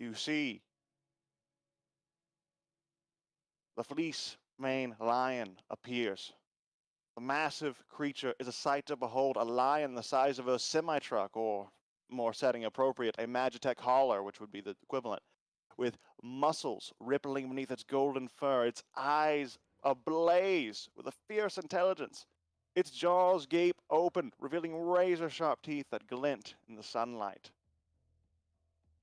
you see the fleece mane lion appears. The massive creature is a sight to behold, a lion the size of a semi-truck, or more setting appropriate, a Magitech hauler, which would be the equivalent, with muscles rippling beneath its golden fur, its eyes ablaze with a fierce intelligence. Its jaws gape open, revealing razor-sharp teeth that glint in the sunlight.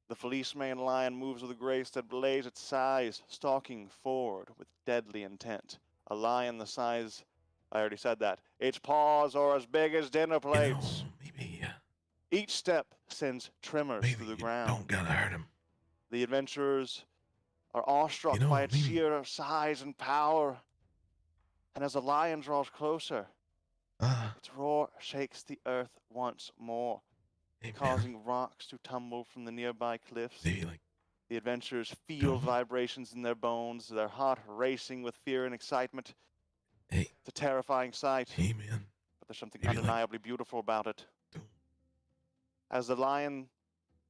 The fleece-maned lion moves with a grace that belays its size, stalking forward with deadly intent. A lion the size, I already said that. Its paws are as big as dinner plates. Maybe, Each step sends tremors through the you ground. don't gotta hurt him. The adventurers are awestruck by its sheer size and power. And as the lion draws closer, its roar shakes the earth once more, causing rocks to tumble from the nearby cliffs. The adventurers feel vibrations in their bones, their heart racing with fear and excitement. Hey. It's a terrifying sight. Hey, man. But there's something undeniably beautiful about it. As the lion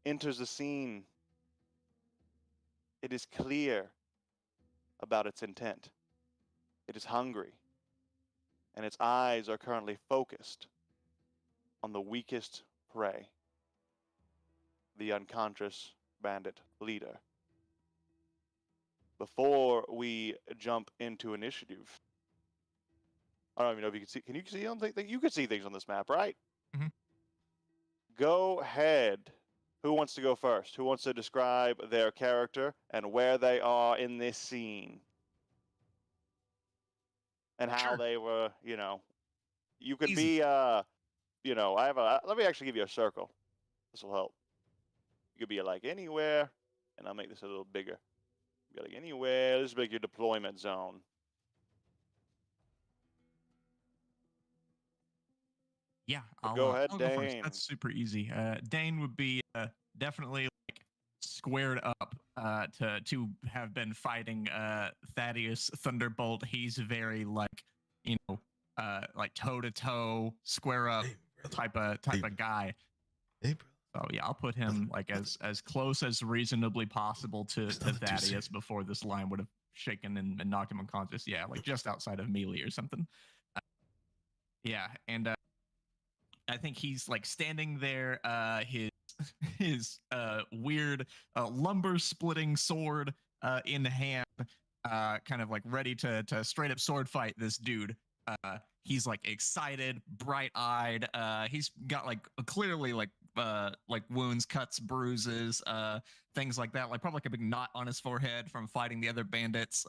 enters the scene, it is clear about its intent. It is hungry, and its eyes are currently focused on the weakest prey, the unconscious bandit leader. Before we jump into initiative, I don't even know if you can see. Can you see something? You can see things on this map, right? Mm-hmm. Go ahead. Who wants to go first? Who wants to describe their character and where they are in this scene? And how they were, you could be, I have let me actually give you a circle. This will help. You could be like anywhere, and I'll make this a little bigger. Be like anywhere. This is like your deployment zone. Yeah, go ahead, I'll Dane. go first. That's super easy. Dane would be definitely like squared up to have been fighting Thaddeus Thunderbolt. He's very like like toe to toe, square up type of guy. Hey, bro. So yeah, I'll put him like as close as reasonably possible to Thaddeus before this line would have shaken and knocked him unconscious. Yeah, like just outside of melee or something. Yeah, and I think he's like standing there, his weird lumber splitting sword in hand, kind of like ready to straight up sword fight this dude. He's like excited, bright eyed. He's got like clearly like wounds, cuts, bruises, things like that. Like probably like a big knot on his forehead from fighting the other bandits.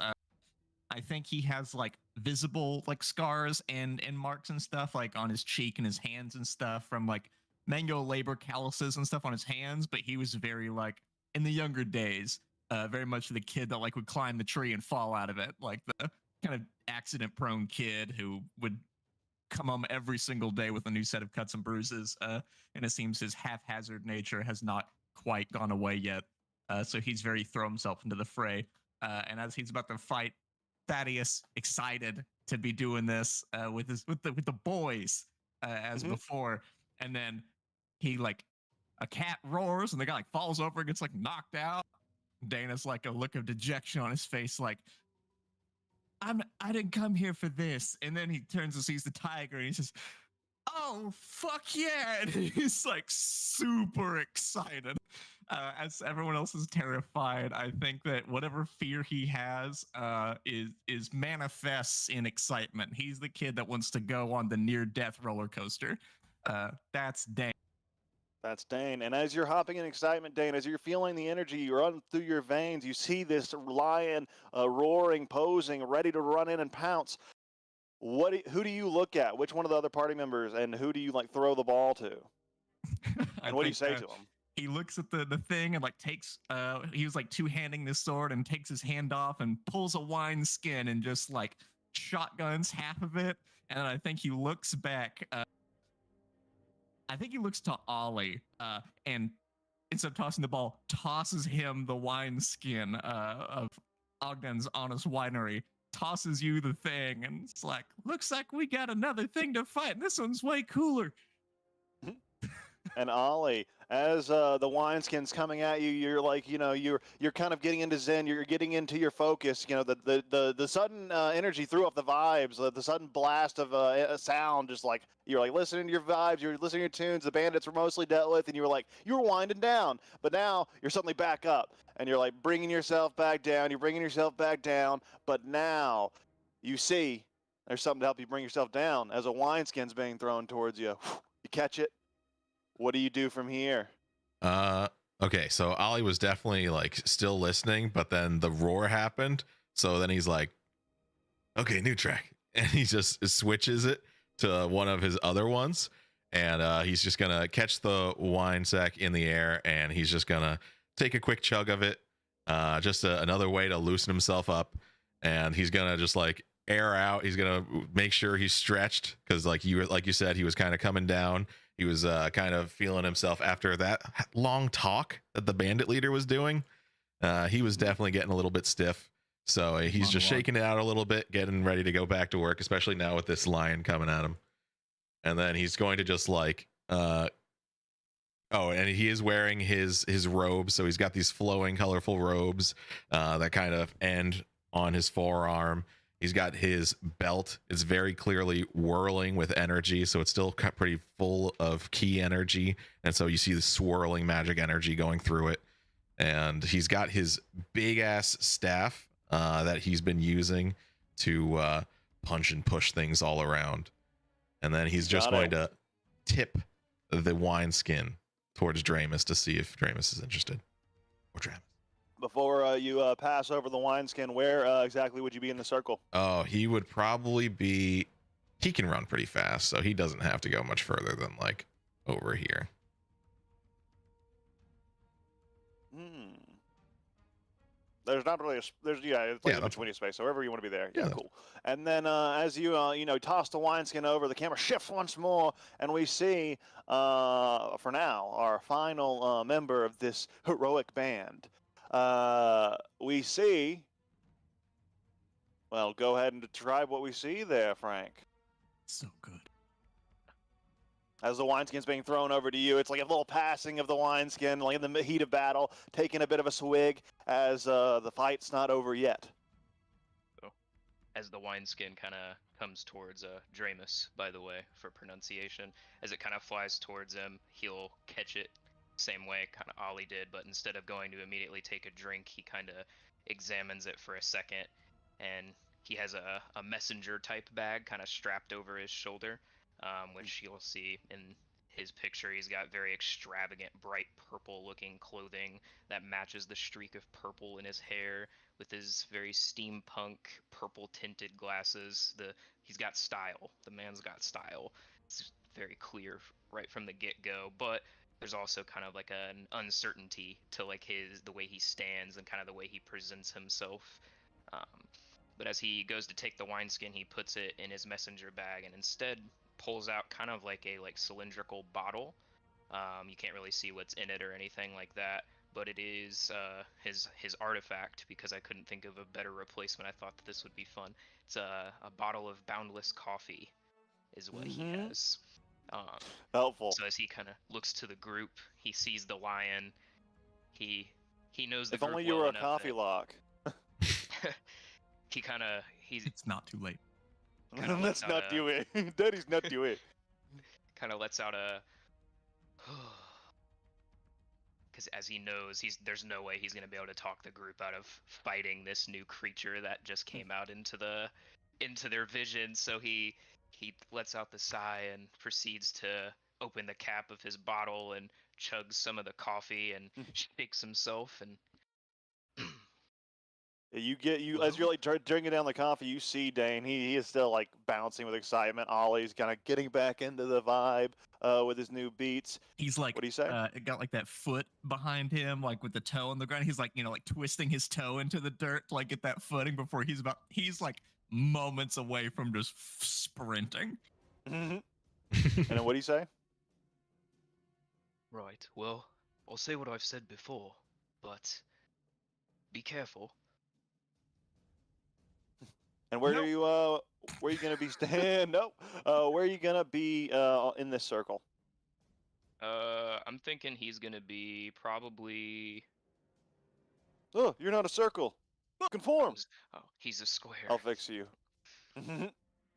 I think he has like visible like scars and marks and stuff like on his cheek and his hands and stuff from like manual labor calluses and stuff on his hands. But he was very like in the younger days, very much the kid that like would climb the tree and fall out of it, like the kind of accident prone kid who would come home every single day with a new set of cuts and bruises. And it seems his haphazard nature has not quite gone away yet. So he's very throw himself into the fray. And as he's about to fight Thaddeus, excited to be doing this with the boys as before, and then he like a cat roars and the guy like falls over and gets like knocked out. Dana's like a look of dejection on his face, like I didn't come here for this. And then he turns and sees the tiger and he says, "Oh fuck yeah!" And he's like super excited. As everyone else is terrified, I think that whatever fear he has is manifests in excitement. He's the kid that wants to go on the near-death roller coaster. That's Dane. That's Dane. And as you're hopping in excitement, Dane, as you're feeling the energy run through your veins, you see this lion roaring, posing, ready to run in and pounce. Who do you look at? Which one of the other party members, and who do you like throw the ball to? And what do you say to him? He looks at the thing and like takes he was like two-handing this sword and takes his hand off and pulls a wine skin and just like shotguns half of it. And I think he looks back. I think he looks to Ollie and instead of tossing the ball, tosses him the wine skin of Ogden's Honest Winery. Tosses you the thing, and it's like, looks like we got another thing to fight. And this one's way cooler. And Ollie, as the wineskin's coming at you, you're like, you're kind of getting into Zen. You're getting into your focus. The sudden energy threw off the vibes. The sudden blast of sound, just like you're like listening to your vibes. You're listening to your tunes. The bandits were mostly dealt with, and you were winding down. But now you're suddenly back up, and you're like bringing yourself back down. You're bringing yourself back down. But now you see there's something to help you bring yourself down. As a wineskin's being thrown towards you, you catch it. What do you do from here? Okay, so Ollie was definitely like still listening, but then the roar happened. So then he's like, okay, new track. And he just switches it to one of his other ones. And he's just gonna catch the wine sack in the air, and he's just gonna take a quick chug of it. Just another way to loosen himself up. And he's gonna just like air out. He's gonna make sure he's stretched, because like you said, he was kind of coming down. He was kind of feeling himself after that long talk that the bandit leader was doing. He was definitely getting a little bit stiff. So he's just shaking it out a little bit, getting ready to go back to work, especially now with this lion coming at him. And then he's going to just like, and he is wearing his robes. So he's got these flowing, colorful robes that kind of end on his forearm. He's got his belt. It's very clearly whirling with energy, so it's still pretty full of key energy. And so you see the swirling magic energy going through it. And he's got his big-ass staff that he's been using to punch and push things all around. And then he's just going to tip the wineskin towards Dramus to see if Dramus is interested. Or Dramus. Before you pass over the wineskin, where exactly would you be in the circle? Oh, he would probably be... He can run pretty fast, so he doesn't have to go much further than, like, over here. There's not really it's like in between space, so wherever you want to be there. Yeah, cool. And then as you toss the wineskin over, the camera shifts once more, and we see for now our final member of this heroic band. We see. Well, go ahead and describe what we see there, Frank. So good. As the wineskin's being thrown over to you, it's like a little passing of the wineskin, like in the heat of battle, taking a bit of a swig as the fight's not over yet. So, as the wineskin kind of comes towards Dramus, by the way, for pronunciation, as it kind of flies towards him, he'll catch it same way kind of Ollie did, but instead of going to immediately take a drink, he kind of examines it for a second, and he has a messenger type bag kind of strapped over his shoulder. Which you'll see in his picture. He's got very extravagant, bright purple-looking clothing that matches the streak of purple in his hair, with his very steampunk, purple-tinted glasses. He's got style. The man's got style. It's very clear right from the get-go, but there's also kind of like an uncertainty to like the way he stands and kind of the way he presents himself. But as he goes to take the wineskin, he puts it in his messenger bag and instead pulls out kind of like a cylindrical bottle. You can't really see what's in it or anything like that, but it is his artifact, because I couldn't think of a better replacement. I thought that this would be fun. It's a bottle of boundless coffee is what he has. Helpful. So as he kind of looks to the group, he sees the lion. He knows the if group only you well were a enough coffee that lock. It's not too late. That's not do it. Daddy's not do it. Kind of lets out a, because as he knows, there's no way he's gonna be able to talk the group out of fighting this new creature that just came out into their vision. So he lets out the sigh and proceeds to open the cap of his bottle and chugs some of the coffee and shakes himself and. As you're like drinking down the coffee, you see Dane. He is still like bouncing with excitement. Ollie's kind of getting back into the vibe with his new beats. He's like, what do you say? Got like that foot behind him, like with the toe on the ground. He's like, like twisting his toe into the dirt to like get that footing before he's like moments away from just sprinting. And then what do you say? Right. Well, I'll say what I've said before, but be careful. And where are you gonna be staying? Nope. Where are you gonna be in this circle? I'm thinking he's gonna be probably. Oh, you're not a circle. Conform. Oh, he's a square. I'll fix you.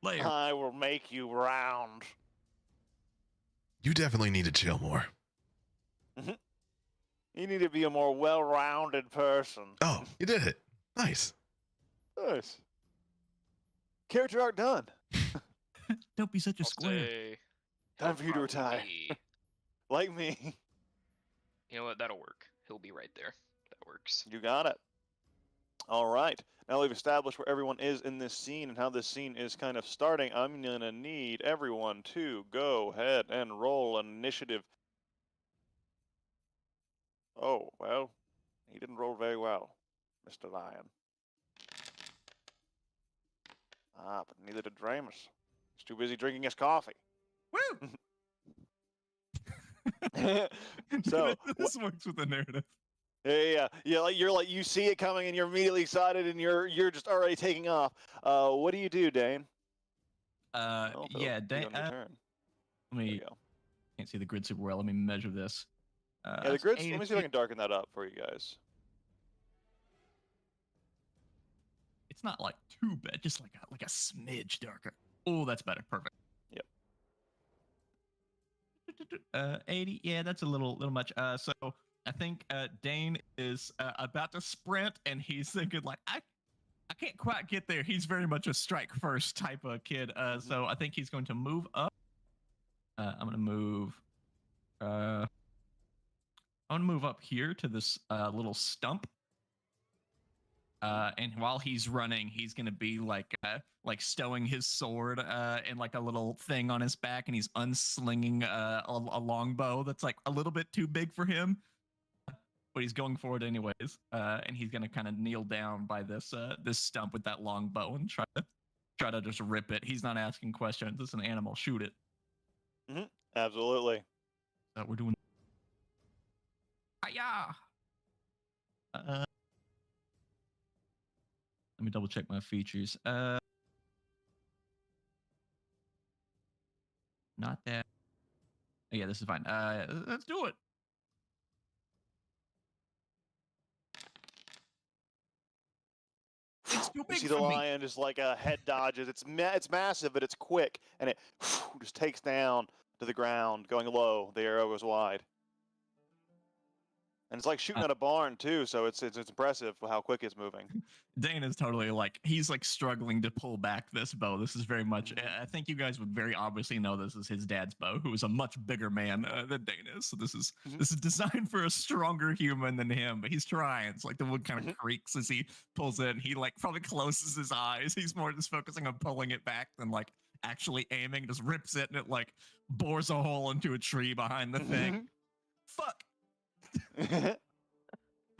Layer. I will make you round. You definitely need to chill more. You need to be a more well-rounded person. Oh, you did it. Nice. Nice. Character arc done. Don't be such a I'll square. say Time he'll for you to probably retire. be- Like me. You know what? That'll work. He'll be right there. That works. You got it. All right. Now we've established where everyone is in this scene and how this scene is kind of starting. I'm going to need everyone to go ahead and roll an initiative. Oh, well, he didn't roll very well, Mr. Lion. Ah, but neither did Dramus. He's too busy drinking his coffee. Woo! So, this works with the narrative. yeah. Like you see it coming and you're immediately excited and you're just already taking off. What do you do, Dane? Oh, Yeah, Dane. let There me. you go. Can't see the grid super well. Let me measure this. Yeah, the grids. Let me see if I can darken that up for you guys. It's not like too bad, just like a smidge darker. Oh, that's better. Perfect. Yep. 80. Yeah, that's a little much. So I think Dane is about to sprint, and he's thinking like, I can't quite get there. He's very much a strike first type of kid. So I think he's going to move up. I'm gonna move. I'm gonna move up here to this little stump. And while he's running, he's gonna be like stowing his sword in like a little thing on his back, and he's unslinging a longbow that's like a little bit too big for him, but he's going forward anyways. And he's gonna kind of kneel down by this this stump with that longbow and try to just rip it. He's not asking questions. It's an animal. Shoot it. Absolutely. We're doing. Hiya! Let me double check my features. Not that. Oh, yeah, this is fine. Let's do it. It's too You big see for the me. lion just like a head dodges. It's massive, but it's quick, and it just takes down to the ground, going low. The arrow goes wide. And it's like shooting at a barn too, so it's impressive how quick it's moving. Dane is totally like he's like struggling to pull back this bow. This is very much. I think you guys would very obviously know this is his dad's bow, who is a much bigger man than Dane is. So this is designed for a stronger human than him. But he's trying. It's like the wood kind of creaks as he pulls it. And he like probably closes his eyes. He's more just focusing on pulling it back than like actually aiming. Just rips it and it like bores a hole into a tree behind the thing. Fuck.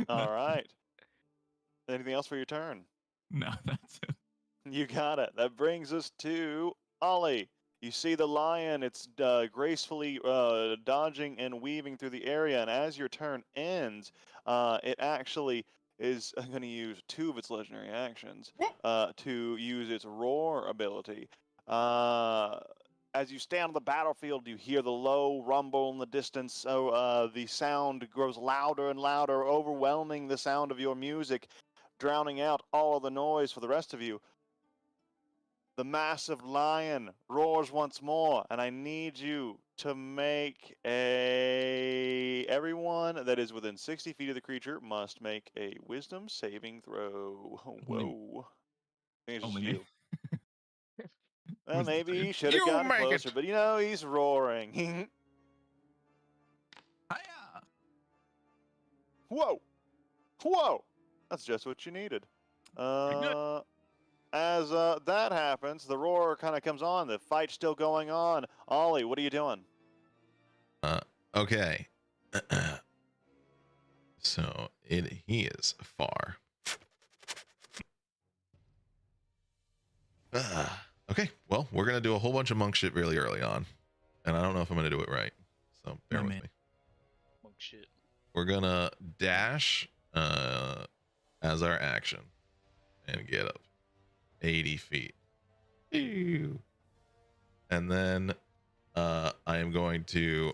All right. Anything else for your turn? No, that's it. You got it. That brings us to Ollie. You see the lion. It's gracefully dodging and weaving through the area. And as your turn ends, it actually is going to use 2 of its legendary actions to use its roar ability. As you stand on the battlefield, you hear the low rumble in the distance. So the sound grows louder and louder, overwhelming the sound of your music, drowning out all of the noise for the rest of you. The massive lion roars once more, and I need you to make everyone that is within 60 feet of the creature must make a wisdom saving throw. Whoa. I think it's just Only me. you. Well, Wisdom maybe save. he should have You gotten make it. closer, but you know, he's roaring. Hiya! Whoa! Whoa! That's just what you needed. good. As that happens, the roar kind of comes on. The fight's still going on. Ollie, what are you doing? Okay. So he is far. Okay, well, we're gonna do a whole bunch of monk shit really early on, and I don't know if I'm gonna do it right, so bear No, with man. me. Monk shit. We're gonna dash as our action and get up 80 feet. Ew. And then I am going to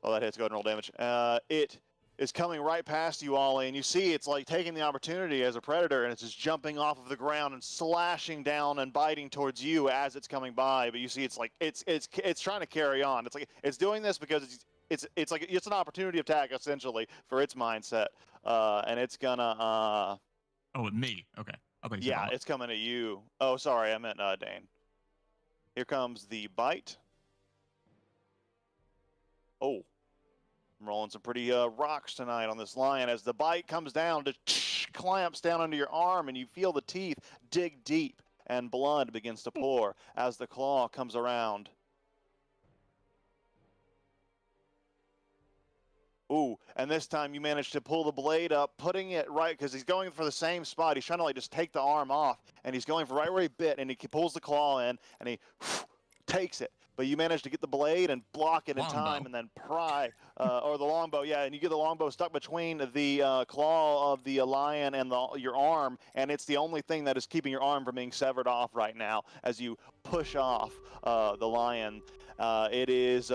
Oh, that hits. Go ahead and roll damage. It is coming right past you, Ollie, and you see it's like taking the opportunity as a predator, and it's just jumping off of the ground and slashing down and biting towards you as it's coming by. But you see, it's like it's trying to carry on. It's like it's doing this because it's like it's an opportunity attack essentially for its mindset, and it's gonna. Oh, with me. Okay. I think Yeah, it's coming at you. Oh, sorry, I meant Dane. Here comes the bite. Oh. I'm rolling some pretty rocks tonight on this lion as the bite comes down, just clamps down under your arm, and you feel the teeth dig deep, and blood begins to pour as the claw comes around. Ooh, and this time you manage to pull the blade up, putting it right, because he's going for the same spot. He's trying to like just take the arm off, and he's going for right where he bit, and he pulls the claw in, and he takes it. But you manage to get the blade and block it in time, and then pry, or the longbow, yeah, and you get the longbow stuck between the claw of the lion and your arm, and it's the only thing that is keeping your arm from being severed off right now as you push off the lion. It is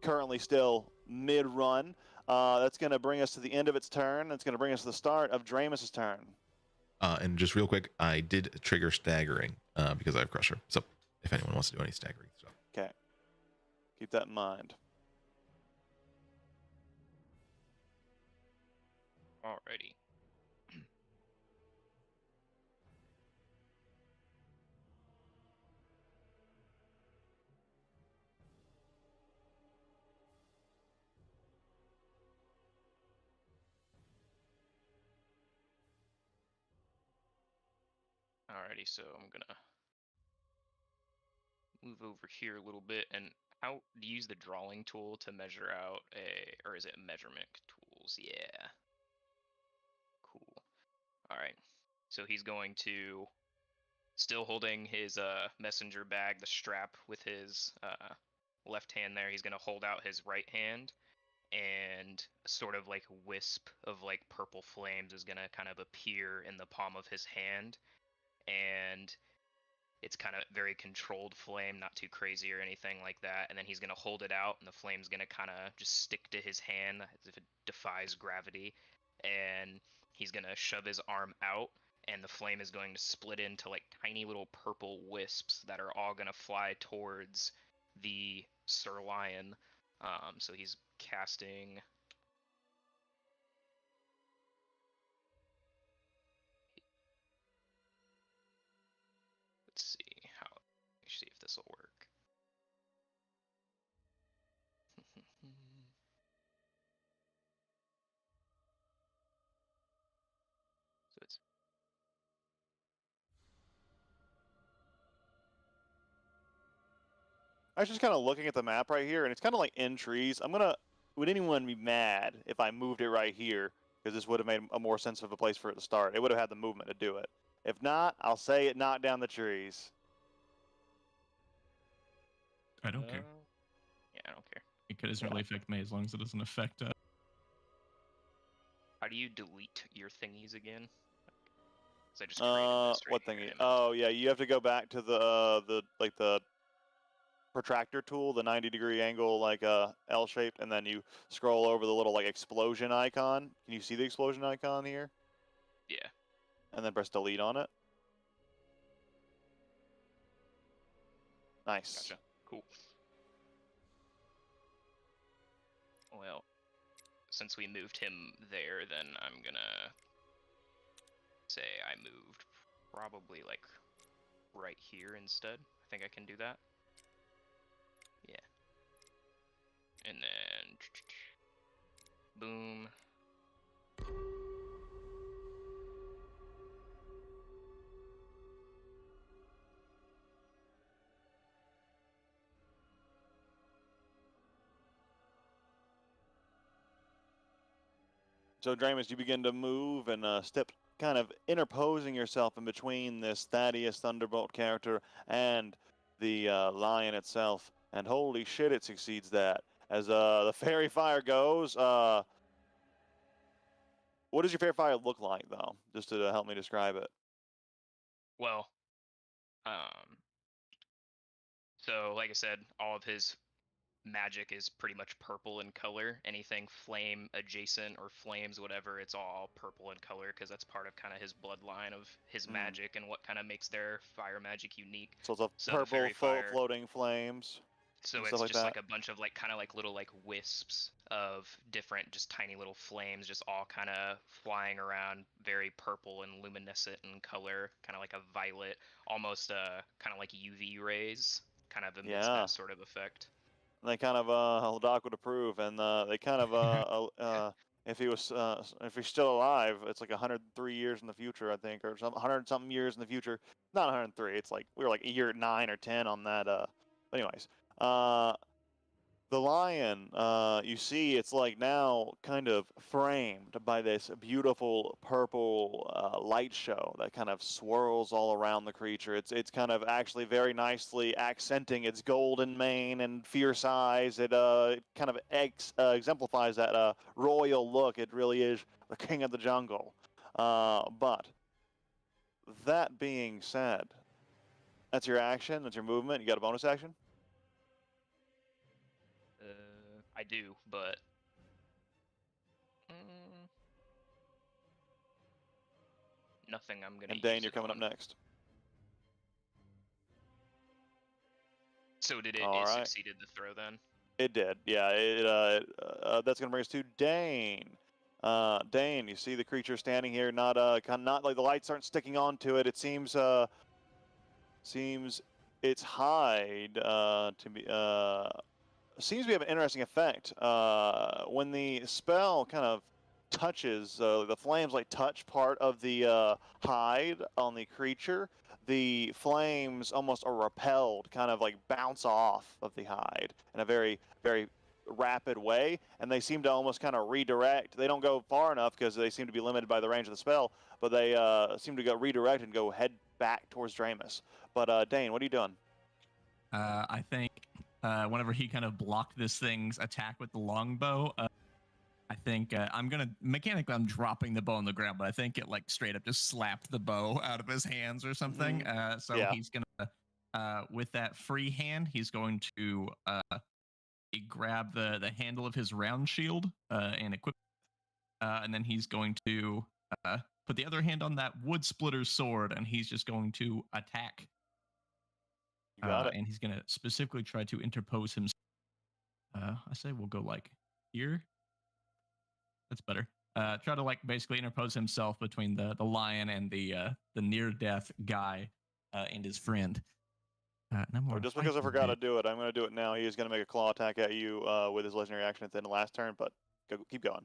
currently still mid-run. That's going to bring us to the end of its turn. It's going to bring us to the start of Dramus's turn. And just real quick, I did trigger staggering because I have Crusher. So if anyone wants to do any staggering stuff. Okay. Keep that in mind. Alrighty. Alrighty, so I'm gonna move over here a little bit, and how do you use the drawing tool to measure out or is it measurement tools? Yeah. Cool. Alright, so he's going to, still holding his messenger bag, the strap with his left hand there, he's gonna hold out his right hand, and a sort of like wisp of like purple flames is gonna kind of appear in the palm of his hand, and it's kind of very controlled flame, not too crazy or anything like that. And then he's going to hold it out, and the flame's going to kind of just stick to his hand as if it defies gravity. And he's going to shove his arm out, and the flame is going to split into like tiny little purple wisps that are all going to fly towards the Sir Lion. So he's casting. Let's see if this will work. So it's I was just kind of looking at the map right here, and it's kind of like in trees. Would anyone be mad if I moved it right here? Because this would have made a more sense of a place for it to start. It would have had the movement to do it. If not, I'll say it knocked down the trees. I don't care. Yeah, I don't care. It doesn't really affect me as long as it doesn't affect. How do you delete your thingies again? Because I just created this right What here, thingy? image. Oh yeah, you have to go back to the protractor tool, the 90-degree angle, like L-shaped, and then you scroll over the little like explosion icon. Can you see the explosion icon here? Yeah. And then press delete on it. Nice. Gotcha. Cool. Well, since we moved him there, then I'm gonna say I moved probably like right here instead. I think I can do that. Yeah. And then boom. So, Dramus, you begin to move and step, kind of interposing yourself in between this Thaddeus Thunderbolt character and the lion itself. And holy shit, it succeeds that. As the fairy fire goes, what does your fairy fire look like, though? Just to help me describe it. Well, so like I said, all of his magic is pretty much purple in color. Anything flame adjacent or flames, whatever, it's all purple in color because that's part of kind of his bloodline of his magic and what kind of makes their fire magic unique. So it's a So the purple fairy fire, floating flames. so and it's stuff like just that. like a bunch of like kind of like little like wisps of different just tiny little flames just all kind of flying around, very purple and luminescent in color, kind of like a violet, almost kind of like UV rays, kind of emits Yeah. that sort of effect. And they kind of Doc would approve, and they kind of if he's still alive, it's like 103 years in the future, I think, or some 100 something years in the future. Not 103. It's like we were like year 9 or 10 on that. But anyways, the lion, you see, it's like now kind of framed by this beautiful purple light show that kind of swirls all around the creature. It's kind of actually very nicely accenting its golden mane and fierce eyes. It kind of exemplifies that royal look. It really is the king of the jungle. But that being said, that's your action. That's your movement. You got a bonus action? I do, but nothing I'm gonna. And Dane, use you're it coming up on. next. So did it? All It right. succeeded the throw then. It did, yeah. That's gonna bring us to Dane. Dane, you see the creature standing here, not like the lights aren't sticking onto it. It seems its hide to be seems to have an interesting effect. When the spell kind of touches, the flames like touch part of the hide on the creature, the flames almost are repelled, kind of like bounce off of the hide in a very, very rapid way, and they seem to almost kind of redirect. They don't go far enough because they seem to be limited by the range of the spell, but they seem to go redirect and go head back towards Dramus. But Dane, what are you doing? I think whenever he kind of blocked this thing's attack with the longbow, I think I'm dropping the bow on the ground, but I think it like straight up just slapped the bow out of his hands or something. So Yeah. he's gonna, with that free hand, he's going to grab the handle of his round shield and equip, and then he's going to put the other hand on that wood splitter sword, and he's just going to attack. You got it. And he's gonna specifically try to interpose himself. I say we'll go like here. That's better. Try to like basically interpose himself between the lion and the near death guy and his friend. Just because I forgot to do it, I'm going to do it now. He is going to make a claw attack at you with his legendary action at the end of the last turn, but keep going.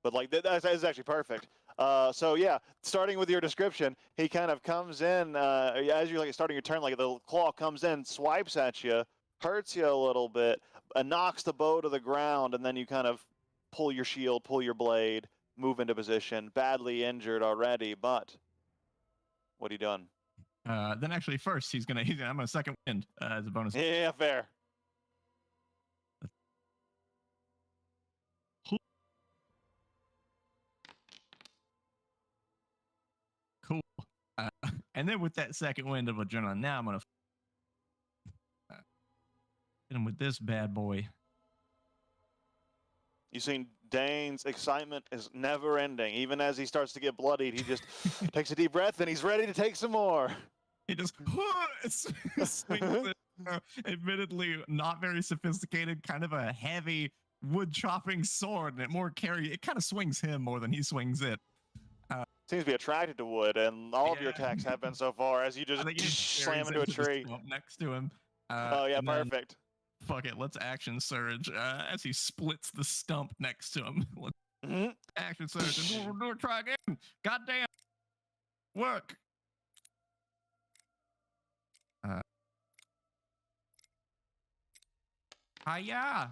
But like that is actually perfect. So yeah, starting with your description, he kind of comes in as you're like starting your turn, like the claw comes in, swipes at you, hurts you a little bit, knocks the bow to the ground, and then you kind of pull your shield, pull your blade, move into position. Badly injured already, but what are you doing? Then actually first I'm gonna second wind as a bonus. Yeah, fair. Cool. And then with that second wind of adrenaline, now I'm gonna hit him with this bad boy. You've seen Dane's excitement is never ending. Even as he starts to get bloodied, he just takes a deep breath and he's ready to take some more. He just swings it. Admittedly, not very sophisticated, kind of a heavy wood chopping sword, and it kind of swings him more than he swings it. Seems to be attracted to wood, and all of your attacks have been so far as you just slam into a tree. Next to him. Oh yeah, perfect. Fuck it, let's action surge as he splits the stump next to him. Action surge, and we'll try again. Goddamn, work. Hiya.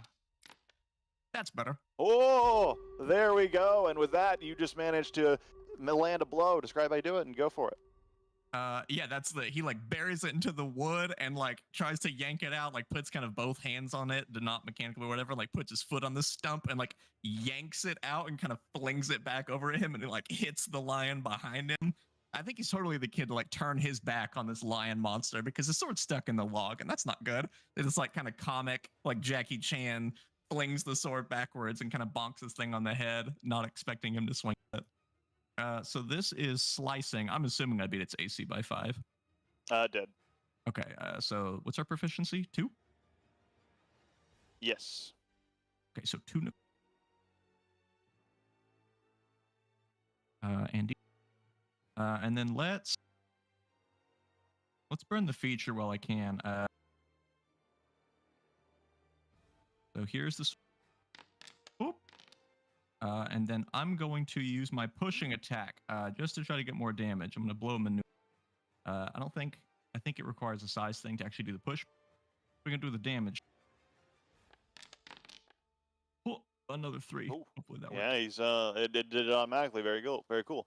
That's better. Oh, there we go. And with that, you just managed to land a blow. Describe how you do it and go for it. Yeah, he like buries it into the wood and like tries to yank it out, like puts kind of both hands on it, not mechanically or whatever, like puts his foot on the stump and like yanks it out and kind of flings it back over him, and it like hits the lion behind him. I think he's totally the kid to like turn his back on this lion monster because the sword's stuck in the log, and that's not good. It's like kind of comic, like Jackie Chan flings the sword backwards and kind of bonks this thing on the head, not expecting him to swing it. So this is slicing. I'm assuming I beat its AC by 5. Dead. Okay, so what's our proficiency? 2? Yes. Okay, so 2. Andy. And then let's burn the feature while I can. So here's the. Oop. And then I'm going to use my pushing attack just to try to get more damage. I'm going to blow a maneuver. I think it requires a size thing to actually do the push. We're going to do the damage. Oh, another 3. Ooh. Hopefully that works. Yeah, he's it did it automatically. Very cool. Very cool.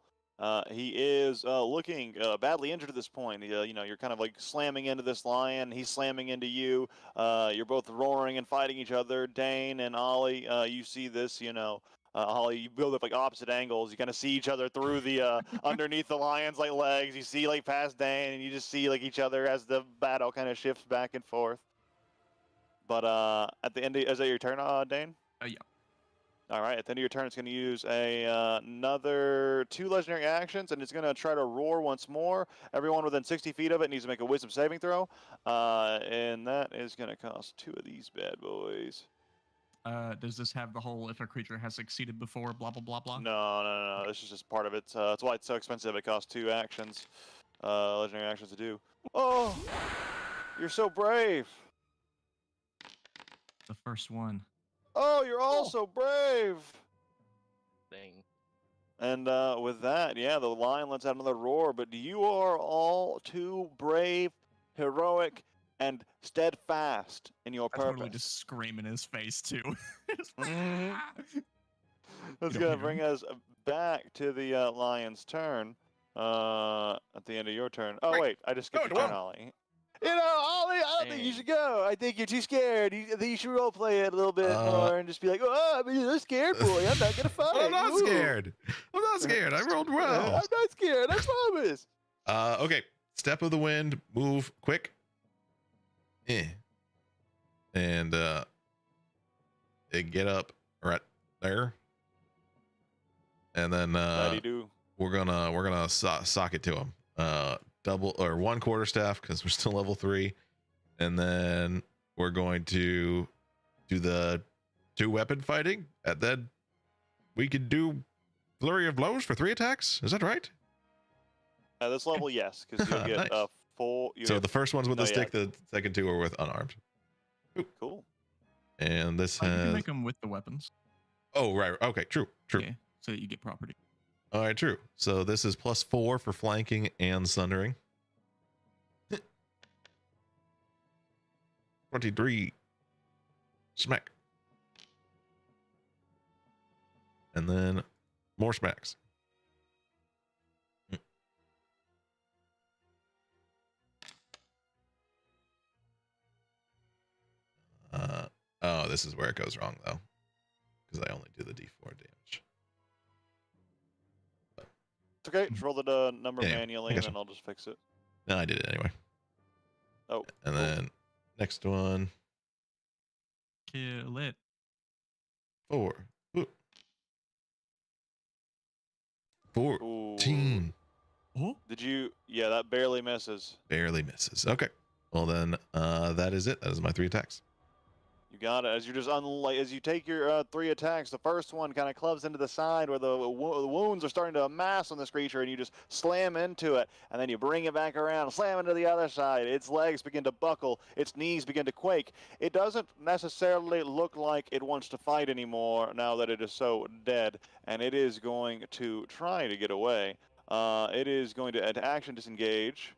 He is looking badly injured at this point. You're kind of like slamming into this lion. He's slamming into you. You're both roaring and fighting each other. Dane and Ollie, you see this. Ollie, you build up like opposite angles. You kind of see each other through the underneath the lion's like legs. You see like past Dane, and you just see like each other as the battle kind of shifts back and forth. But at the end, is that your turn, Dane? Yeah. All right, at the end of your turn, it's going to use another 2 legendary actions, and it's going to try to roar once more. Everyone within 60 feet of it needs to make a wisdom saving throw, and that is going to cost 2 of these bad boys. Does this have the whole if a creature has succeeded before, blah, blah, blah, blah? No. This is just part of it. That's why it's so expensive. It costs 2 actions, legendary actions to do. Oh, you're so brave. The first one. Oh, you're all so brave. Thing. And with that, yeah, the lion lets out another roar, but you are all too brave, heroic, and steadfast in your I purpose. totally just scream in his face, too. Mhm. That's You don't going to hear bring him? us back to the lion's turn at the end of your turn. Oh, wait, I just skipped No, your it turn, won't. Ollie. Ollie, I don't think you Dang. should go. I think you're too scared. I think you should roleplay it a little bit more and just be like, oh, I'm a scared boy. I'm not going to fight. I'm not Woo." scared. I'm not scared. I rolled I'm well. not scared. I promise. Okay. Step of the wind. Move quick. And get up right there. And then do. we're gonna sock it to him. Double or 1 quarterstaff because we're still level 3, and then we're going to do the 2 weapon fighting, and then we can do flurry of blows for 3 attacks. Is that right? At this level, yes, because you'll get Nice. full. So the first one's with No, the yeah. stick, the second 2 are with unarmed. Cool. And this You can has. make them with the weapons. Oh right. Okay. True. Okay, so that you get property. All right. True. So this is +4 for flanking and sundering. 23. Smack. And then more smacks. Oh, this is where it goes wrong though, because I only do the D4 damage. It's okay. Just roll the number Yeah, manually, I and gotcha. then I'll just fix it. No, I did it anyway. Oh. And cool. then next one, Kill it. 4. Ooh. 14. Oh, Did you? Yeah, that barely misses. Barely misses. Okay. Well then, that is it. That is my 3 attacks. You got it. As you just as you take your 3 attacks, the first one kind of clubs into the side where the wounds are starting to amass on this creature, and you just slam into it, and then you bring it back around, slam into the other side. Its legs begin to buckle, its knees begin to quake. It doesn't necessarily look like it wants to fight anymore now that it is so dead, and it is going to try to get away. It is going to action disengage,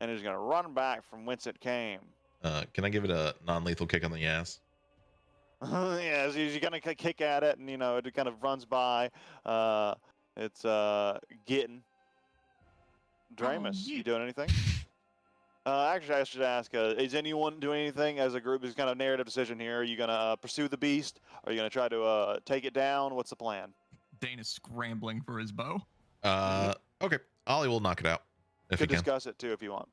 and it is going to run back from whence it came. Can I give it a non-lethal kick on the ass? Yeah, so you kind of kick at it, and it kind of runs by. It's getting. Dramus, yeah. you doing anything? Actually, I should ask: is anyone doing anything as a group? Is kind of narrative decision here. Are you gonna pursue the beast? Are you gonna try to take it down? What's the plan? Dane is scrambling for his bow. Okay. Ollie will knock it out if he Could can. discuss it too if you want.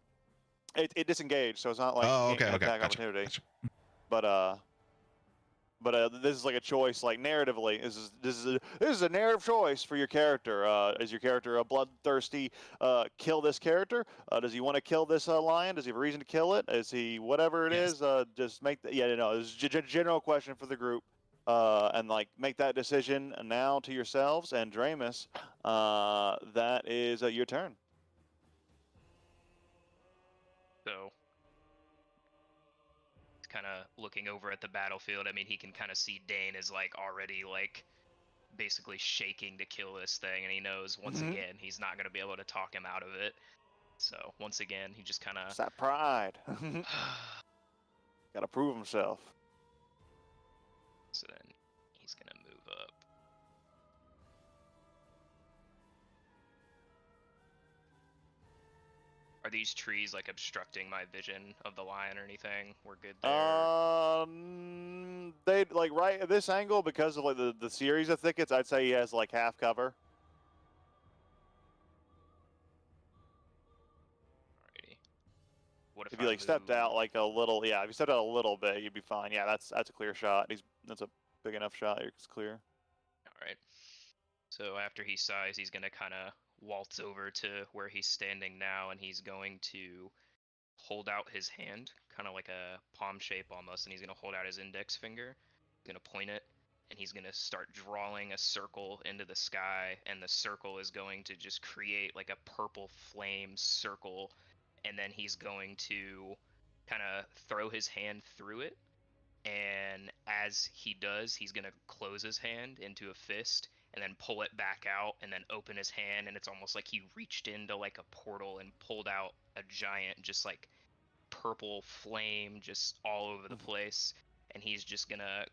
It disengaged, so it's not like Oh, you can't okay, get okay. attack Gotcha. opportunity. Gotcha. But this is like a choice, like narratively. This is a narrative choice for your character. Is your character a bloodthirsty? Kill this character? Does he want to kill this lion? Does he have a reason to kill it? Is he whatever it Yes. is? Just make the It's a general question for the group, and like make that decision now to yourselves. And Dramus, that is your turn. So he's kind of looking over at the battlefield. I mean, he can kind of see Dane is like already like basically shaking to kill this thing, and he knows once Mhm. again he's not going to be able to talk him out of it. So once again, he just kind It's of that pride. Gotta prove himself. So then he's gonna move up. Are these trees like obstructing my vision of the lion or anything? We're good there. They like right at this angle because of like the series of thickets. I'd say he has like half cover. Alrighty. What If you like stepped out like a little, if you stepped out a little bit, you'd be fine. Yeah, that's a clear shot. That's a big enough shot. It's clear. Alright. So after he sighs, he's gonna kind of waltz over to where he's standing now, and he's going to hold out his hand, kind of like a palm shape almost, and he's gonna hold out his index finger. He's gonna point it, and he's gonna start drawing a circle into the sky, and the circle is going to just create like a purple flame circle, and then he's going to kind of throw his hand through it, and as he does, he's gonna close his hand into a fist and then pull it back out and then open his hand, and it's almost like he reached into like a portal and pulled out a giant just like purple flame just all over the place, and he's just gonna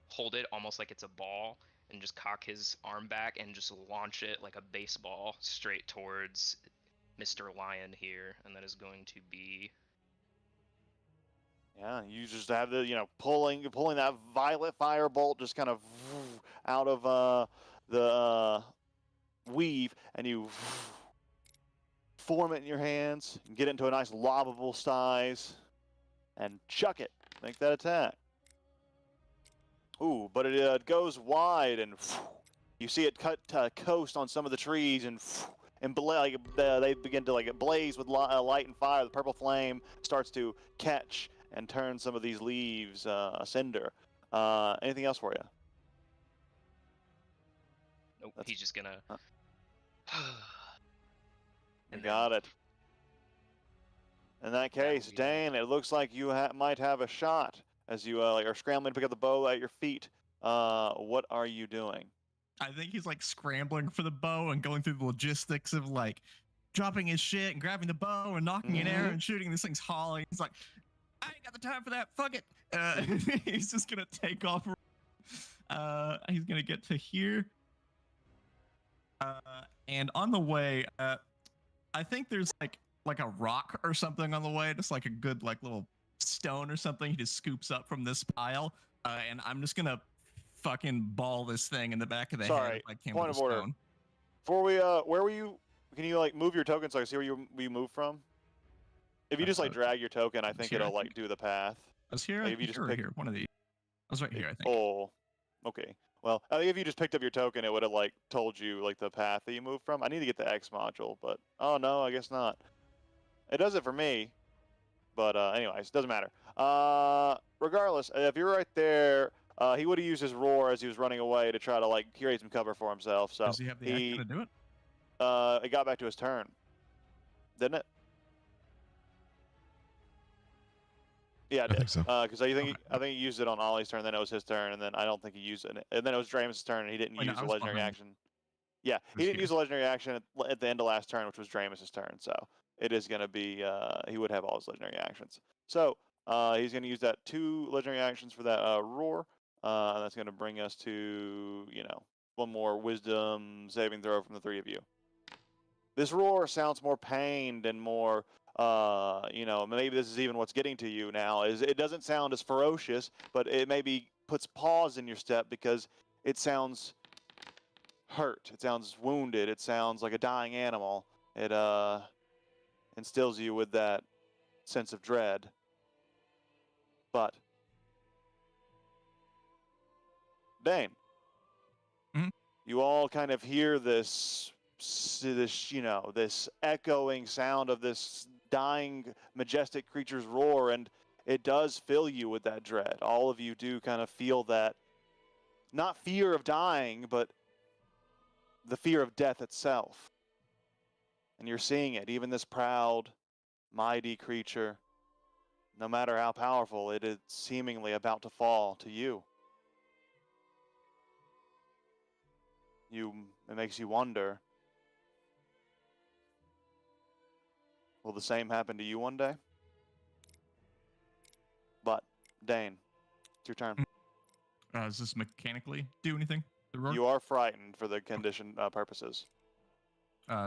hold it almost like it's a ball and just cock his arm back and just launch it like a baseball straight towards Mr. Lion here, and that is going to be Yeah, you just have the pulling that violet firebolt just kind of out of the weave, and you form it in your hands and get it into a nice lobbable size and chuck it. Make that attack. Ooh, but it goes wide, and you see it cut coast on some of the trees, and they begin to like blaze with light and fire. The purple flame starts to catch and turn some of these leaves cinder. Anything else for you? nope. He's just gonna. You got it. In that case, Dane, it looks like you might have a shot as you are scrambling to pick up the bow at your feet. What are you doing? I think he's like scrambling for the bow and going through the logistics of like dropping his shit and grabbing the bow and knocking in air and shooting. This thing's hauling. He's like, I ain't got the time for that. Fuck it. He's just gonna take off. He's gonna get to here. And on the way, I think there's like a rock or something on the way, just like a good like little stone or something. He just scoops up from this pile, and I'm just gonna fucking ball this thing in the back of the head. If I can point with of a order. stone. Before we where were you? Can you like move your token so I can see where you moved from? If you just like drag your token, I think it'll like do the path. I was here. Like, if you just here, one of these. I was right here, I think. Oh, okay. Well, I think if you just picked up your token, it would have like told you like the path that you moved from. I need to get the X module, but oh no, I guess not. It does it for me, but anyways, doesn't matter. Regardless, if you're right there, he would have used his roar as he was running away to try to like create some cover for himself. So does he have the action to do it? It got back to his turn, didn't it? Yeah, it did. I think so. Because I think he used it on Ollie's turn, then it was his turn, and then I don't think he used it, and then it was Dramus' turn, and he didn't use the legendary action. Yeah, he didn't use a legendary action at the end of last turn, which was Dramus' turn. So it is going to be he would have all his legendary actions. So he's going to use that 2 legendary actions for that roar. And that's going to bring us to one more wisdom saving throw from the 3 of you. This roar sounds more pained and more. Maybe this is even what's getting to you now, is it doesn't sound as ferocious, but it maybe puts pause in your step because it sounds hurt. It sounds wounded. It sounds like a dying animal. It instills you with that sense of dread. But Dane, you all kind of hear this echoing sound of this dying, majestic creature's roar, and it does fill you with that dread. All of you do kind of feel that, not fear of dying, but the fear of death itself. And you're seeing it, even this proud, mighty creature, no matter how powerful, it is seemingly about to fall to you. It makes you wonder, will the same happen to you one day? But, Dane, it's your turn. Does this mechanically do anything? You are frightened for the condition purposes.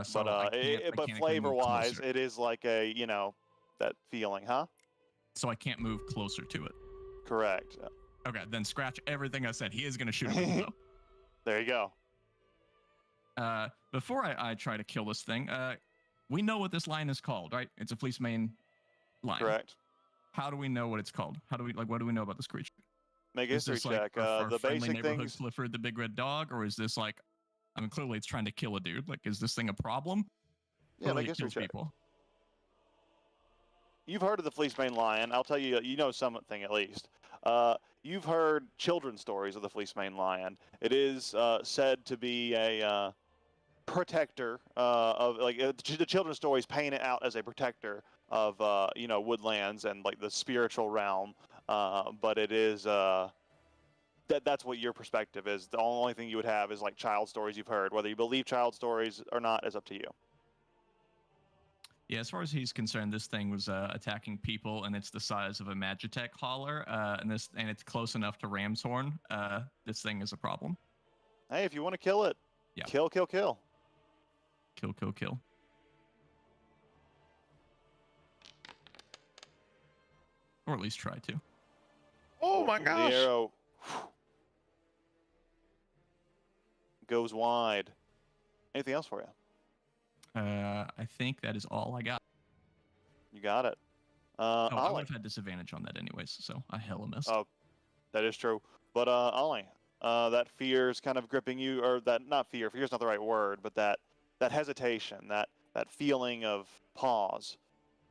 So but flavor-wise, it is like a, that feeling, huh? So I can't move closer to it. Correct. Okay, then scratch everything I said. He is going to shoot him, though. There you go. Before I try to kill this thing, we know what this lion is called, right? It's a fleece mane lion. Correct. How do we know what it's called? What do we know about this creature? Make a history check. Our The friendly basic neighborhood things. Clifford the big red dog, or is this like, I mean, clearly it's trying to kill a dude. Like, is this thing a problem? Yeah, make a it history kills check. people. You've heard of the fleece mane lion. I'll tell you, you know something at least. You've heard children's stories of the fleece mane lion. It is said to be a protector of, like, the children's stories paint it out as a protector of, woodlands and like the spiritual realm. But it is that's what your perspective is. The only thing you would have is like child stories you've heard. Whether you believe child stories or not is up to you. Yeah, as far as he's concerned, this thing was attacking people, and it's the size of a Magitech hauler, and it's close enough to Ramshorn. This thing is a problem. Hey, if you want to kill it, yeah. Kill. Kill. Or at least try to. Oh my gosh! The arrow goes wide. Anything else for you? I think that is all I got. You got it. I would have had disadvantage on that anyways, so I hella missed. Oh, that is true. But Ollie, that fear is kind of gripping you, or that, not fear, fear's not the right word, but that hesitation, that feeling of pause,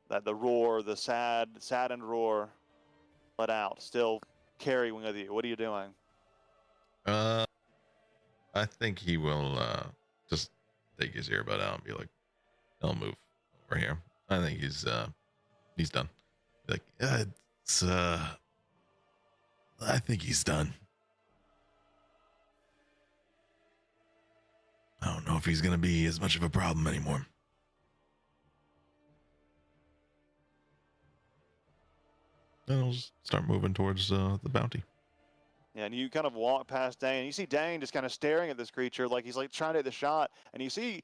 that the roar, the saddened roar let out, still carrying with you. What are you doing? I think he will just take his earbud out and be like, "I'll move over here." I think he's done. Be like, I think he's done. I don't know if he's gonna be as much of a problem anymore. And I'll just start moving towards the bounty. Yeah, and you kind of walk past Dane, and you see Dane just kind of staring at this creature like he's like trying to hit the shot, and you see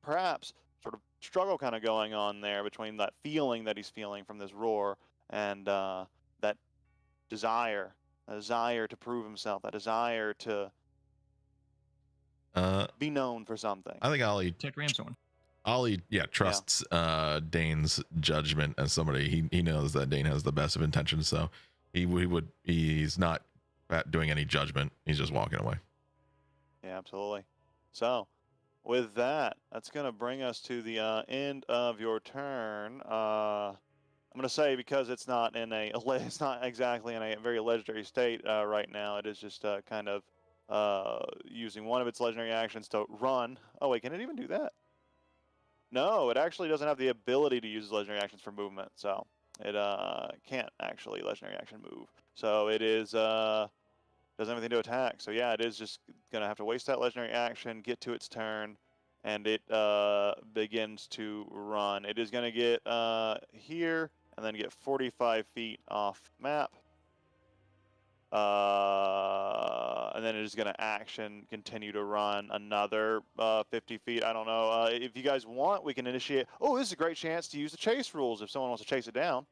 perhaps sort of struggle kind of going on there between that feeling that he's feeling from this roar and that desire to prove himself, that desire to be known for something. I think Ollie Take Ramshorn. Ollie, trusts Dane's judgment as somebody. He knows that Dane has the best of intentions, so he's not doing any judgment. He's just walking away. Yeah, absolutely. So, with that, that's going to bring us to the end of your turn. I'm going to say, because it's not exactly in a very legendary state right now. It is just kind of using one of its legendary actions to run. Oh wait, can it even do that? No, it actually doesn't have the ability to use legendary actions for movement, so it can't actually legendary action move. So it is doesn't have anything to attack. So yeah, it is just gonna have to waste that legendary action, get to its turn, and it begins to run. It is gonna get here and then get 45 feet off map. And then it is going to continue to run another 50 feet. I don't know. If you guys want, we can initiate. Oh, this is a great chance to use the chase rules if someone wants to chase it down.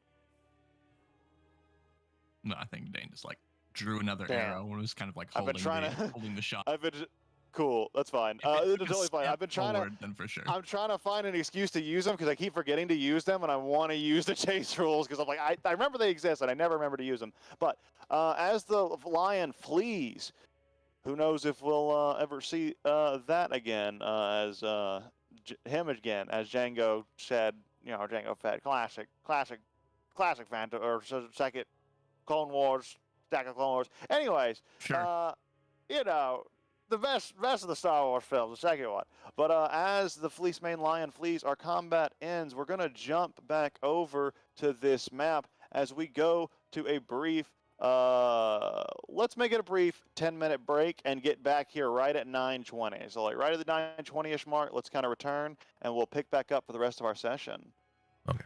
No, I think Dane just like drew another arrow and was kind of like holding the shot. I've been Cool, that's fine. If it It's took a totally fine. step I've been trying forward, then for sure. I'm trying to find an excuse to use them because I keep forgetting to use them, and I want to use the chase rules because I'm like, I remember they exist, and I never remember to use them. But as the lion flees, who knows if we'll ever see that again as him again, as Django said, Django Fett, classic Phantom, or second Clone Wars, stack of Clone Wars. Anyways, Sure. the best of the Star Wars films, the second one. But as the Fleece Mane Lion flees, our combat ends. We're gonna jump back over to this map as we go to a brief. Let's make it a brief 10-minute break and get back here right at 9:20. So like right at the 9:20ish mark, let's kind of return and we'll pick back up for the rest of our session. Okay.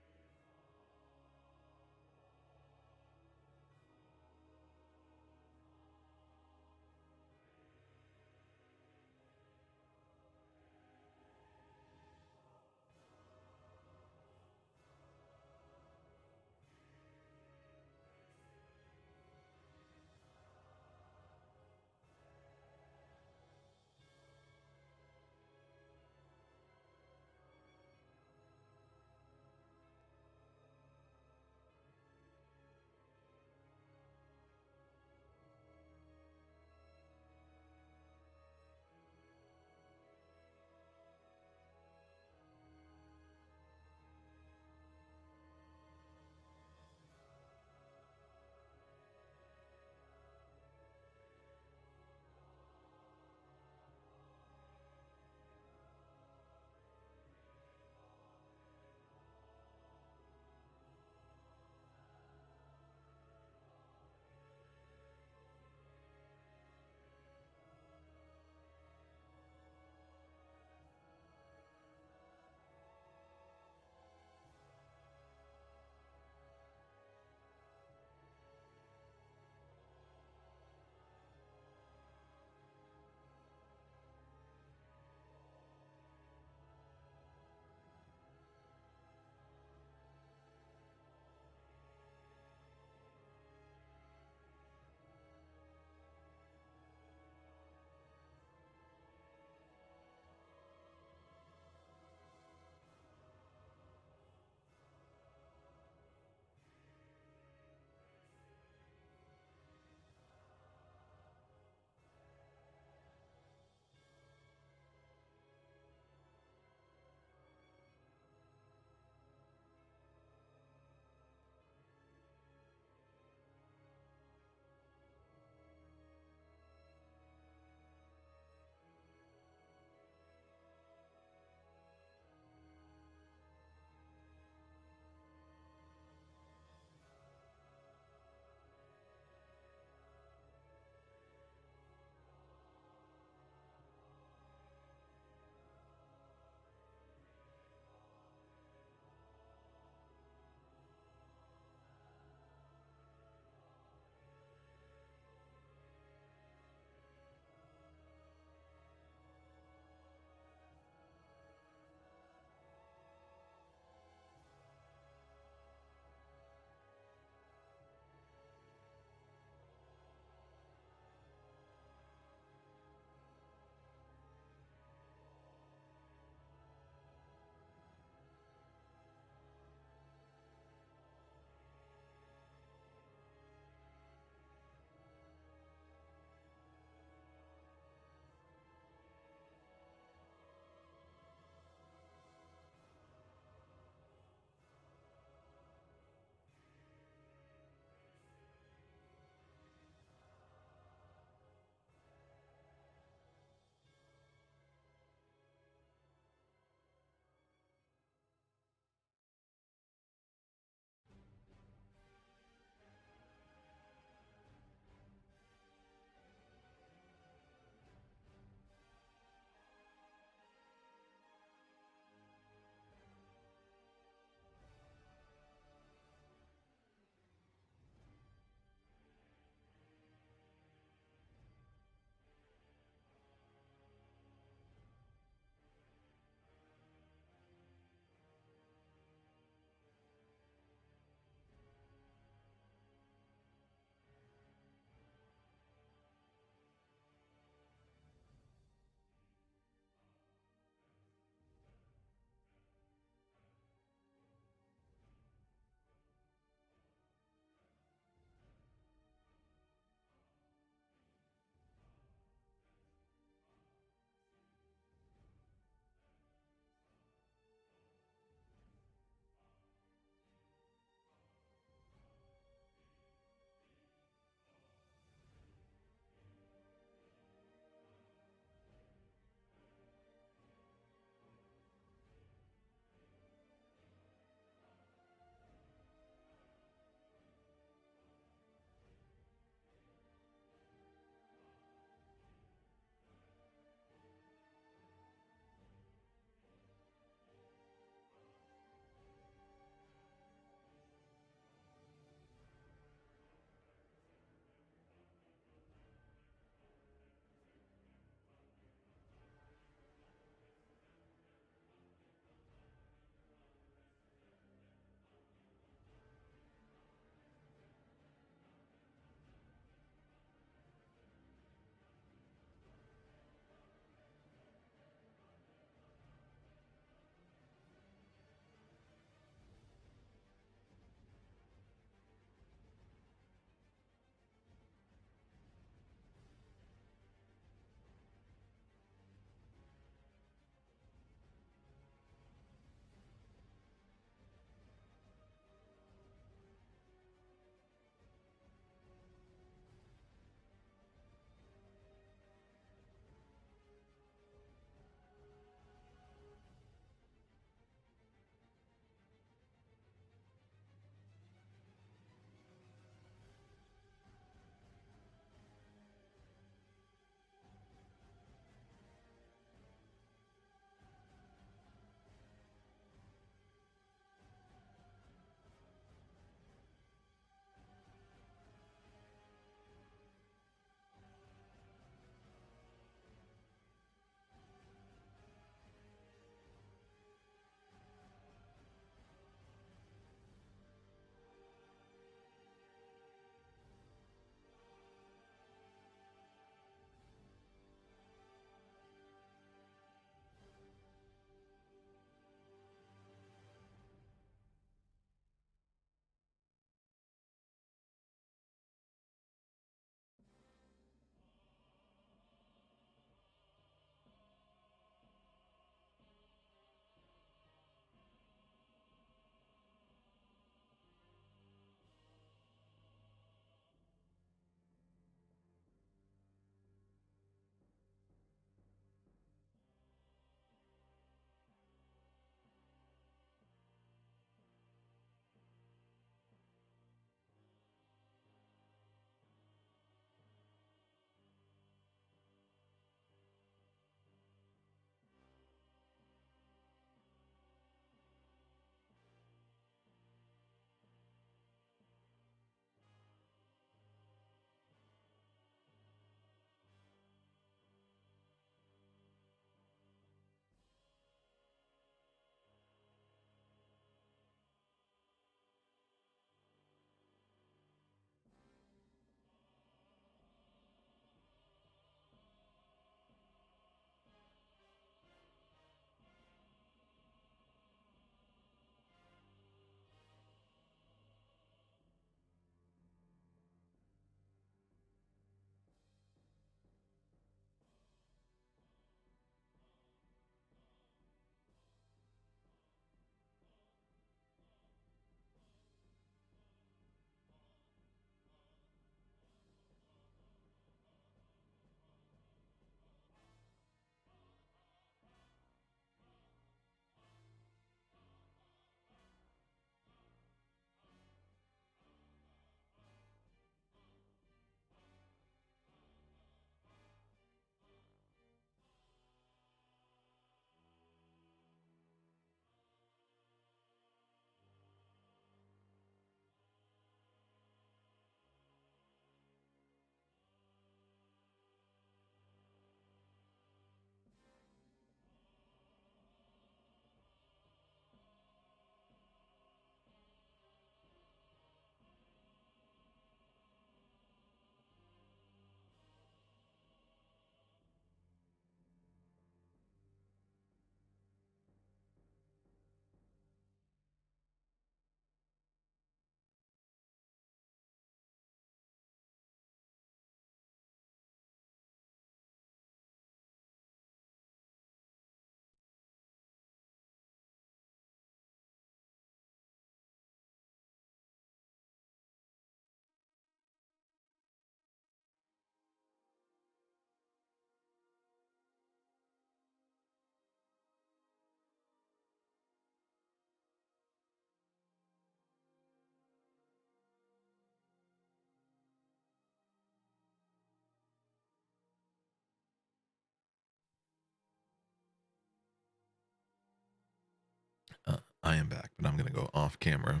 I am back, but I'm gonna go off camera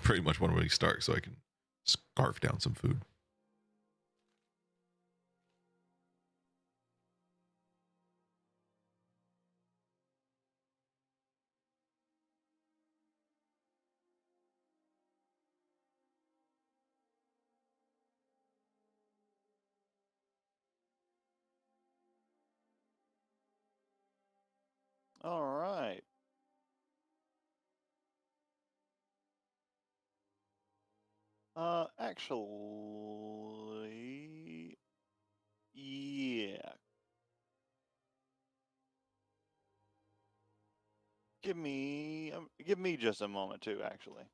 pretty much when we start, so I can scarf down some food. All right. Actually, yeah. Give me just a moment too, actually.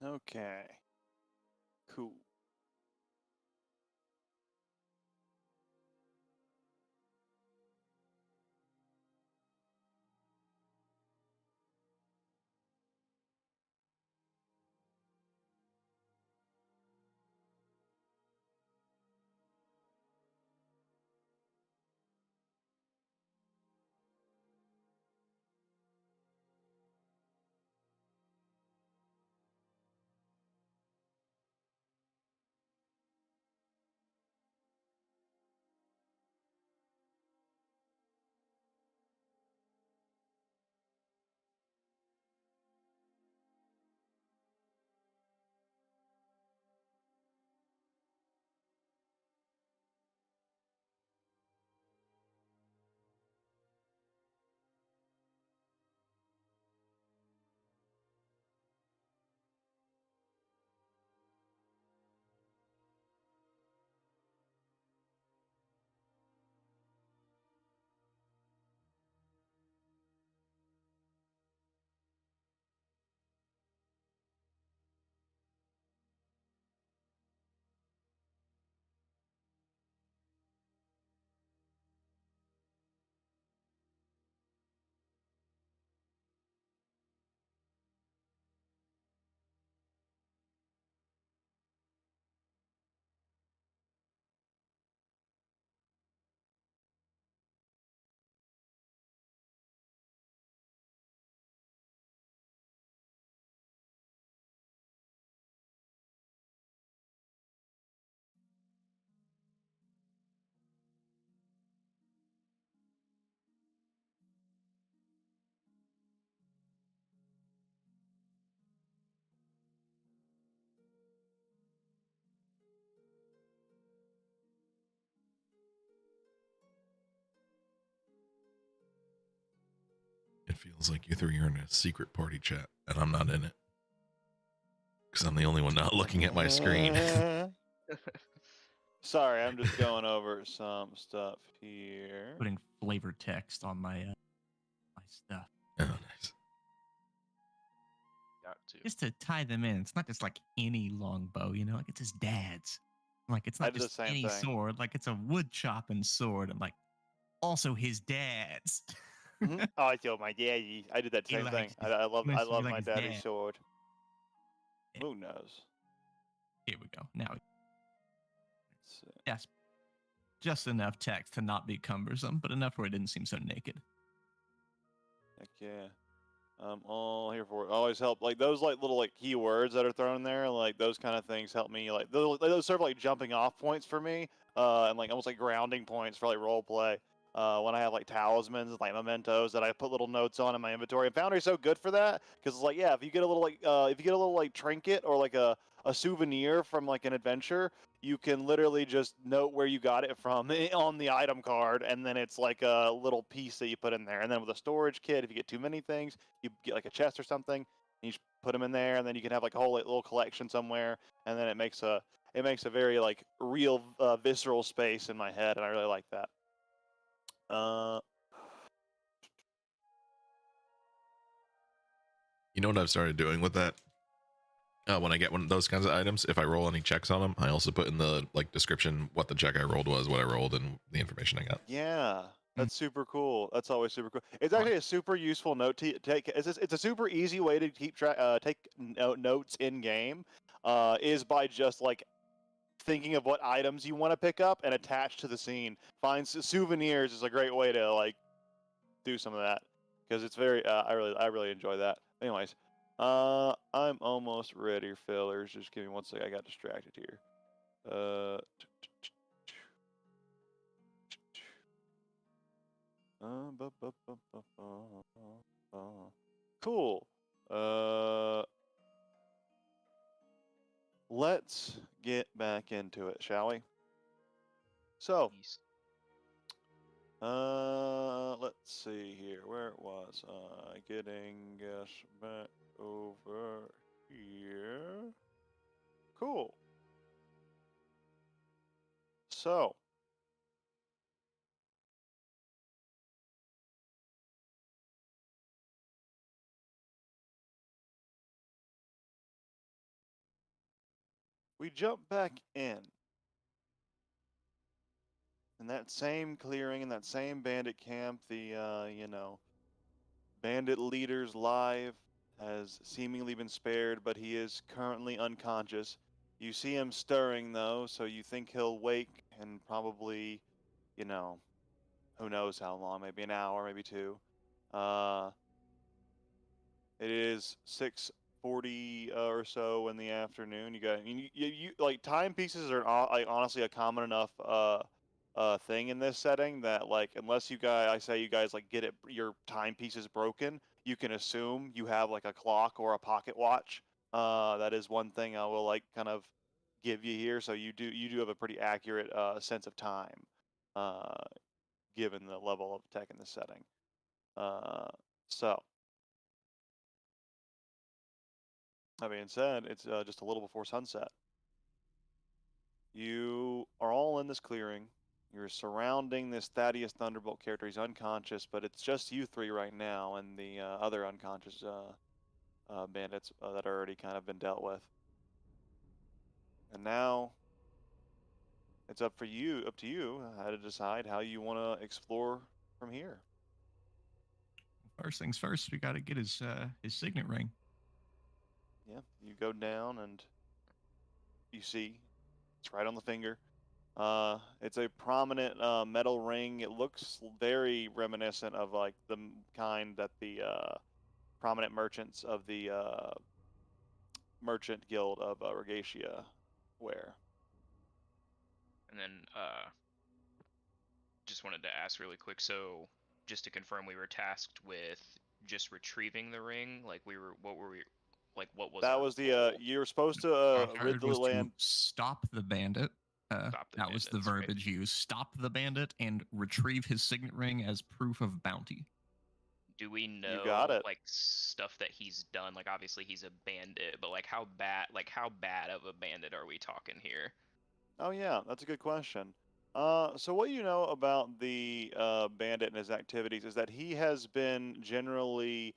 Okay. Cool. It feels like you three are in a secret party chat, and I'm not in it because I'm the only one not looking at my screen. Sorry, I'm just going over some stuff here. Putting flavored text on my my stuff. Oh, nice. Got to. Just to tie them in. It's not just like any longbow, you know, like it's his dad's. Like it's I not did the just same any thing. sword, like it's a wood chopping sword, and like also his dad's. Mhm. Oh, I told my daddy. I did that He same thing. likes his- I love he wants to be like my his daddy's dad. sword. Yeah. Who knows? Here we go. Now, Let's see. yes, just enough text to not be cumbersome, but enough where it didn't seem so naked. Heck yeah. I'm all here for it. Always help. Like those like little like keywords that are thrown in there, like those kind of things help me. Like those serve like jumping off points for me, and like almost like grounding points for like role play. When I have like talismans, like mementos that I put little notes on in my inventory. And Foundry's so good for that because it's like, yeah, if you get a little like if you get a little like trinket or like a souvenir from like an adventure, you can literally just note where you got it from on the item card, and then it's like a little piece that you put in there. And then with a storage kit, if you get too many things, you get like a chest or something, and you just put them in there, and then you can have like a whole like, little collection somewhere, and then it makes a very like real visceral space in my head, and I really like that. You know what I've started doing with that? When I get one of those kinds of items, if I roll any checks on them, I also put in the like description what the check I rolled was, what I rolled, and the information I got. Yeah, that's super cool. That's always super cool. It's actually a super useful note to take. It's a super easy way to keep track, take notes in game, is by just like thinking of what items you want to pick up and attach to the scene. Find souvenirs is a great way to like do some of that because it's very. I really enjoy that. Anyways, I'm almost ready, fellers. Just give me one second. I got distracted here. Cool. Let's get back into it, shall we? So, let's see here. Where was I? Getting us back over here. Cool. So, we jump back in that same clearing, in that same bandit camp. The bandit leader's life has seemingly been spared, but he is currently unconscious. You see him stirring though, so you think he'll wake and probably, who knows how long, maybe an hour, maybe two. It is 6:40 or so in the afternoon. You got you like timepieces are like honestly a common enough thing in this setting that like unless I say you guys like get your timepieces broken, you can assume you have like a clock or a pocket watch. That is one thing I will like kind of give you here. So you do have a pretty accurate sense of time, uh, given the level of tech in this setting. So. That being said, it's just a little before sunset. You are all in this clearing. You're surrounding this Thaddeus Thunderbolt character. He's unconscious, but it's just you three right now and the other unconscious bandits that are already kind of been dealt with. And now it's up to you how to decide how you want to explore from here. First things first, we got to get his signet ring. Yeah, you go down and you see it's right on the finger. It's a prominent metal ring. It looks very reminiscent of like the kind that the prominent merchants of the Merchant Guild of Regatia wear. And then just wanted to ask really quick. So just to confirm, we were tasked with just retrieving the ring. Like what were we? Like what was that? Our Was the goal? you were supposed to rid the was land. To stop the bandit. That was the verbiage used. Stop the bandit and retrieve his signet ring as proof of bounty. Do we know You got it. like stuff that he's done? Like obviously he's a bandit, but like how bad of a bandit are we talking here? Oh yeah, that's a good question. So what you know about the bandit and his activities is that he has been generally.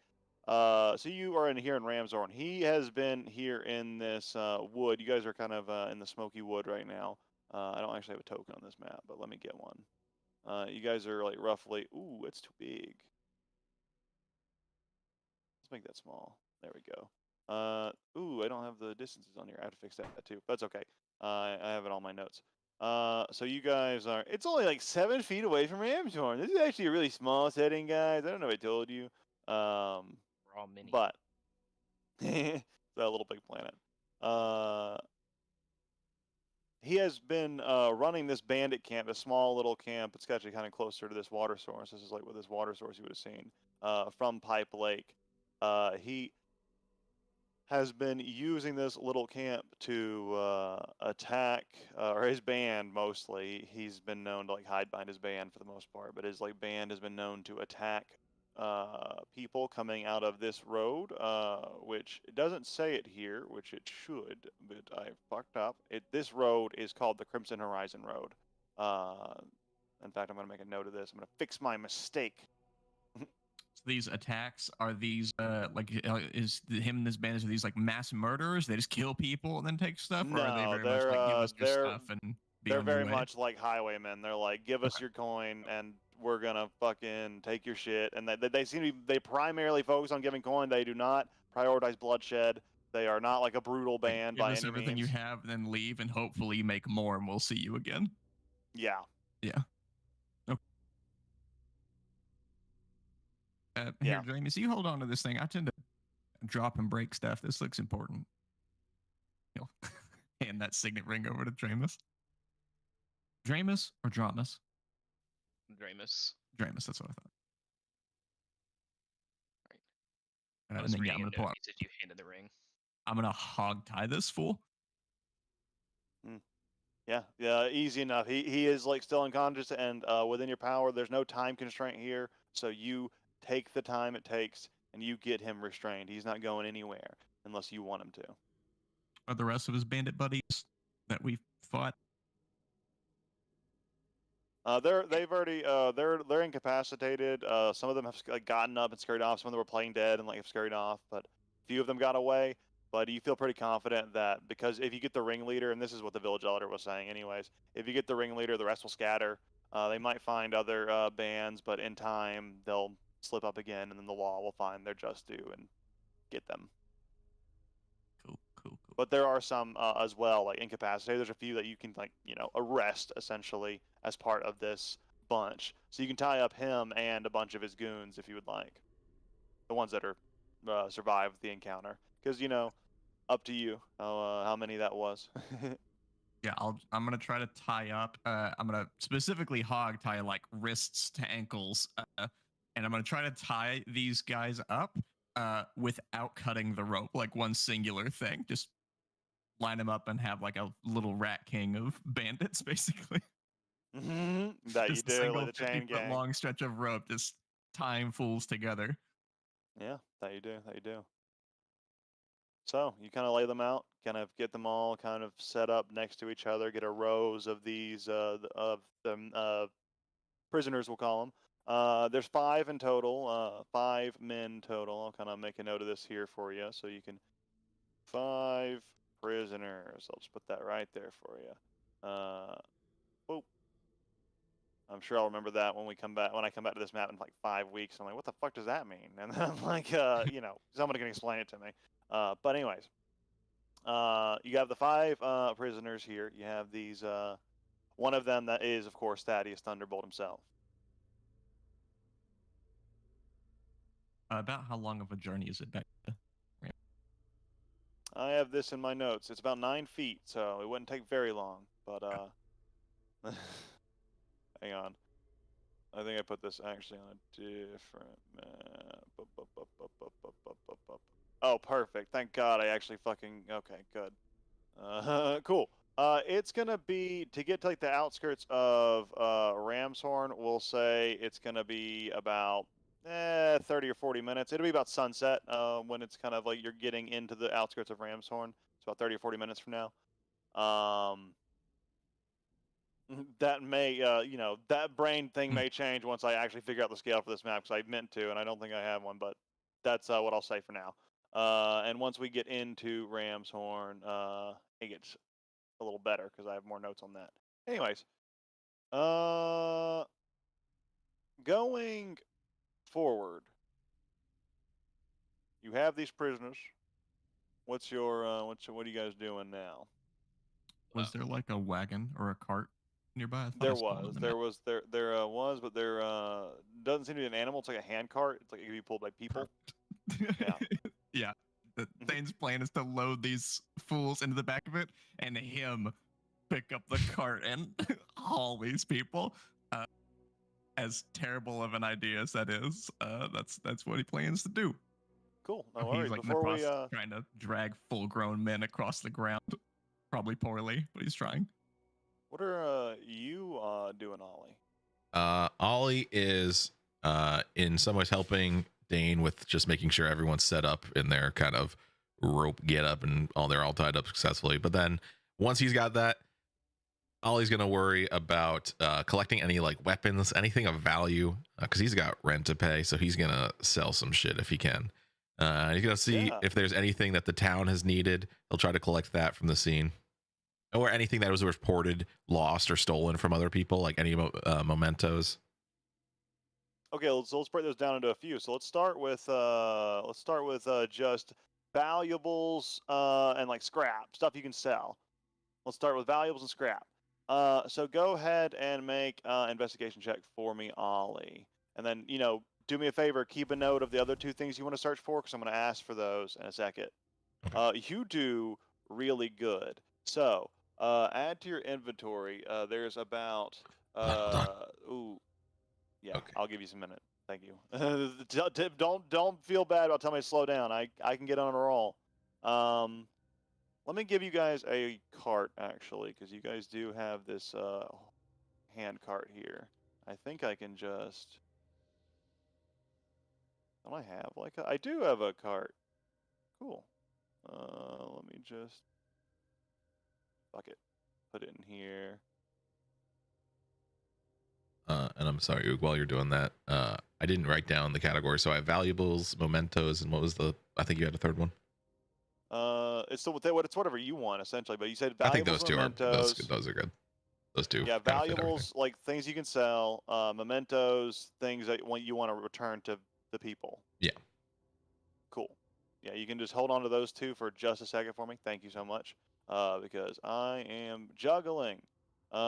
So you are here in Ramshorn. He has been here in this wood. You guys are kind of in the smoky wood right now. I don't actually have a token on this map, but let me get one. You guys are like roughly. Ooh, it's too big. Let's make that small. There we go. Ooh, I don't have the distances on here. I have to fix that too. But it's okay. I have it on my notes. So you guys are. It's only like 7 feet away from Ramshorn. This is actually a really small setting, guys. I don't know if I told you. We're all mini. But that little big planet. He has been running this bandit camp, a small little camp. It's actually kind of closer to this water source. This is like with this water source you would have seen from Pipe Lake. He has been using this little camp to attack, or his band mostly. He's been known to like hide behind his band for the most part, but his like band has been known to attack people coming out of this road, which it doesn't say it here, which it should, but I fucked up. This road is called the Crimson Horizon Road. In fact, I'm going to make a note of this. I'm going to fix my mistake. So these attacks are these him and his band, are these like mass murderers? They just kill people and then take stuff, or are they No, very much like give us your stuff and be they're on your very way? much like highwaymen. They're like, give us Okay. your coin and we're gonna fucking take your shit. And they seem to be, they primarily focus on giving coin. They do not prioritize bloodshed. They are not like a brutal Like, band give by us any everything means. you have, then leave, and hopefully make more, and we'll see you again. Yeah. Yeah. Okay. Yeah. Here, James, you hold on to this thing. I tend to drop and break stuff. This looks important. He'll hand that signet ring over to Dramus. Dramus or Dramus? Dramus. Dramus, that's what I thought. I And was then, yeah, reading I'm a gonna pull note. out. He said you handed the ring. I'm gonna hog tie this fool. Yeah, easy enough. He is like still unconscious and within your power. There's no time constraint here, so you take the time it takes and you get him restrained. He's not going anywhere unless you want him to. Are the rest of his bandit buddies that we fought? They've already they're incapacitated. Some of them have like gotten up and scurried off. Some of them were playing dead and like have scurried off, but a few of them got away. But you feel pretty confident that because if you get the ringleader, and this is what the village elder was saying, anyways, if you get the ringleader, the rest will scatter. They might find other bands, but in time they'll slip up again, and then the law will find their just due and get them. Cool. But there are some as well, like incapacitated. There's a few that you can like arrest essentially as part of this bunch. So you can tie up him and a bunch of his goons if you would like. The ones that are survived the encounter, because up to you how many that was. Yeah, I'm gonna try to tie up. I'm gonna specifically hog tie like wrists to ankles, and I'm gonna try to tie these guys up without cutting the rope, like one singular thing. Just line them up and have like a little rat king of bandits, basically. That Just you a do, single like the chain 50-foot gang. long stretch of rope, just tying fools together. Yeah, that you do. So you kind of lay them out, kind of get them all kind of set up next to each other, get a rows of these of them prisoners, we'll call them. There's 5 in total, 5 men total. I'll kind of make a note of this here for you, so you can 5 prisoners. I'll just put that right there for you. Boop. I'm sure I'll remember that when I come back to this map in like 5 weeks. I'm like, what the fuck does that mean? And then I'm like, somebody can explain it to me. But anyways, you have the 5 prisoners here. You have these, one of them that is, of course, Thaddeus Thunderbolt himself. About how long of a journey is it back to? I have this in my notes. It's about 9 feet, so it wouldn't take very long. But hang on. I think I put this actually on a different map. Oh, perfect. Thank God I actually fucking... Okay, good. Cool. It's gonna be, to get to like the outskirts of Ramshorn, we'll say it's gonna be about 30 or 40 minutes. It'll be about sunset when it's kind of like you're getting into the outskirts of Ramshorn. It's about 30 or 40 minutes from now. That may, that brain thing may change once I actually figure out the scale for this map, because I meant to, and I don't think I have one, but that's what I'll say for now. And once we get into Ramshorn, it gets a little better, because I have more notes on that. Anyways, going forward, you have these prisoners. What are you guys doing now? Was there like a wagon or a cart nearby? I thought I There saw it on was, the there map. was, there was, but there doesn't seem to be an animal. It's like a hand cart. It's like it can be pulled by people. Yeah. Yeah. Thane's plan is to load these fools into the back of it and him pick up the cart and haul these people. As terrible of an idea as that is, that's what he plans to do. Cool. No He's worries. like in the Before we process trying to drag full-grown men across the ground, probably poorly, but he's trying. what are you doing, Ollie? Ollie is in some ways helping Dane with just making sure everyone's set up in their kind of rope get up and they're all tied up successfully. But then once he's got that, Ollie's gonna worry about collecting any like weapons, anything of value, because he's got rent to pay. So he's gonna sell some shit if he can. He's gonna see if there's anything that the town has needed. He'll try to collect that from the scene, or anything that was reported lost or stolen from other people, like any mementos. Okay, let's break those down into a few. So let's start with just valuables and like scrap stuff you can sell. Let's start with valuables and scrap. So go ahead and make investigation check for me, Ollie, and then do me a favor, keep a note of the other two things you want to search for, because I'm going to ask for those in a second. Okay. You do really good. So add to your inventory. There's about ooh. Yeah, Okay. I'll give you some minute. Thank you. Don't feel bad about telling me to slow down. I can get on a roll. Let me give you guys a cart actually, because you guys do have this hand cart here. I think I can just. Don't I have like I do have a cart. Cool. Let me just. Fuck it. Put it in here. And I'm sorry, while you're doing that, I didn't write down the category. So I have valuables, mementos, and what was I think you had a third one. It's whatever you want essentially, but you said valuables, I think those two mementos. those are good. Those two. Yeah, valuables like things you can sell, mementos, things that you want to return to the people. Yeah. Cool. Yeah, you can just hold on to those two for just a second for me. Thank you so much. Because I am juggling. Can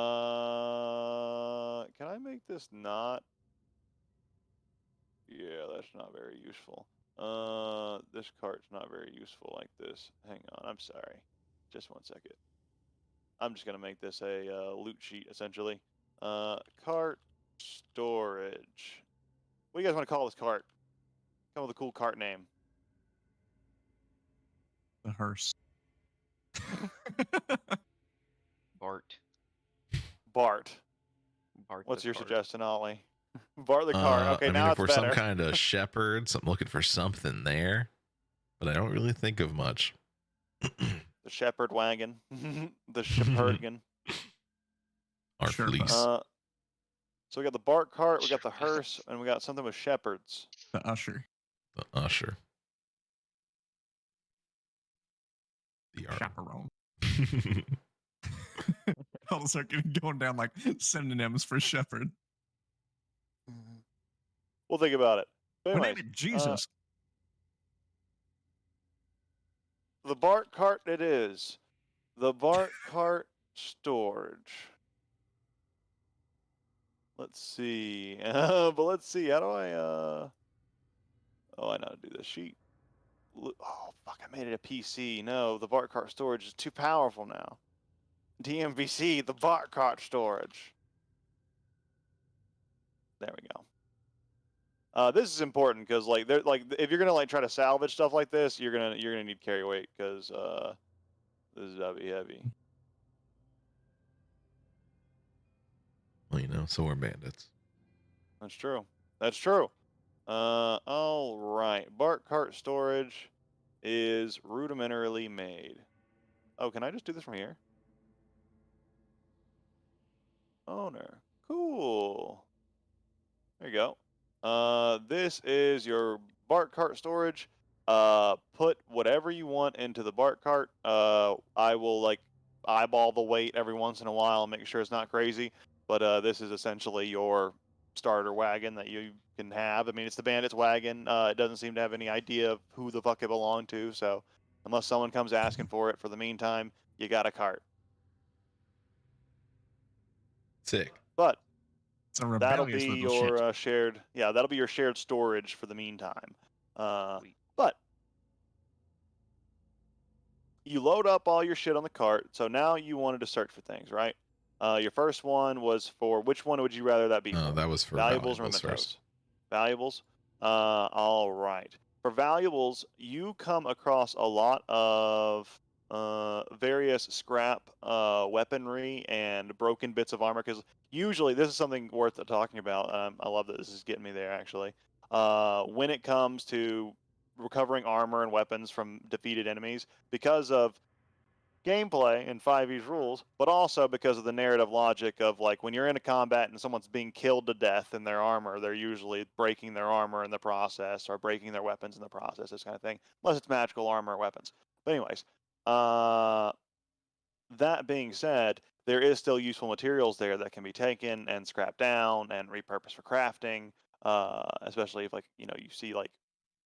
I make this not? Yeah, that's not very useful. This cart's not very useful like this. Hang on, I'm sorry. Just 1 second. I'm just gonna make this a loot sheet essentially. Cart storage. What do you guys want to call this cart? Come with a cool cart name. The hearse. Bart. Bart. Bart. What's the your cart. suggestion, Ollie? Bart the cart. Okay, I mean, now if it's we're better. some kind of shepherd, I'm looking for something there, but I don't really think of much. The shepherd wagon. The shepherdgan. Our Sure, fleece. So we got the Bart cart, we got the hearse, and we got something with shepherds. The usher. The usher. The Chaperone. I'll start going down like synonyms for shepherd. We'll think about it. But What anyways, name it? Jesus. the Bart cart it is. The Bart cart storage. Let's see. But let's see. How do I Oh, I know how to do this sheet. Oh, fuck, I made it a PC. No, the Bart cart storage is too powerful now. DMVC, the Bart cart storage. There we go. This is important because if you're gonna like try to salvage stuff like this, you're gonna need carry weight because this is heavy. Well, so we're bandits. That's true. That's true. All right. Bart cart storage is rudimentarily made. Oh, can I just do this from here? Owner. Cool. There you go. This is your Bart cart storage. Put whatever you want into the Bart cart. I will like eyeball the weight every once in a while and make sure it's not crazy. But this is essentially your starter wagon that you can have. I mean, it's the bandit's wagon. It doesn't seem to have any idea of who the fuck it belonged to. So unless someone comes asking for it, for the meantime, you got a cart. Sick. But It's a that'll rebellious be little shit. your shared. Yeah, that'll be your shared storage for the meantime. But But you load up all your shit on the cart, so now you wanted to search for things, right? Your first one was for, which one would you rather that be for? That was for Valuables or valuables mementos? first. Valuables? All right. For valuables, you come across a lot of various scrap weaponry and broken bits of armor, because usually, this is something worth talking about. I love that this is getting me there, actually. When it comes to recovering armor and weapons from defeated enemies, because of gameplay and 5e's rules, but also because of the narrative logic of, like, when you're in a combat and someone's being killed to death in their armor, they're usually breaking their armor in the process or breaking their weapons in the process, this kind of thing, unless it's magical armor or weapons. But anyways, that being said, there is still useful materials there that can be taken and scrapped down and repurposed for crafting, especially if, like, you see, like,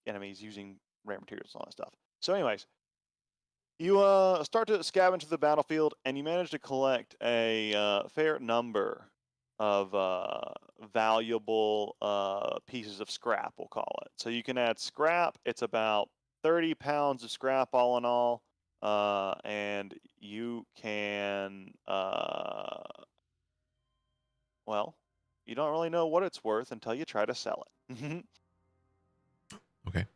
enemies using rare materials and all that stuff. So anyways, you start to scavenge the battlefield, and you manage to collect a fair number of valuable pieces of scrap, we'll call it. So you can add scrap. It's about 30 pounds of scrap all in all, and you can, well, you don't really know what it's worth until you try to sell it. Okay.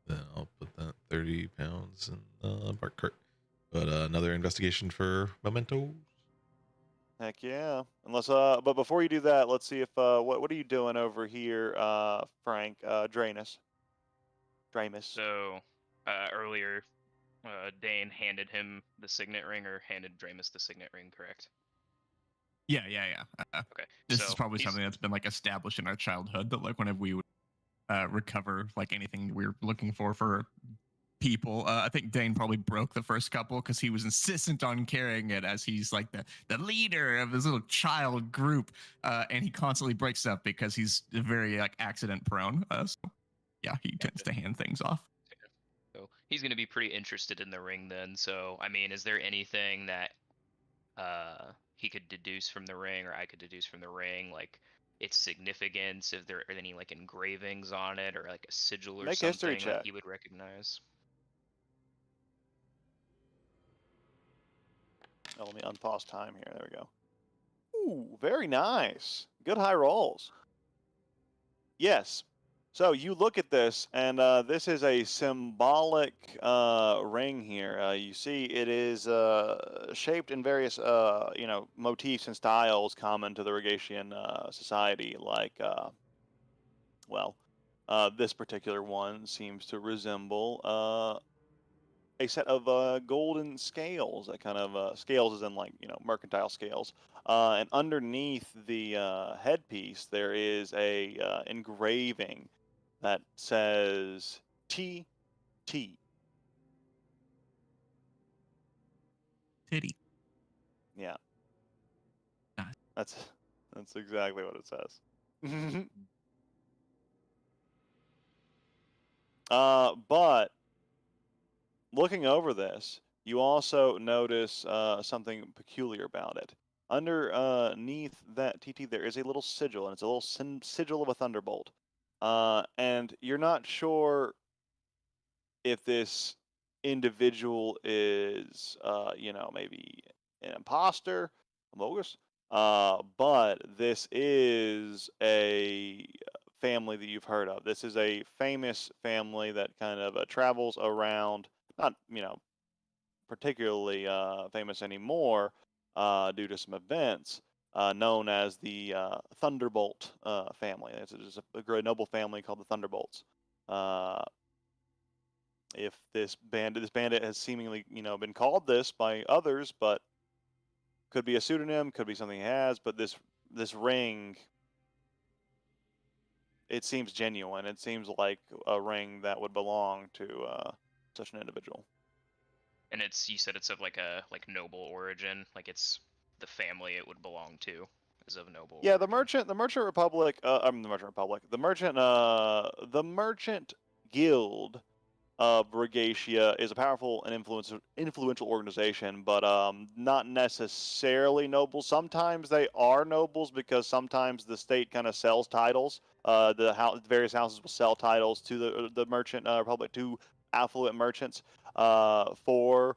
Then I'll put that 30 pounds in the bark cart. But another investigation for mementos. Heck yeah. Unless but before you do that, let's see if what are you doing over here, Frank, Drainus. So earlier, Dane handed him the signet ring, or handed Dramus the signet ring, correct? Yeah. Okay. This so is probably he's- something that's been like established in our childhood, that like whenever we would recover like anything we were looking for people, I think Dane probably broke the first couple because he was insistent on carrying it, as he's like the leader of his little child group, and he constantly breaks stuff because he's very like accident prone. So yeah, he tends to hand things off. So he's going to be pretty interested in the ring then. So, I mean, is there anything that he could deduce from the ring, or I could deduce from the ring, like its significance, if there are any like engravings on it, or like a sigil or Make a history something that check. he would recognize? Oh, let me unpause time here. There we go. Ooh, very nice. Good high rolls. Yes. So you look at this, and this is a symbolic ring here. You see, it is shaped in various, motifs and styles common to the Rogatian society. Like, this particular one seems to resemble a set of golden scales. That kind of scales, as in, like, mercantile scales. And underneath the headpiece, there is a engraving that says TT. Titty. Yeah. Nice. That's exactly what it says. But looking over this, you also notice something peculiar about it. Underneath that TT, there is a little sigil, and it's a little sigil of a thunderbolt. And you're not sure if this individual is, maybe an imposter, a bogus, but this is a family that you've heard of. This is a famous family that kind of travels around, not, particularly famous anymore due to some events, known as the Thunderbolt family. It's a great noble family called the Thunderbolts. If this bandit has seemingly, been called this by others, but could be a pseudonym, could be something he has, but this ring, it seems genuine. It seems like a ring that would belong to such an individual. And you said it's of like a noble origin, like it's the family it would belong to is of noble. Yeah, origin. the Merchant Republic. The Merchant Republic. The Merchant Guild of Regatia is a powerful and influential organization, but not necessarily noble. Sometimes they are nobles because sometimes the state kind of sells titles The various houses will sell titles to the merchant republic, to affluent merchants, for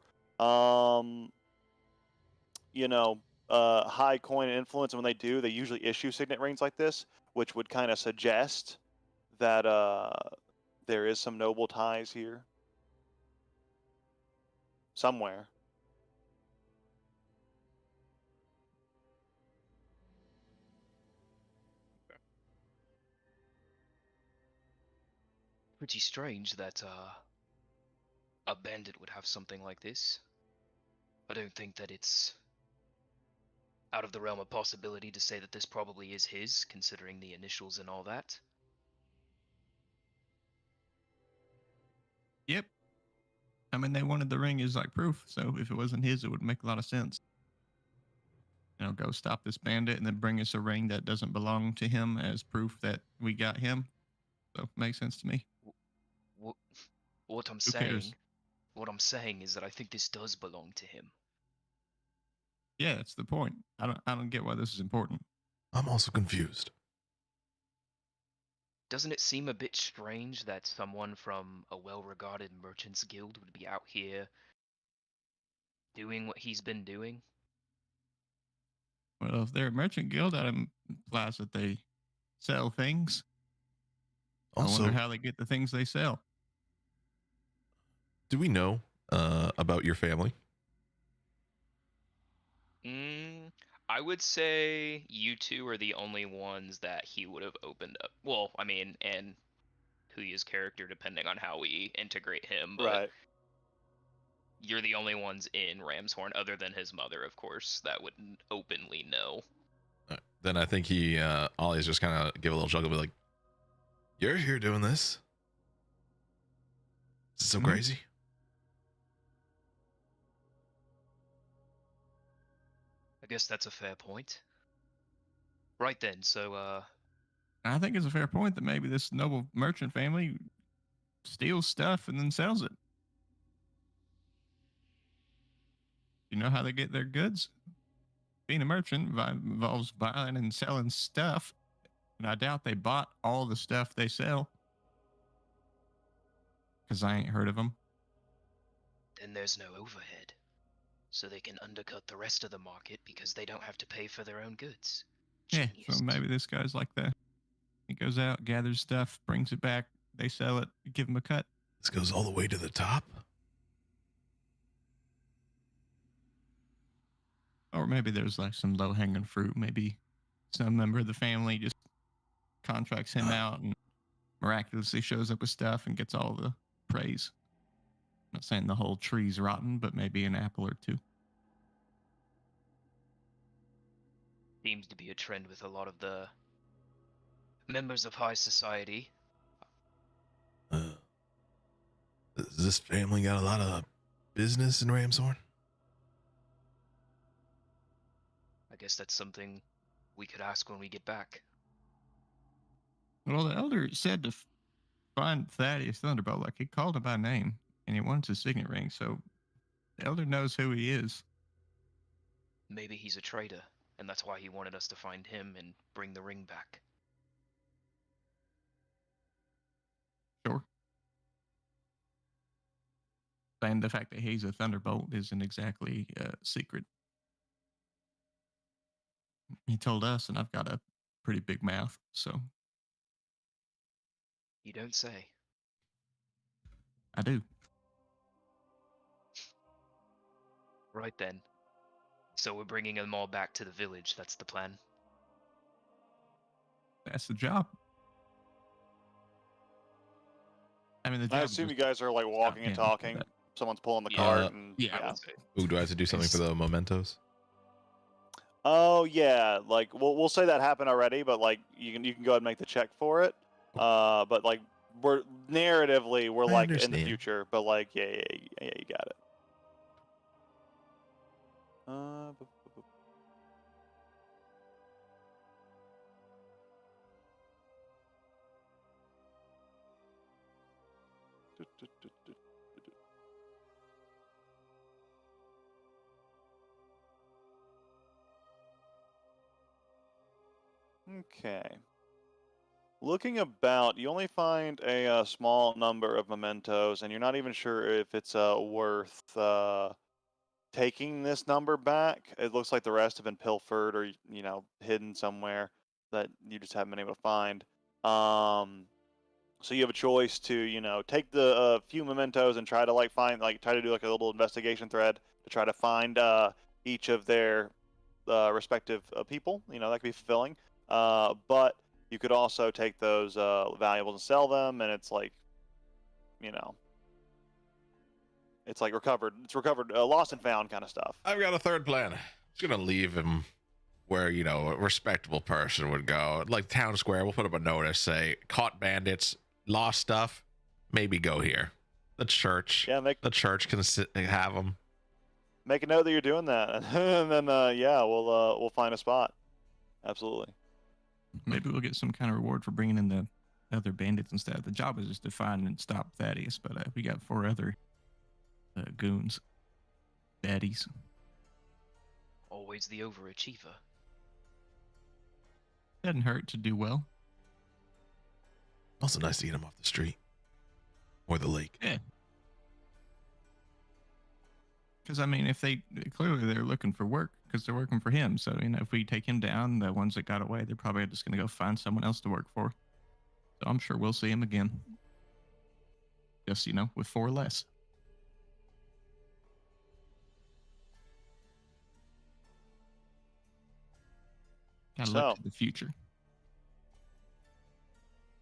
high coin and influence. And when they do, they usually issue signet rings like this, which would kind of suggest that there is some noble ties here somewhere. Pretty strange that a bandit would have something like this. I don't think that it's out of the realm of possibility to say that this probably is his, considering the initials and all that. Yep. I mean, they wanted the ring as like proof, so if it wasn't his, it would make a lot of sense. Go stop this bandit and then bring us a ring that doesn't belong to him as proof that we got him. So it makes sense to me. What I'm Who cares? saying, what I'm saying is that I think this does belong to him. Yeah, that's the point. I don't get why this is important. I'm also confused. Doesn't it seem a bit strange that someone from a well-regarded merchants guild would be out here doing what he's been doing? Well, if they're a merchant guild, that implies that they sell things. I Also, wonder how they get the things they sell. do we know about your family? I would say you two are the only ones that he would have opened up. Well, I mean, and Huya's character, depending on how we integrate him, but Right. you're the only ones in Ramshorn, other than his mother, of course, that would openly know. Then I think Ollie's just kind of give a little chuckle, be like, "You're here doing this? This is so crazy." I guess that's a fair point. Right then, so I think it's a fair point that maybe this noble merchant family steals stuff and then sells it. You know how they get their goods? Being a merchant involves buying and selling stuff, and I doubt they bought all the stuff they sell, because I ain't heard of them. then there's no overhead. So they can undercut the rest of the market because they don't have to pay for their own goods. Genius. Yeah, so maybe this guy's like that. He goes out, gathers stuff, brings it back, they sell it, give him a cut. This goes all the way to the top? Or maybe there's like some low-hanging fruit. Maybe some member of the family just contracts him out and miraculously shows up with stuff and gets all the praise. I'm not saying the whole tree's rotten, but maybe an apple or two. Seems to be a trend with a lot of the members of high society. Does this family got a lot of business in Ramshorn? I guess that's something we could ask when we get back. Well, the elder said to find Thaddeus Thunderbolt. Like, he called him by name, and he wants his signet ring, so the elder knows who he is. Maybe he's a traitor, and that's why he wanted us to find him and bring the ring back. Sure. And the fact that he's a Thunderbolt isn't exactly a secret. He told us, and I've got a pretty big mouth, so. You don't say. I do. Right then. So we're bringing them all back to the village, that's the plan. That's the job. I mean, the job. I assume you guys are like walking and talking. Someone's pulling the cart, and yeah. Ooh, do I have to do something for the mementos? Oh yeah, like we'll say that happened already, but like you can go ahead and make the check for it. But like we're narratively we're I like in understand. the future, but like yeah, you got it. Okay. Looking about, you only find a small number of mementos, and you're not even sure if it's worth taking this number back. It looks like the rest have been pilfered or hidden somewhere that you just haven't been able to find. So you have a choice to take the few mementos and try to try to do like a little investigation thread to try to find each of their respective people. That could be fulfilling. But you could also take those valuables and sell them, and it's like, it's like recovered. It's recovered, lost and found kind of stuff. I've got a third plan. Just gonna leave him where a respectable person would go, like town square. We'll put up a notice, say caught bandits, lost stuff. Maybe go here. The church. Yeah, The church can have them. make a note that you're doing that, and then we'll find a spot. Absolutely. Maybe we'll get some kind of reward for bringing in the other bandits instead. The job is just to find and stop Thaddeus, but we got 4 other goons. Baddies. Always the overachiever. Doesn't hurt to do well. Also nice to get him off the street or the lake. Yeah. Because I mean, if they're looking for work because they're working for him. So if we take him down, the ones that got away, they're probably just gonna go find someone else to work for. So I'm sure we'll see him again. Just with 4 less. Gotta look to the future.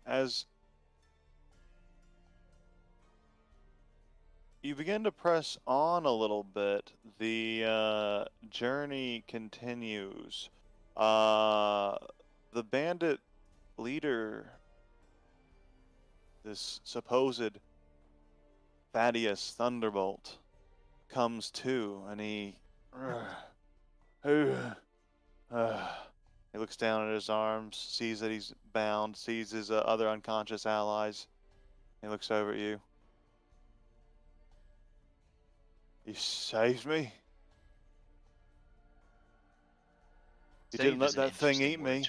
As you begin to press on a little bit, the journey continues. The bandit leader, this supposed Thaddeus Thunderbolt, comes to, and he looks down at his arms, sees that he's bound, sees his other unconscious allies. He looks over at you. You saved me. You didn't let that thing eat me.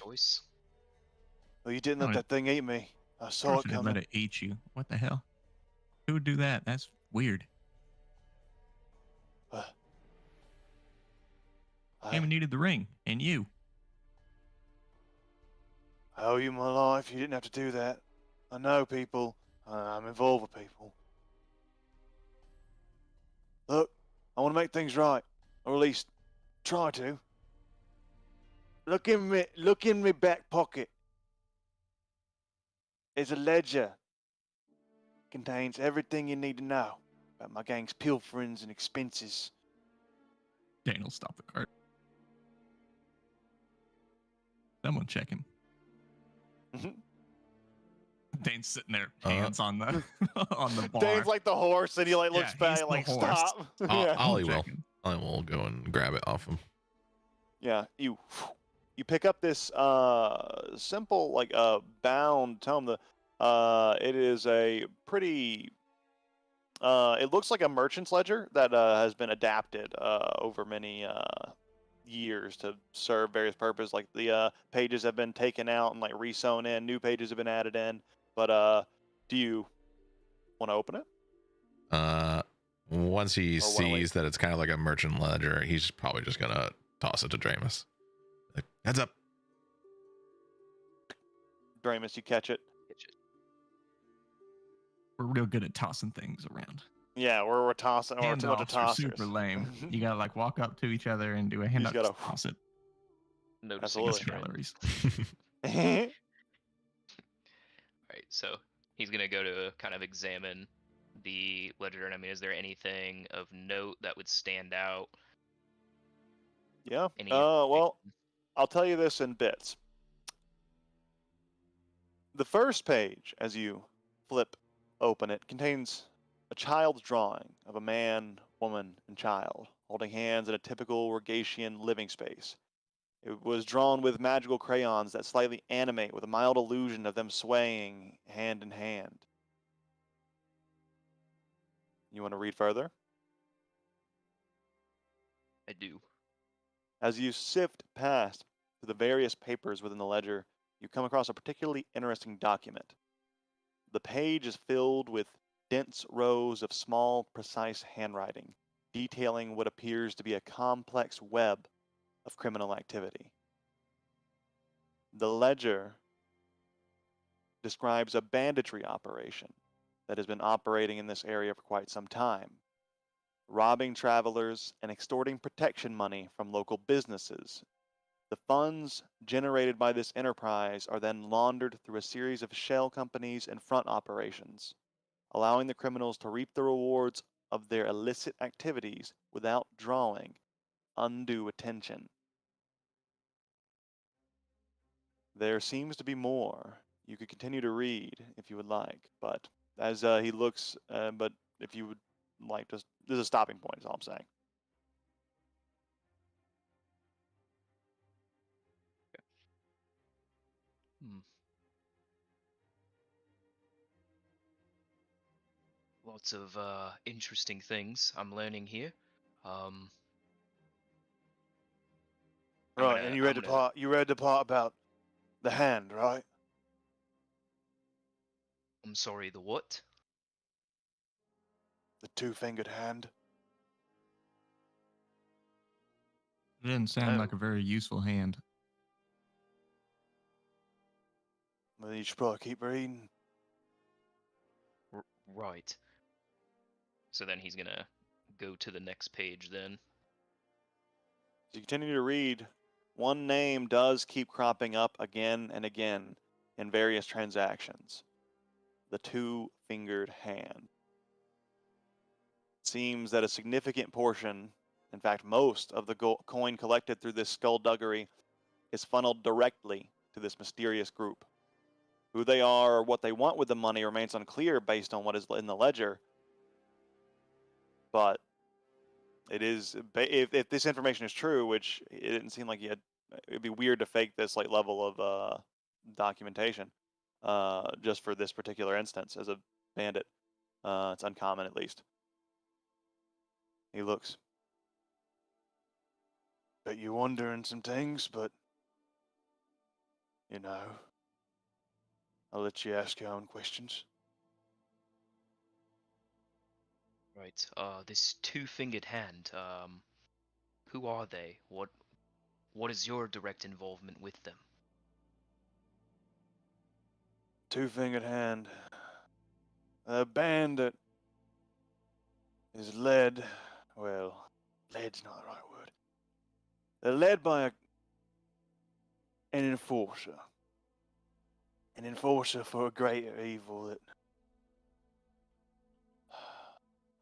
Well, you didn't let that thing eat me. I saw it coming. Let it eat you. What the hell? Who would do that? That's weird. I even needed the ring, and you. I owe you my life. You didn't have to do that. I know people. I'm involved with people. Look, I want to make things right, or at least try to. Look in my back pocket. There's a ledger. Contains everything you need to know about my gang's pilferings and expenses. Daniel, stop the cart. Someone check him. Dane's sitting there, hands on the on the bar. Dane's like the horse, and he looks back, stop. Ollie will go and grab it off him. Yeah, you pick up this simple bound tome. It is a pretty. It looks like a merchant's ledger that has been adapted over many years to serve various purposes. Like the pages have been taken out and re-sewn in. New pages have been added in. But do you want to open it? Once he sees that it's kind of like a merchant ledger, he's probably just gonna toss it to Dramus. Like, heads up. Dramus, you catch it. We're real good at tossing things around. Yeah, we're tossing. Handoffs are super lame. You gotta walk up to each other and do a handoff. Gotta toss it. Noticing calories. Right, so he's gonna go to kind of examine the ledger, and I mean, is there anything of note that would stand out? Yeah. Well, I'll tell you this in bits. The first page, as you open it, contains a child's drawing of a man, woman, and child holding hands in a typical Rogatian living space. It was drawn with magical crayons that slightly animate with a mild illusion of them swaying hand in hand. You want to read further? I do. As you sift past the various papers within the ledger, you come across a particularly interesting document. The page is filled with dense rows of small, precise handwriting, detailing what appears to be a complex web of criminal activity. The ledger describes a banditry operation that has been operating in this area for quite some time, robbing travelers and extorting protection money from local businesses. The funds generated by this enterprise are then laundered through a series of shell companies and front operations, allowing the criminals to reap the rewards of their illicit activities without drawing undue attention. There seems to be more. You could continue to read if you would like, but as he looks, but if you would like to, this is a stopping point, is all I'm saying. Hmm. Lots of interesting things I'm learning here. Um, I'm Right, and gonna, you I'm read the gonna. part. You read the part about the hand, right? I'm sorry. The what? The two-fingered hand. It didn't sound No. like a very useful hand. Well, you should probably keep reading. Right. So then he's gonna go to the next page then. As you continue to read, one name does keep cropping up again and again in various transactions. The two-fingered hand. It seems that a significant portion, in fact most, of the coin collected through this skullduggery is funneled directly to this mysterious group. Who they are or what they want with the money remains unclear based on what is in the ledger, but it is, if this information is true, which it didn't seem like it'd be weird to fake this like level of documentation just for this particular instance as a bandit. It's uncommon, at least. He looks. Bet you're wondering some things, but you know, I'll let you ask your own questions. Right. This two-fingered hand. Who are they? What is your direct involvement with them? Two-fingered hand. A band that is led, well, led's not the right word. They're led by an enforcer. An enforcer for a greater evil that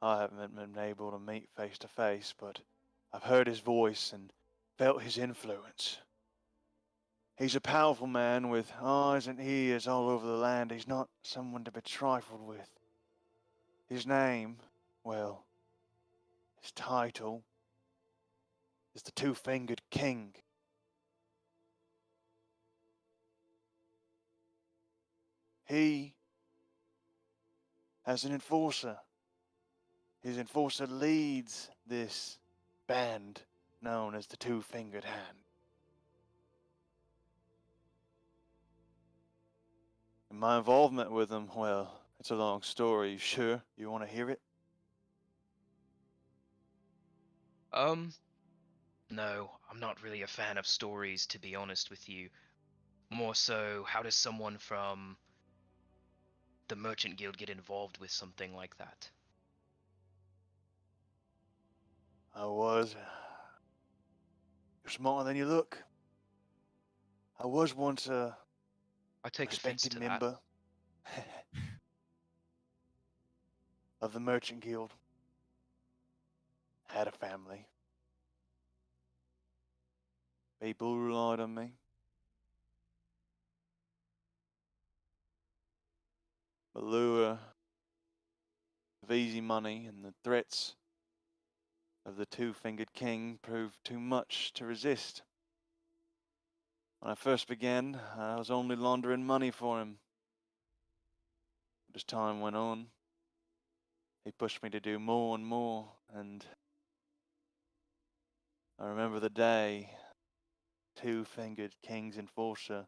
I haven't been able to meet face to face, but I've heard his voice and felt his influence. He's a powerful man with eyes and ears all over the land. He's not someone to be trifled with. His name, well, his title is the Two-Fingered King. He has an enforcer. His enforcer leads this band known as the Two-Fingered Hand. And my involvement with him, well, it's a long story. Sure, you want to hear it? No, I'm not really a fan of stories, to be honest with you. More so, how does someone from the Merchant Guild get involved with something like that? You're smarter than you look. I was once a I take offense respected to that. member of the Merchant Guild. Had a family. People relied on me. The lure of easy money and the threats of the Two-Fingered King proved too much to resist. When I first began, I was only laundering money for him. But as time went on, he pushed me to do more and more, and I remember the day Two-Fingered King's enforcer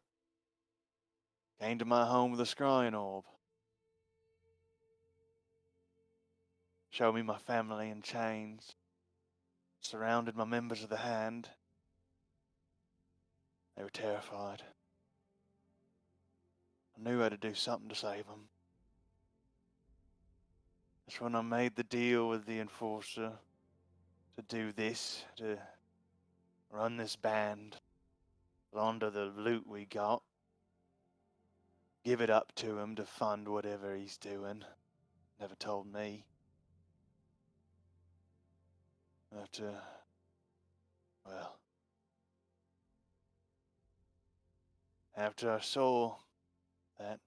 came to my home with a scrying orb. Showed me my family in chains. Surrounded my members of the Hand. They were terrified. I knew I had to do something to save them. That's when I made the deal with the Enforcer to do this, to run this band, launder the loot we got, give it up to him to fund whatever he's doing. Never told me. After I saw that,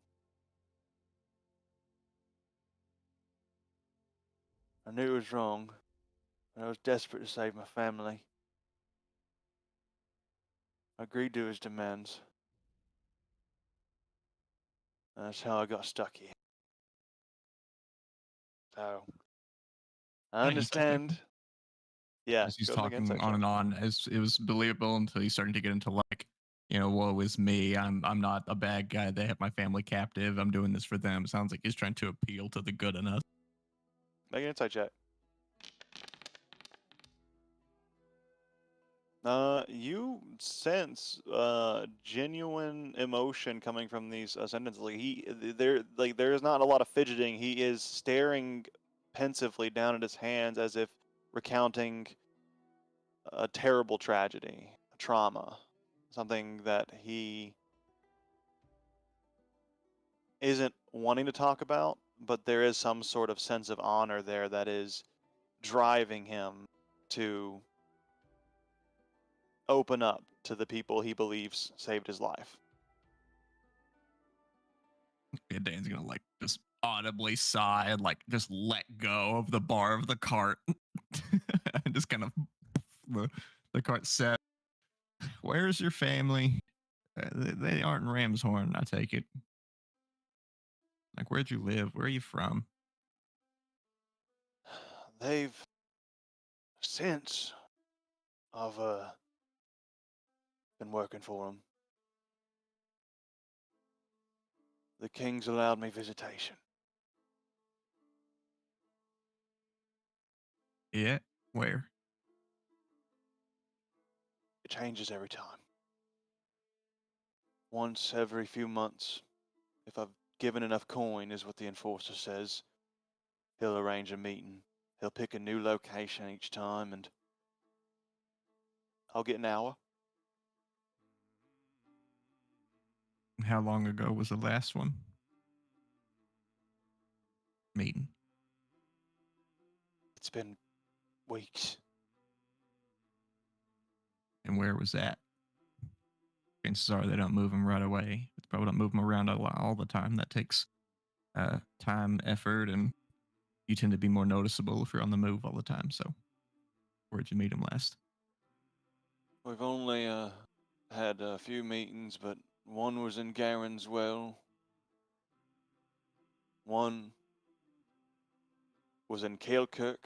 I knew it was wrong, but I was desperate to save my family. I agreed to his demands. And that's how I got stuck here. So, I understand. Yeah, As he's go to the talking insight on check. and on, as it was believable until he's starting to get into like, woe is me. I'm not a bad guy. They have my family captive. I'm doing this for them. Sounds like he's trying to appeal to the good in us. Make an insight check. You sense genuine emotion coming from these sentences. Like there is not a lot of fidgeting. He is staring pensively down at his hands as if recounting a terrible tragedy, a trauma, something that he isn't wanting to talk about, but there is some sort of sense of honor there that is driving him to open up to the people he believes saved his life. Yeah, Dan's gonna like just audibly sigh and like just let go of the bar of the cart and just kind of the cart said, "Where's your family? They aren't in Ramshorn, I take it. Like, where'd you live? Where are you from?" They've since I've been working for him. The king's allowed me visitation. Yeah, where? It changes every time. Once every few months, if I've given enough coin, is what the Enforcer says, he'll arrange a meeting. He'll pick a new location each time, and I'll get an hour. How long ago was the last one? Meeting. It's been weeks. And where was that? Chances are they don't move them right away. They probably don't move them around all the time. That takes time, effort, and you tend to be more noticeable if you're on the move all the time. So, where'd you meet him last? We've only had a few meetings, but one was in Garen's Well. One was in Kailkirk.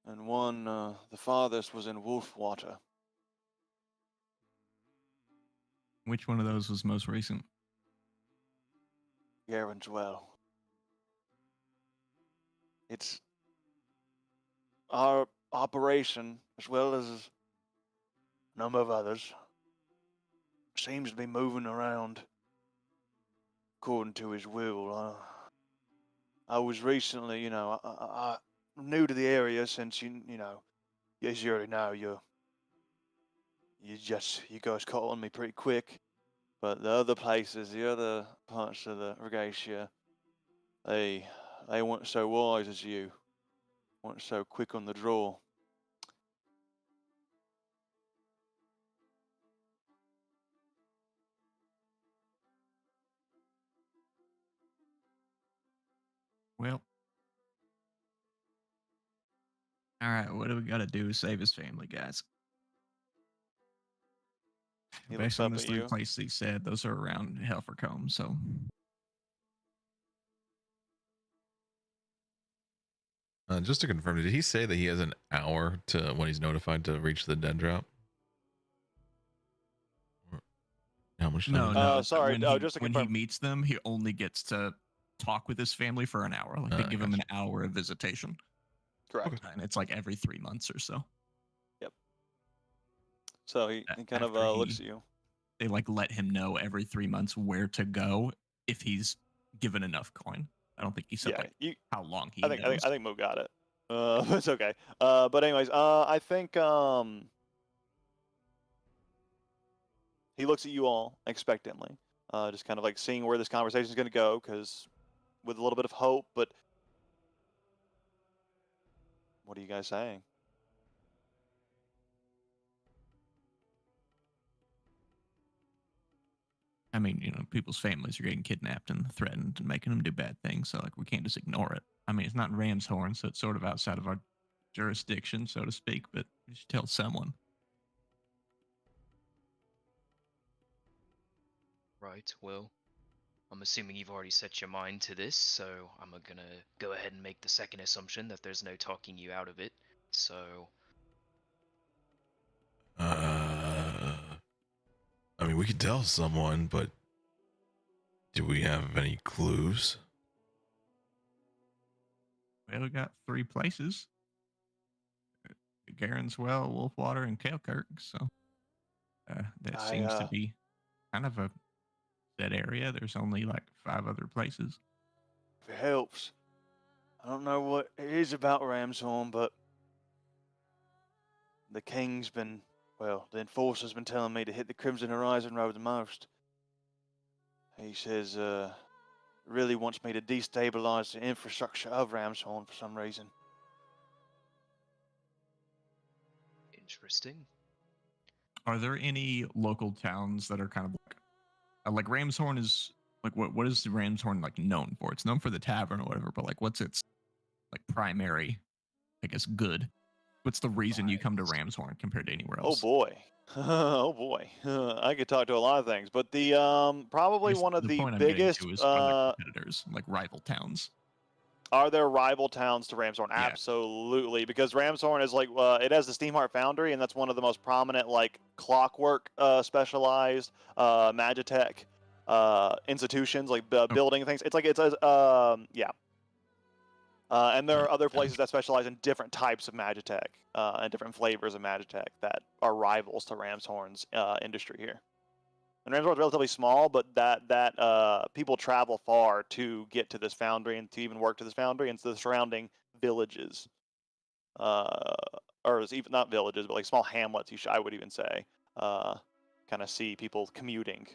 And one, the farthest, was in Wolfwater. Which one of those was most recent? Garen's Well. It's our operation, as well as a number of others, seems to be moving around according to his will. I was recently, I'm new to the area since as you already know, you guys caught on me pretty quick. But the other places, the other parts of the Regatia, they weren't so wise as you, weren't so quick on the draw. Well, all right. What do we got to do to save his family, guys? He Based looks on up those at three you. places he said, those are around Helfercombe. So, Just to confirm, did he say that he has an hour to when he's notified to reach the dead drop? How much time? No, is no. that? it's that sorry, When just to when he confirm. meets them, he only gets to talk with his family for an hour. Like they give him an Gotcha. hour of visitation, Correct. Okay. and it's like every 3 months or so. So he kind of After looks at you. they like let him know every 3 months where to go if he's given enough coin. I don't think he said Yeah, like you. how long he I think knows. Mo got it. It's okay. But anyways, I think he looks at you all expectantly, just kind of like seeing where this conversation is going to go, because with a little bit of hope. But what are you guys saying? I mean, people's families are getting kidnapped and threatened and making them do bad things. So like we can't just ignore it. I mean, it's not Ramshorn, so it's sort of outside of our jurisdiction, so to speak. But you should tell someone. Right, well, I'm assuming you've already set your mind to this, so I'm gonna go ahead and make the second assumption that there's no talking you out of it. So, I mean, we could tell someone, but do we have any clues? Well, we got 3 places: Garenswell, Wolfwater, and Kalekirk. So that seems to be kind of a set area. There's only like 5 other places. If it helps, I don't know what it is about Ramshorn, but the king's been, well, the enforcer's been telling me to hit the Crimson Horizon Road the most. He says, really wants me to destabilize the infrastructure of Ramshorn for some reason. interesting. Are there any local towns that are kind of like Ramshorn is like what is Ramshorn like known for? It's known for the tavern or whatever, but like what's its like primary, I guess, good? What's the reason you come to Ramshorn compared to anywhere Oh else? boy. Oh boy. I could talk to a lot of things, but the probably one of The the point I'm getting biggest to is are there competitors, like rival towns? are there rival towns to Ramshorn? Yeah. Absolutely, because Ramshorn is like it has the Steamheart Foundry, and that's one of the most prominent like clockwork specialized Magitech institutions, like building things. It's like it's yeah. And there are other places that specialize in different types of Magitech and different flavors of Magitech that are rivals to Ramshorn's industry here. And Ramshorn's relatively small, but that people travel far to get to this foundry and to even work to this foundry and to the surrounding villages, or even not villages, but like small hamlets. I would even say, kind of see people commuting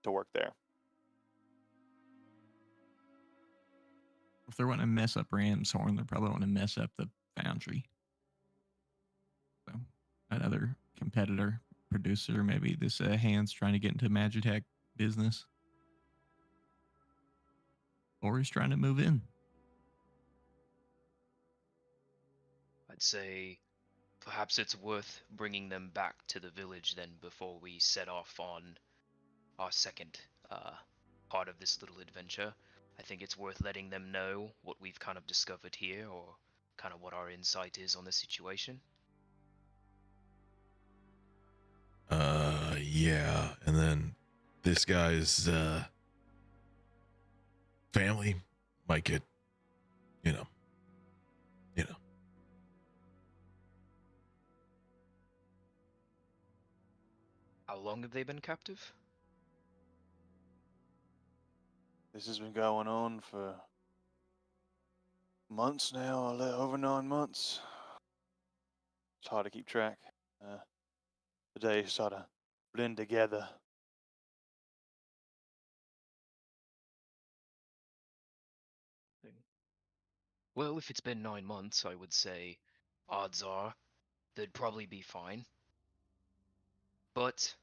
to work there. If they're wanting to mess up Ramshorn, they're probably want to mess up the foundry. So another competitor, producer, maybe this Hand's trying to get into Magitech business, or he's trying to move in. I'd say perhaps it's worth bringing them back to the village then before we set off on our second part of this little adventure. I think it's worth letting them know what we've kind of discovered here, or kind of what our insight is on the situation. Yeah, and then this guy's family might get, you know. How long have they been captive? This has been going on for months now, over 9 months. It's hard to keep track. The days sort of blend together. Well, if it's been 9 months, I would say odds are they'd probably be fine. But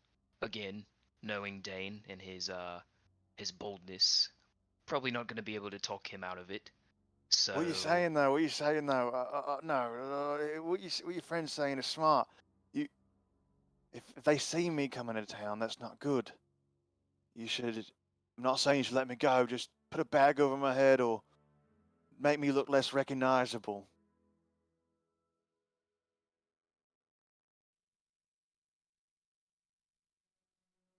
again, knowing Dane and his boldness, probably not going to be able to talk him out of it. So What are you saying though? What are you saying though? No, what your friend's saying is smart. If they see me coming into town, that's not good. You should. I'm not saying you should let me go. Just put a bag over my head or make me look less recognizable.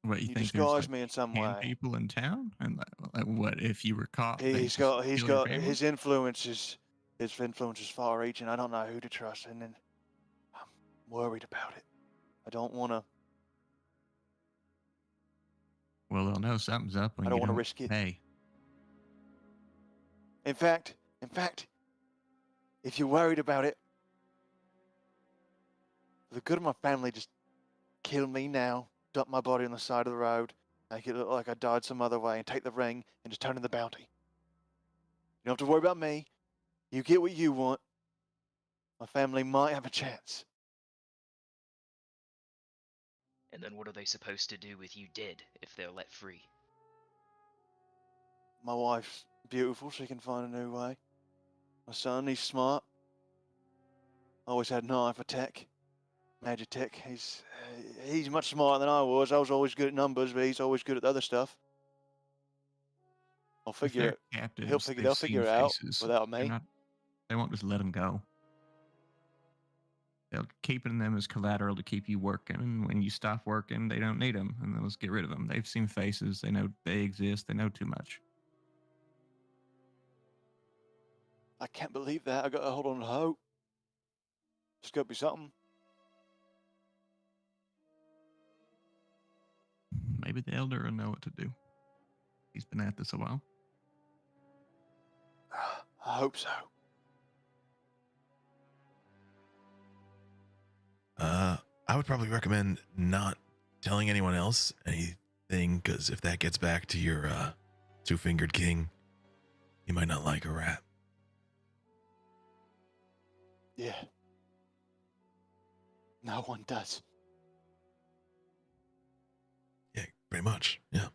What you He think? There's disguised like me in some hand way. people in town, and like, what if you were caught? They He's just got kill your family? his influence is far reaching. I don't know who to trust, and then I'm worried about it. I don't want to. Well, they'll know something's up when I don't you want to don't risk it. pay. In fact, if you're worried about it, for the good of my family, just kill me now. Dump my body on the side of the road, make it look like I died some other way, and take the ring and just turn in the bounty. You don't have to worry about me. You get what you want. My family might have a chance. And then what are they supposed to do with you dead if they're let free? My wife's beautiful. She can find a new way. My son, he's smart. Always had an eye for tech. Magic tech. He's much smarter than I was. I was always good at numbers, but he's always good at the other stuff. I'll If figure they're it. captives, They'll they've figure seen it out faces. without They're me. not. They won't just let them go. They'll keeping them as collateral to keep you working. And when you stop working, they don't need them, and they'll just get rid of them. They've seen faces. They know they exist. They know too much. I can't believe that. I got to hold on to hope. There's got to be something. Maybe the elder will know what to do. He's been at this a while. I hope so. I would probably recommend not telling anyone else anything, because if that gets back to your two-fingered king, he might not like a rat. Yeah. No one does. Yeah, pretty much. Yeah.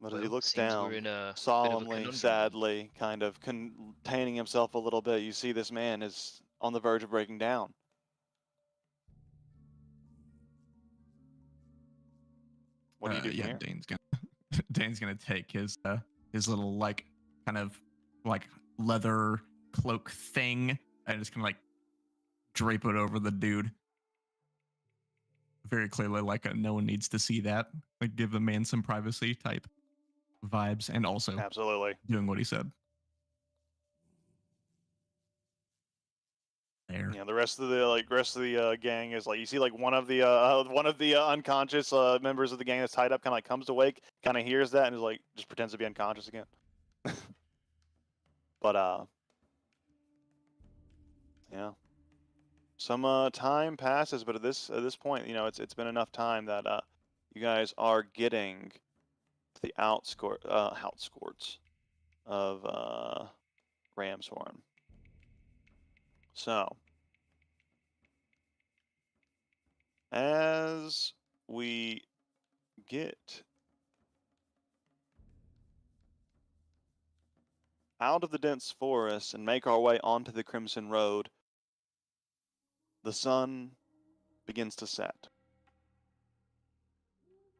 But as Well, he looks seems down, we're in a bit of a solemnly, conundrum then. sadly, kind of containing himself a little bit, you see this man is on the verge of breaking down. What do you do from Yeah, here? Dane's gonna take his little like kind of like leather cloak thing and just kind of like drape it over the dude. Very clearly, like no one needs to see that. Like give the man some privacy type vibes, and also Absolutely. doing what he said. There. Yeah, the rest of the gang is like, you see like one of the unconscious members of the gang that's tied up kind of like comes to wake, kind of hears that and is like just pretends to be unconscious again. But yeah, some time passes, but at this point, you know, it's been enough time that you guys are getting to the outskirts of Ramshorn. So, as we get out of the dense forest and make our way onto the Crimson Road, the sun begins to set,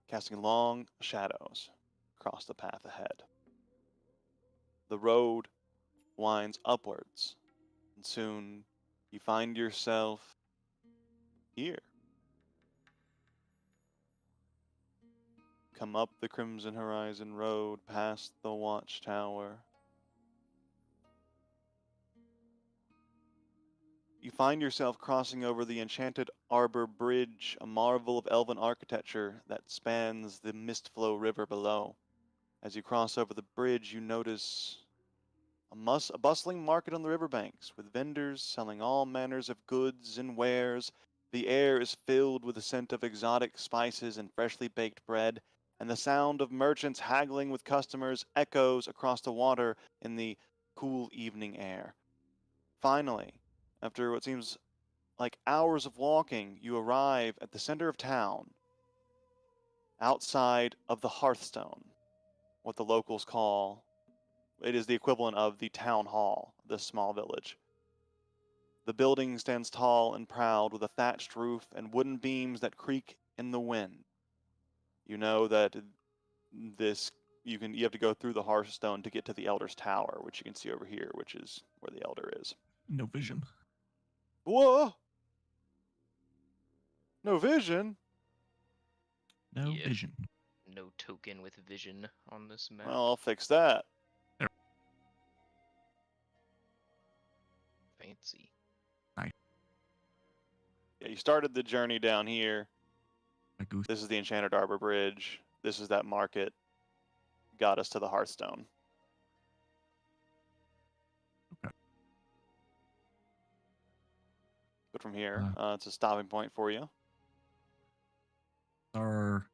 casting long shadows across the path ahead. The road winds upwards, and soon you find yourself here. Come up the Crimson Horizon Road, past the watchtower. You find yourself crossing over the enchanted Arbor Bridge, a marvel of elven architecture that spans the Mistflow River below. As you cross over the bridge, you notice a bustling market on the riverbanks, with vendors selling all manners of goods and wares. The air is filled with the scent of exotic spices and freshly baked bread, and the sound of merchants haggling with customers echoes across the water in the cool evening air. Finally, after what seems like hours of walking, you arrive at the center of town, outside of the Hearthstone, what the locals call, it is the equivalent of the town hall of this small village. The building stands tall and proud with a thatched roof and wooden beams that creak in the wind. You know that you have to go through the Hearthstone to get to the Elder's Tower, which you can see over here, which is where the Elder is. No vision. Whoa! No vision? No Yeah. vision. No token with vision on this map. Well, I'll fix that. Fancy. Yeah, you started the journey down here. A goose. This is the Enchanted Arbor Bridge. This is that market. Got us to the Hearthstone. Okay. But from here, it's a stopping point for you. Where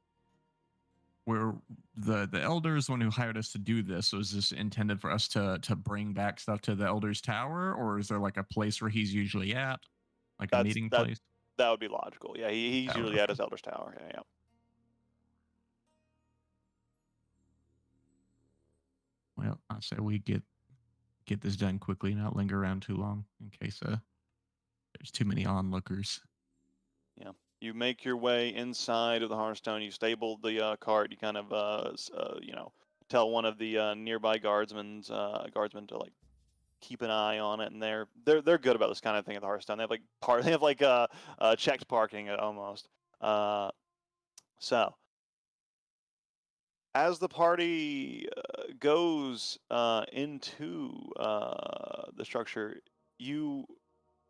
the elder is the one who hired us to do this. So is this intended for us to bring back stuff to the elder's tower, or is there like a place where he's usually at, like a meeting place? That would be logical. Yeah, he's Tower, usually at his Elder's Tower. Yeah, yeah. Well, I say we get this done quickly, not linger around too long in case there's too many onlookers. Yeah. You make your way inside of the Hearthstone. You stable the cart. You kind of, tell one of the nearby guardsmen to like keep an eye on it, and they're good about this kind of thing at the Hearthstone. They have like checked parking almost. So as the party goes into the structure, you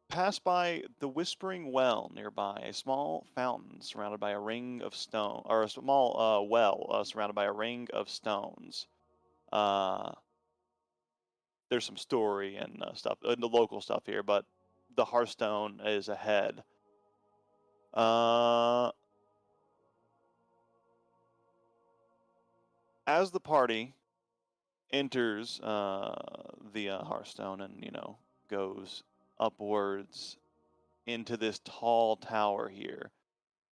pass by the Whispering Well nearby, a small fountain surrounded by a ring of stone, or a small well surrounded by a ring of stones. There's some story and stuff, the local stuff here, but the Hearthstone is ahead. As the party enters the Hearthstone and goes upwards into this tall tower here,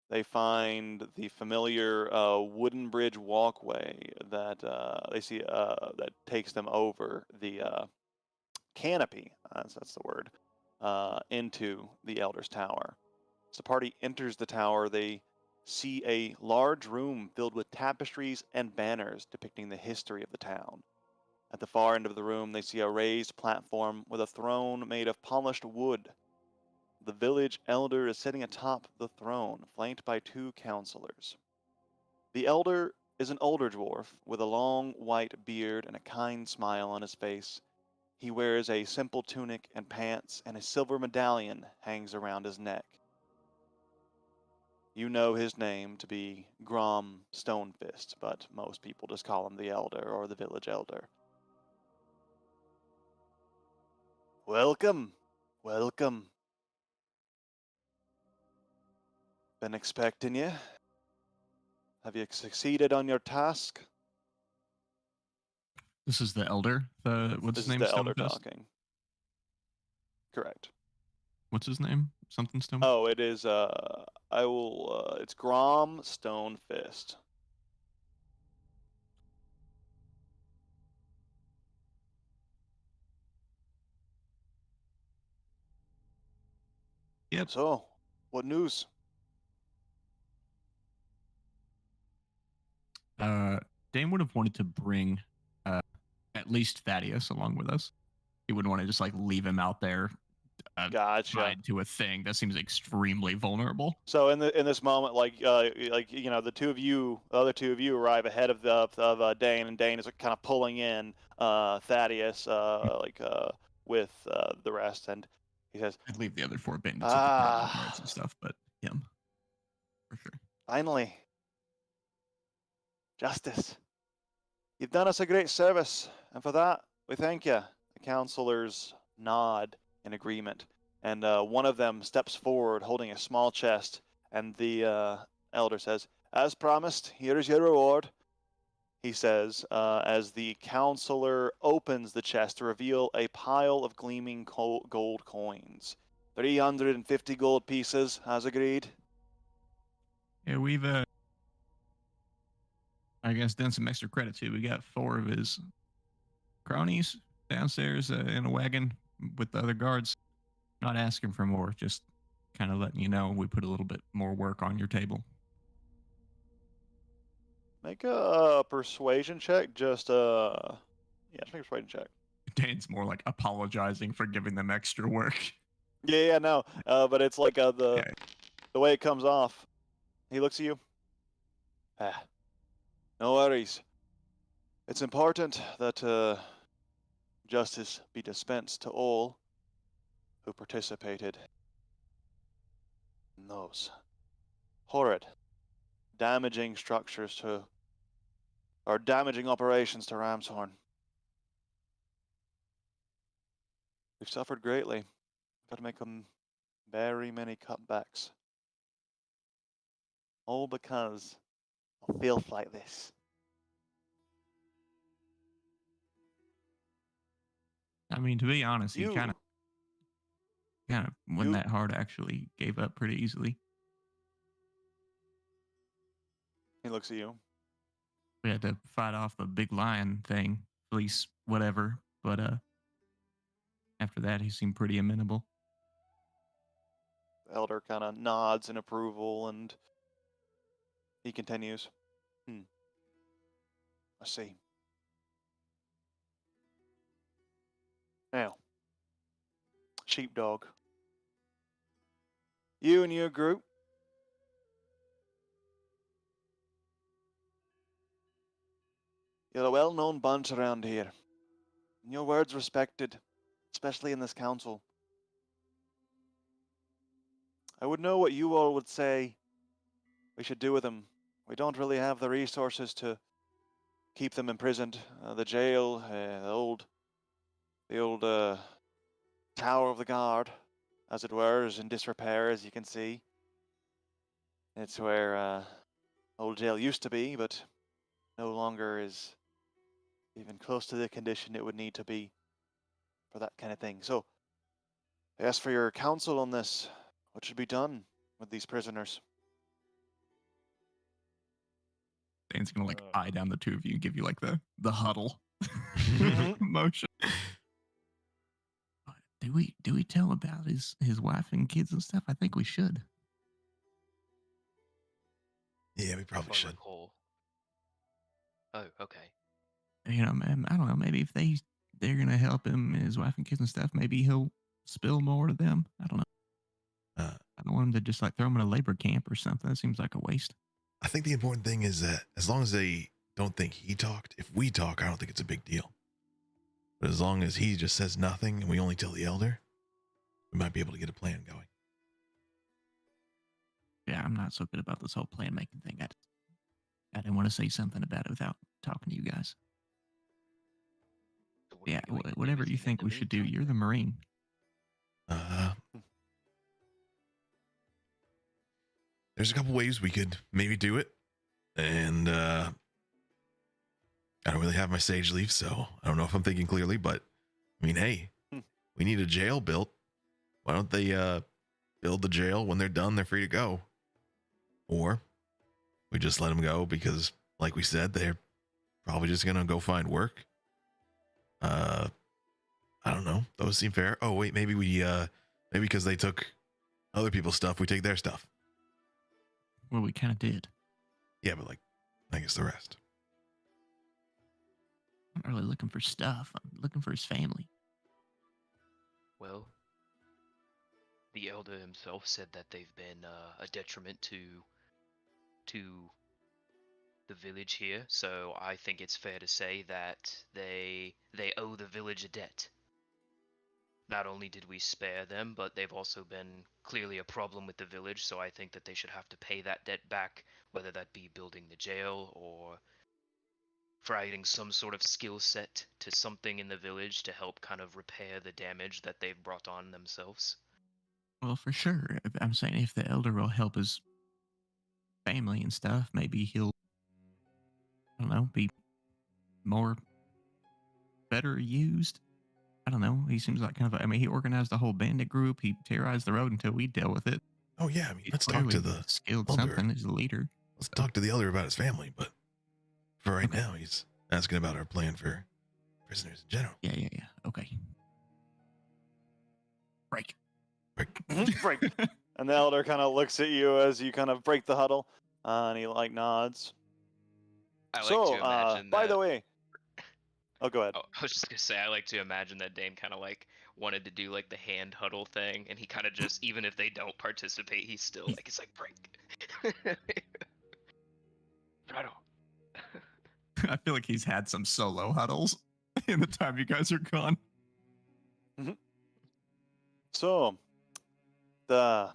they find the familiar wooden bridge walkway that they see that takes them over the canopy. That's the word. Into the Elder's Tower. As the party enters the tower, they see a large room filled with tapestries and banners depicting the history of the town. At the far end of the room, they see a raised platform with a throne made of polished wood. The village elder is sitting atop the throne, flanked by two counselors. The elder is an older dwarf with a long white beard and a kind smile on his face. He wears a simple tunic and pants, and a silver medallion hangs around his neck. You know his name to be Grom Stonefist, but most people just call him the Elder or the Village Elder. Welcome, welcome. Been expecting you. Have you succeeded on your task? This is the elder. What's This his name? is the Elder Stonefist? talking. Correct. What's his name? Something Stone? Oh, it is, it's Grom Stonefist. Yep. So, what news? Dane would have wanted to bring at least Thaddeus along with us. He wouldn't want to just like leave him out there Gotcha. tied to a thing that seems extremely vulnerable. So in this moment, the other two of you arrive ahead of Dane, and Dane is kind of pulling in Thaddeus with the rest, and he says, I'd leave the other four bandits with the private guards and stuff, but him for sure. "Finally, justice. You've done us a great service, and for that we thank you." The counselors nod in agreement, and one of them steps forward holding a small chest, and the elder says, "As promised, here is your reward," he says, as the counselor opens the chest to reveal a pile of gleaming gold coins. 350 gold pieces, as agreed. Yeah, we've I guess done some extra credit too. We got 4 of his cronies downstairs in a wagon with the other guards. Not asking for more, just kind of letting you know we put a little bit more work on your table. Make a persuasion check, just make a persuasion check. Dane's more like apologizing for giving them extra work. Yeah, no. But it's like the way it comes off. He looks at you. Ah, no worries. It's important that justice be dispensed to all who participated in those horrid, damaging structures to, or damaging operations to Ramshorn. We've suffered greatly. Got to make them very many cutbacks. All because of filth like this. I mean, to be honest, he You, kind of when you, that heart actually gave up pretty easily. he looks at you. We had to fight off the big lion thing, fleece, whatever. But after that, he seemed pretty amenable. The elder kind of nods in approval and he continues. I see. Now, sheepdog. You and your group, you're a well-known bunch around here. And your word's respected, especially in this council. I would know what you all would say we should do with them. We don't really have the resources to keep them imprisoned. The jail, the old Tower of the Guard, as it were, is in disrepair, as you can see. It's where old jail used to be, but no longer is even close to the condition it would need to be for that kind of thing. So, I ask for your counsel on this. What should be done with these prisoners? Dan's gonna like eye down the two of you and give you like the huddle Mhm. motion. Do we tell about his wife and kids and stuff? I think we should. Yeah, we probably If I should. recall. Oh, okay. You know, man, I don't know. Maybe if they're gonna help him and his wife and kids and stuff, maybe he'll spill more to them. I don't know. I don't want him to just like throw him in a labor camp or something. That seems like a waste. I think the important thing is that as long as they don't think he talked, if we talk, I don't think it's a big deal. But as long as he just says nothing and we only tell the elder, we might be able to get a plan going. Yeah, I'm not so good about this whole plan making thing. I didn't want to say something about it without talking to you guys. So what are Yeah, we going to do whatever with you him in think the we should do. meantime, You're the then? Marine. There's a couple ways we could maybe do it. And I don't really have my sage leaf, so I don't know if I'm thinking clearly, but I mean, hey, we need a jail built. Why don't they build the jail? When they're done, they're free to go. Or we just let them go because, like we said, they're probably just gonna go find work. I don't know. Those seem fair. Oh wait, maybe maybe because they took other people's stuff, we take their stuff. Well, we kind of did. Yeah, but like, I guess the rest. I'm not really looking for stuff. I'm looking for his family. Well, the elder himself said that they've been a detriment to the village here, so I think it's fair to say that they owe the village a debt. Not only did we spare them, but they've also been clearly a problem with the village, so I think that they should have to pay that debt back, whether that be building the jail or providing some sort of skill set to something in the village to help kind of repair the damage that they've brought on themselves. Well, for sure. I'm saying if the elder will help his family and stuff, maybe he'll, I don't know, be more better used. I don't know. He seems like kind of. I mean, he organized the whole bandit group. He terrorized the road until we dealt with it. Oh yeah, I mean, He's let's talk to clearly the skilled elder. something. He's a leader. Let's talk to the elder about his family, but for right Okay. now, he's asking about our plan for prisoners in general. Yeah. Okay. Break. Break. And the elder kind of looks at you as you kind of break the huddle, and he like nods. I like So, to imagine by that. the way, oh, go ahead. Oh, I was just gonna say, I like to imagine that Dane kind of like wanted to do like the hand huddle thing, and he kind of just, even if they don't participate, he's still like, it's like break. Right on. I feel like he's had some solo huddles in the time you guys are gone. So, the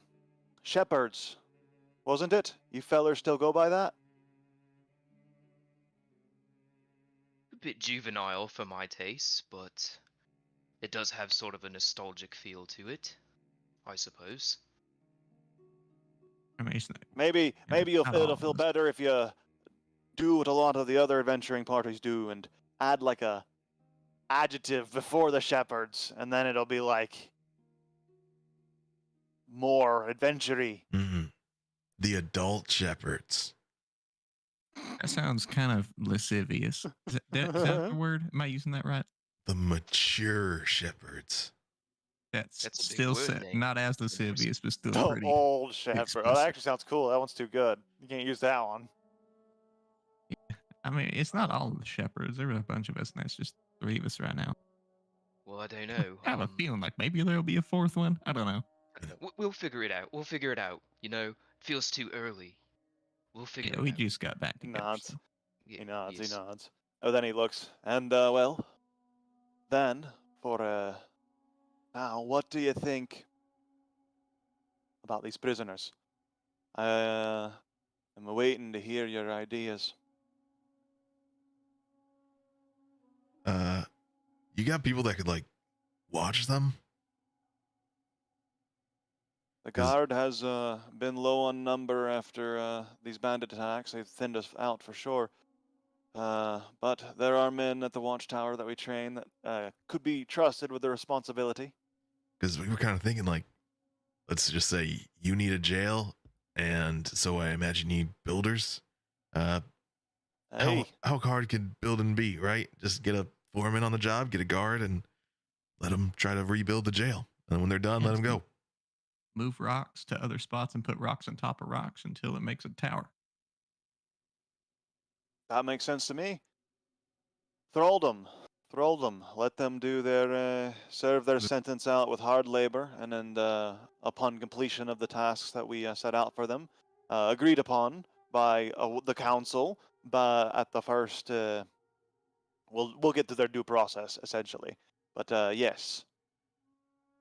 shepherds, wasn't it? You fellers still go by that? A bit juvenile for my tastes, but it does have sort of a nostalgic feel to it, I suppose. I mean, Maybe not all it'll of feel us. better if you do what a lot of the other adventuring parties do and add like a adjective before the shepherds, and then it'll be like more adventure-y. Mhm. The adult shepherds. That sounds kind of lascivious. Is that the word? Am I using that right? The mature shepherds. That's a big still word, Nate. not as lascivious, but still The pretty. old shepherd. Oh, explicit. that actually sounds cool. That one's too good. You can't use that one. I mean, it's not all of the shepherds. There were a bunch of us, and that's just 3 of us right now. Well, I don't know. I have a feeling like maybe there'll be a 4th one. I don't know. We'll figure it out. We'll figure it out. You know, it feels too early. We'll figure Yeah, it we out. just got back He together. nods. So. Yeah, He nods. yes. He nods. Oh, then he looks. And well, then for now, what do you think about these prisoners? I'm waiting to hear your ideas. You got people that could like watch them? The 'Cause- guard has been low on number after these bandit attacks. They've thinned us out for sure. But there are men at the watchtower that we train that could be trusted with the responsibility. Because we were kind of thinking like, let's just say you need a jail, and so I imagine you need builders. Hey, How hard can building be, right? Just get a foreman on the job, get a guard, and let them try to rebuild the jail. And when they're done, let them go. Move rocks to other spots and put rocks on top of rocks until it makes a tower. that makes sense to me. Thraldom. Let them do their serve their sentence out with hard labor, and then upon completion of the tasks that we set out for them, agreed upon by the council, but at the first, we'll get to their due process essentially. But yes,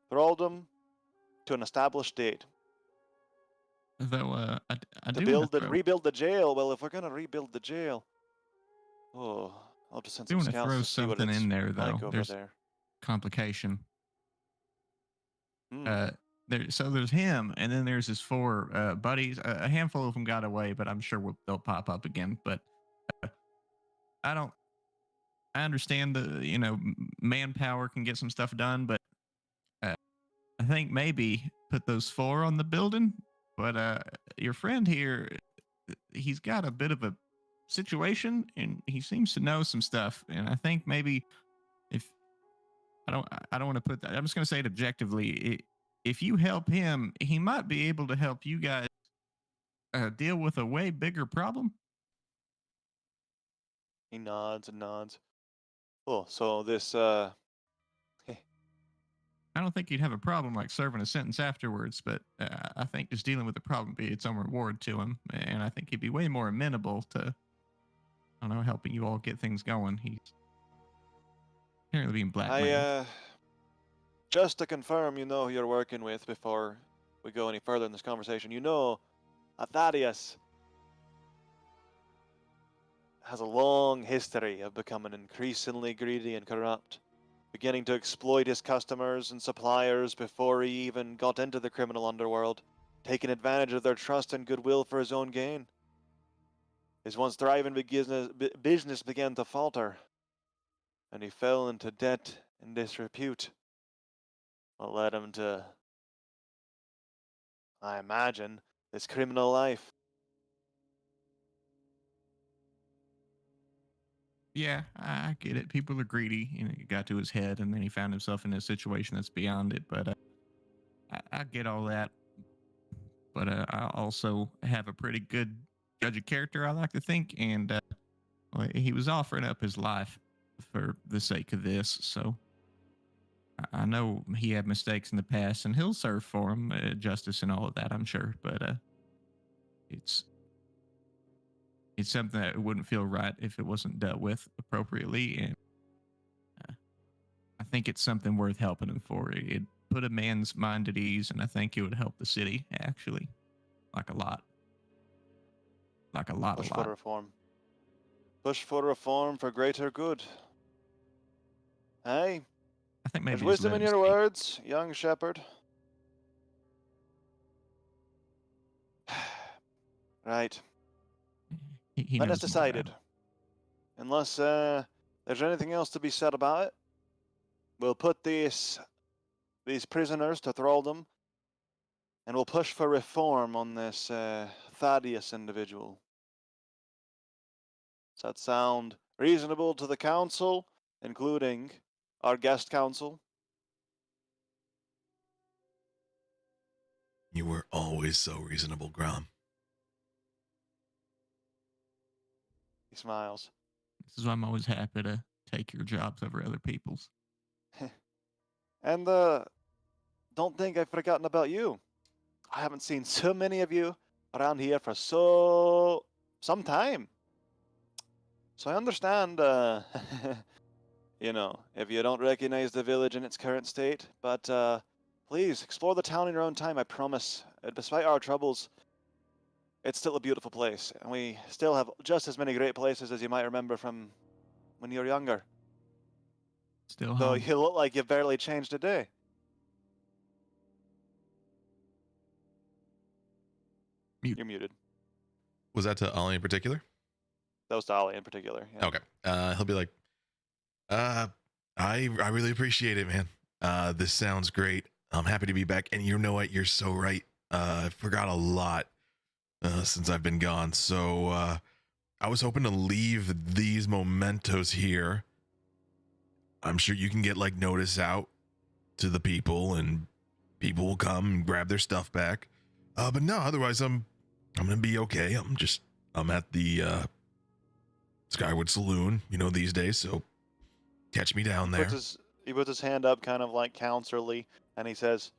thraldom to an established date. Though I To do build and wanna rebuild the jail. Well, if we're gonna rebuild the jail, I'll just send some throw scouts to see what something it's in there though. like over There's there. complication. Hmm. So there's him, and then there's his 4 buddies. A handful of them got away, but I'm sure they'll pop up again. But I don't. I understand the manpower can get some stuff done, but I think maybe put those 4 on the building. But your friend here, he's got a bit of a situation, and he seems to know some stuff. And I think maybe if I don't want to put that. I'm just going to say it objectively. If you help him, he might be able to help you guys deal with a way bigger problem. He nods and nods. Cool. So this I don't think you'd have a problem like serving a sentence afterwards, but I think just dealing with the problem be its own reward to him, and I think he'd be way more amenable to, I don't know, helping you all get things going. He's apparently being blackmailed. Just to confirm, you know who you're working with before we go any further in this conversation. You know, Thaddeus has a long history of becoming increasingly greedy and corrupt, beginning to exploit his customers and suppliers before he even got into the criminal underworld, taking advantage of their trust and goodwill for his own gain. His once thriving business began to falter, and he fell into debt and disrepute. What led him to, I imagine, this criminal life. Yeah, I get it. People are greedy, and it got to his head, and then he found himself in a situation that's beyond it. But I get all that. But I also have a pretty good judge of character, I like to think, and he was offering up his life for the sake of this. So I know he had mistakes in the past, and he'll serve for him, justice and all of that, I'm sure. But it's something that wouldn't feel right if it wasn't dealt with appropriately, and I think it's something worth helping him for. It put a man's mind at ease, and I think it would help the city actually, like a lot, Push a for lot. reform. Push for reform for greater good. Hey, I think maybe there's just wisdom let in him your speak. words, young shepherd. Right. He Then knows it's more about decided. it. Unless there's anything else to be said about it, we'll put these prisoners to thraldom, and we'll push for reform on this Thaddeus individual. Does that sound reasonable to the council, including our guest council? You were always so reasonable, Grom. He smiles. This is why I'm always happy to take your jobs over other people's. And don't think I've forgotten about you. I haven't seen so many of you around here for some time. So I understand, if you don't recognize the village in its current state, but please explore the town in your own time, I promise. Despite our troubles, it's still a beautiful place, and we still have just as many great places as you might remember from when you were younger. Still Though home. you look like you've barely changed a day. Mute. You're muted. Was that to Ollie in particular? That was to Ollie in particular. Yeah. Okay. He'll be like, I really appreciate it, man. This sounds great. I'm happy to be back. And you know what? You're so right. I forgot a lot since I've been gone. So I was hoping to leave these mementos here. I'm sure you can get like notice out to the people, and people will come and grab their stuff back. But no, otherwise I'm gonna be okay. I'm at the Skyward Saloon, these days. So catch me down there. He puts his hand up kind of like counselorly, and he says,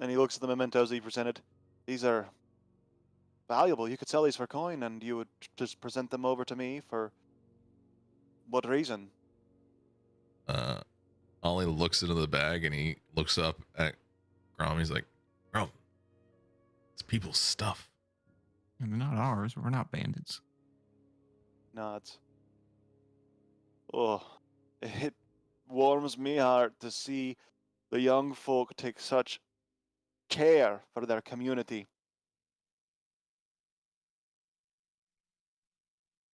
and he looks at the mementos he presented. These are valuable. You could sell these for coin, and you would just present them over to me for what reason? Ollie looks into the bag and he looks up at Grom. He's like, Grom, it's people's stuff. And they're not ours. We're not bandits. Nods. Oh, it warms me heart to see the young folk take such care for their community.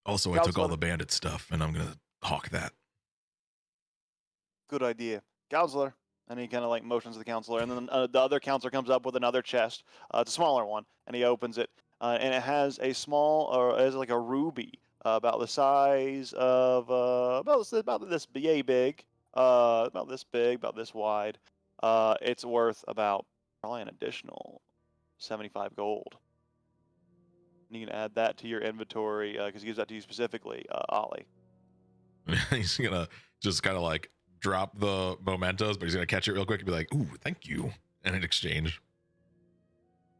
Also, I took all Counselor. the bandit stuff, and I'm gonna hawk that. Good idea. Counselor. And he kind of like motions to the counselor. And then the other counselor comes up with another chest. It's a smaller one. And he opens it. And it has a small, or it has like a ruby about the size of, about this yay big. About this big, about this wide. It's worth about probably an additional 75 gold. And you can add that to your inventory because he gives that to you specifically, Ollie. He's gonna just kind of like drop the mementos, but he's gonna catch it real quick and be like, "Ooh, thank you," and in exchange,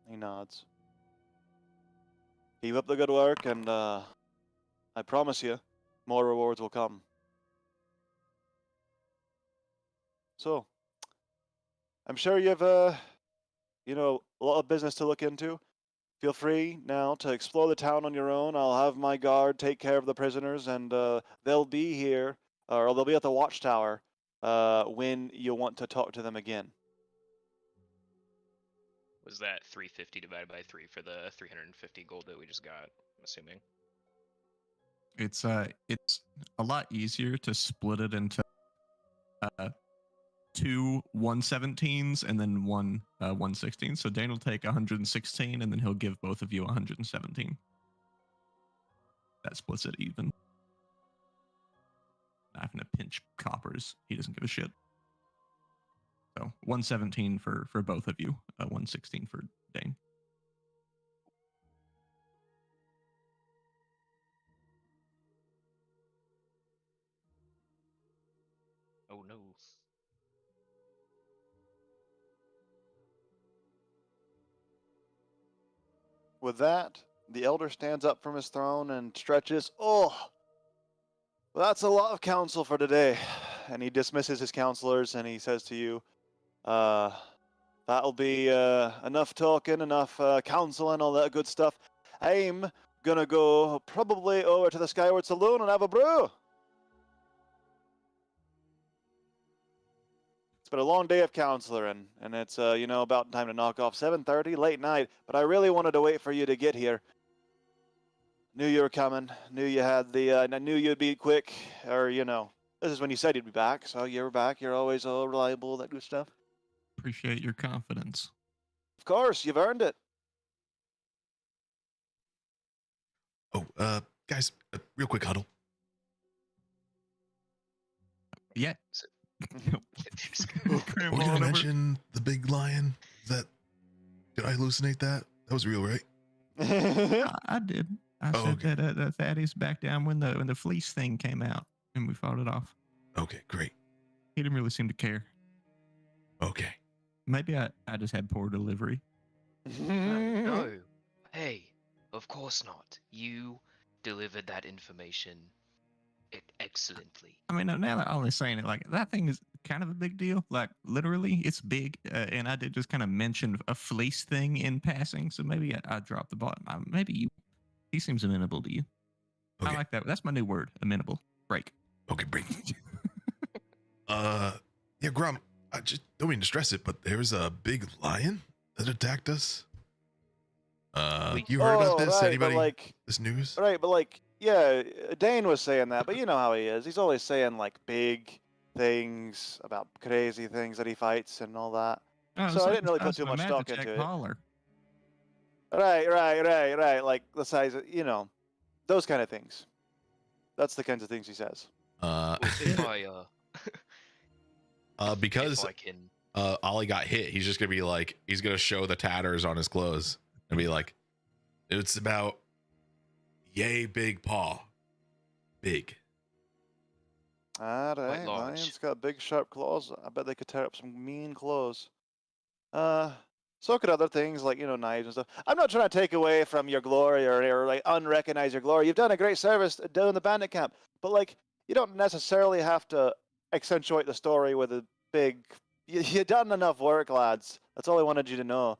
He nods. Keep up the good work, and I promise you, more rewards will come. So, I'm sure you have a lot of business to look into. Feel free now to explore the town on your own. I'll have my guard take care of the prisoners, and they'll be here, or they'll be at the watchtower when you want to talk to them again. Was that 350 divided by 3 for the 350 gold that we just got? I'm assuming. It's a lot easier to split it into two 117s and then one 116. So Dane will take 116, and then he'll give both of you 117. That splits it even. Not having to pinch coppers. He doesn't give a shit. So 117 for both of you, 116 for Dane. Oh no. With that, the elder stands up from his throne and stretches. Oh, well, that's a lot of counsel for today. And he dismisses his counselors and he says to you, that'll be enough talking, enough counseling, all that good stuff. I'm gonna go probably over to the Skyward Saloon and have a brew. It's been a long day of counseling, and it's about time to knock off 7:30, late night. But I really wanted to wait for you to get here. Knew you were coming. Knew you had I knew you'd be quick, or this is when you said you'd be back. So you were back. You're always reliable, that good stuff. Appreciate your confidence. Of course, you've earned it. Oh, guys, real quick huddle. Yeah. Were you gonna mention the big lion? Did I hallucinate that? That was real, right? I did. I said okay. that Thaddeus backed down when the fleece thing came out and we fought it off. Okay, great. He didn't really seem to care. Okay. Maybe I just had poor delivery. No. Hey, of course not. You delivered that information excellently. I mean, now that I'm only saying it, like, that thing is kind of a big deal. Like, literally, it's big. And I did just kind of mention a fleece thing in passing. So maybe I dropped the ball. He seems amenable to you. Okay. I like that. That's my new word, amenable. Break. Okay, break. Yeah, Grum, I just don't mean to stress it, but there was a big lion that attacked us. You heard about this? Right, Anybody? This news? Right, but yeah, Dane was saying that, but you know how he is. He's always saying big things about crazy things that he fights and all that. Oh, So I didn't really put too much stock into it. Holler. Right. Like the size of, those kind of things. That's the kinds of things he says. If because if I can... Ollie got hit, he's just gonna be like, he's gonna show the tatters on his clothes and be like, it's about yay big paw. Big. All right, Quite large. lion's got big sharp claws. I bet they could tear up some mean clothes. So could other things like, knives and stuff. I'm not trying to take away from your glory or unrecognize your glory. You've done a great service doing the bandit camp. But you don't necessarily have to accentuate the story with a big... You've done enough work, lads. That's all I wanted you to know.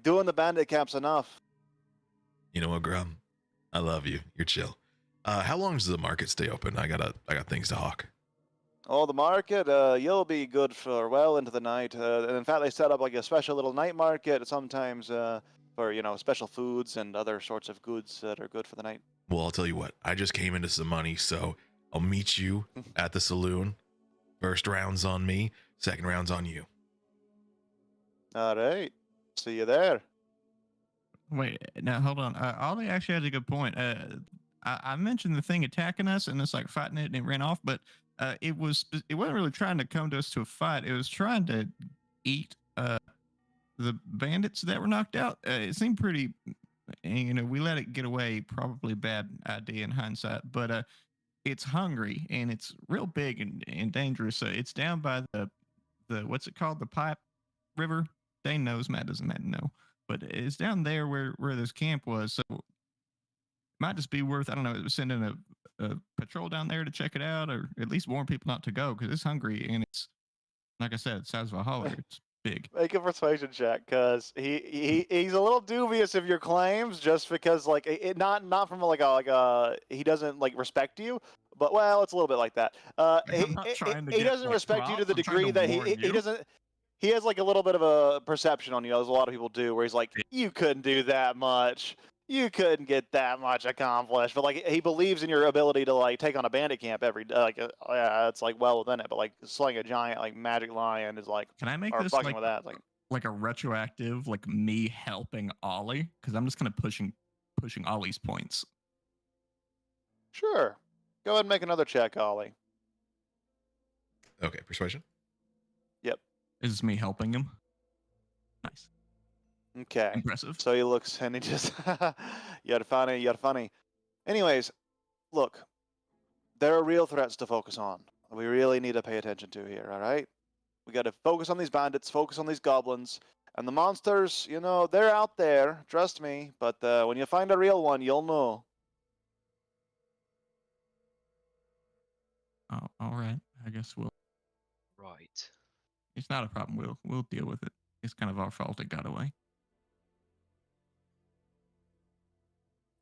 Doing the bandit camp's enough. You know what, Grum? I love you. You're chill. How long does the market stay open? I got things to hawk. Oh, the market, you'll be good for well into the night. And in fact, they set up a special little night market sometimes for, special foods and other sorts of goods that are good for the night. Well, I'll tell you what. I just came into some money, so I'll meet you at the saloon. First round's on me. Second round's on you. All right. See you there. Wait, now hold on. Ollie actually has a good point. I mentioned the thing attacking us and it's fighting it and it ran off, but it wasn't really trying to come to us to a fight. It was trying to eat the bandits that were knocked out. It seemed pretty, we let it get away. Probably a bad idea in hindsight, but it's hungry and it's real big and dangerous. It's down by the what's it called? The Pipe River. Dane knows. Matt doesn't know, but it's down there where this camp was. So it might just be worth, I don't know, sending a patrol down there to check it out, or at least warn people not to go because it's hungry and it's, like I said, it's the size of a holler. It's big. Make a persuasion check, because he's a little dubious of your claims, just because it not from he doesn't respect you, but well, it's a little bit like that. He doesn't respect you to the degree that he doesn't. He has a little bit of a perception on you, as a lot of people do, where he's like, you couldn't do that much. You couldn't get that much accomplished. But he believes in your ability to take on a bandit camp every day. It's well within it. But slaying a giant magic lion is Can I make or this fucking with that? like a retroactive me helping Ollie? Because I'm just kind of pushing Ollie's points. Sure. Go ahead and make another check, Ollie. Okay, persuasion. Yep. Is this me helping him? Nice. Okay. Impressive. So he looks and he just, you're funny. Anyways, look, there are real threats to focus on. we really need to pay attention to here, all right? We got to focus on these bandits, focus on these goblins, and the monsters, you know, they're out there, trust me, but when you find a real one, you'll know. Oh, all right. I guess we'll. Right. It's not a problem. We'll deal with it. It's kind of our fault it got away.